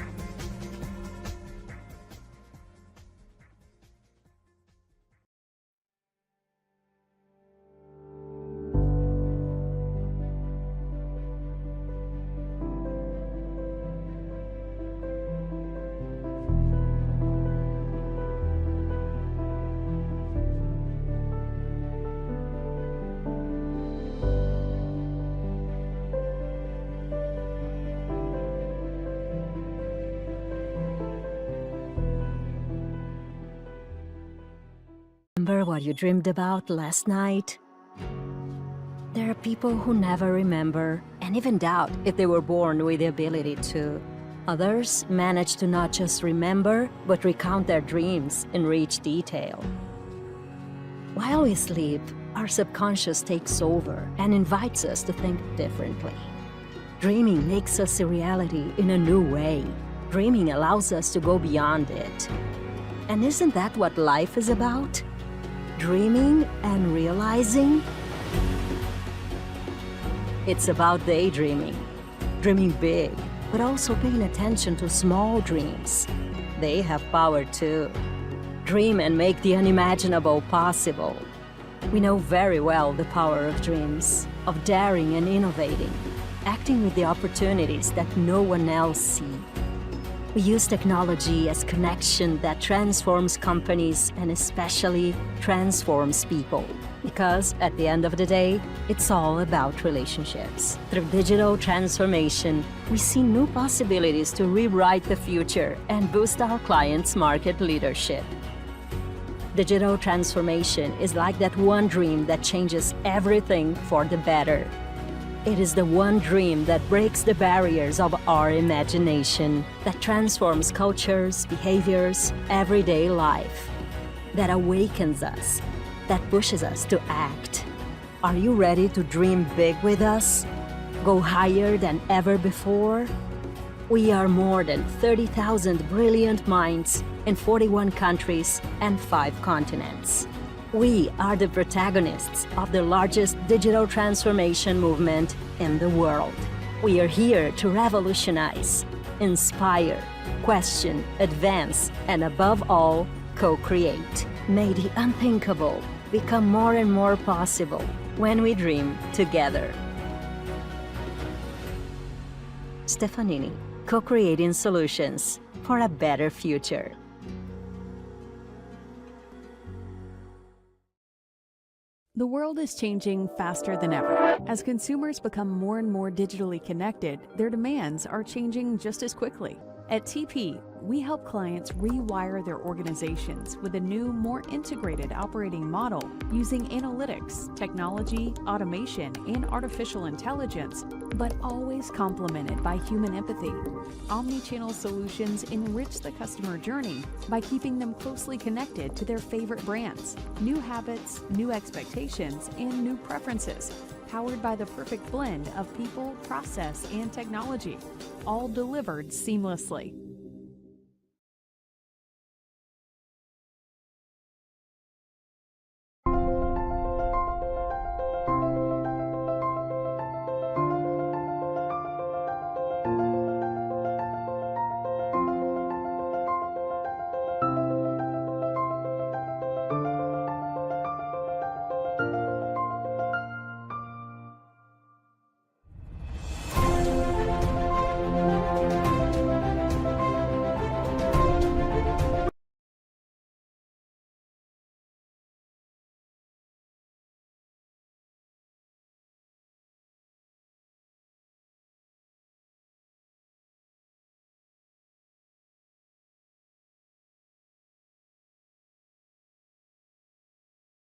Remember what you dreamed about last night? There are people who never remember and even doubt if they were born with the ability to. Others manage to not just remember, but recount their dreams in rich detail. While we sleep, our subconscious takes over and invites us to think differently. Dreaming makes us a reality in a new way. Dreaming allows us to go beyond it. And isn't that what life is about? Dreaming and realizing? It's about daydreaming, dreaming big, but also paying attention to small dreams. They have power too. Dream and make the unimaginable possible. We know very well the power of dreams, of daring and innovating, acting with the opportunities that no one else sees. We use technology as connection that transforms companies and especially transforms people. Because at the end of the day, it's all about relationships. Through digital transformation, we see new possibilities to rewrite the future and boost our clients' market leadership. Digital transformation is like that one dream that changes everything for the better. It is the one dream that breaks the barriers of our imagination, that transforms cultures, behaviors, everyday life, that awakens us, that pushes us to act. Are you ready to dream big with us? Go higher than ever before? We are more than 30,000 brilliant minds in 41 countries and 5 continents. We are the protagonists of the largest digital transformation movement in the world. We are here to revolutionize, inspire, question, advance, and above all, co-create. May the unthinkable become more and more possible when we dream together. Stefanini, co-creating solutions for a better future. The world is changing faster than ever. As consumers become more and more digitally connected, their demands are changing just as quickly. At TP, we help clients rewire their organizations with a new, more integrated operating model using analytics, technology, automation, and artificial intelligence, but always complemented by human empathy. Omnichannel solutions enrich the customer journey by keeping them closely connected to their favorite brands. New habits, new expectations, and new preferences, powered by the perfect blend of people, process, and technology, all delivered seamlessly.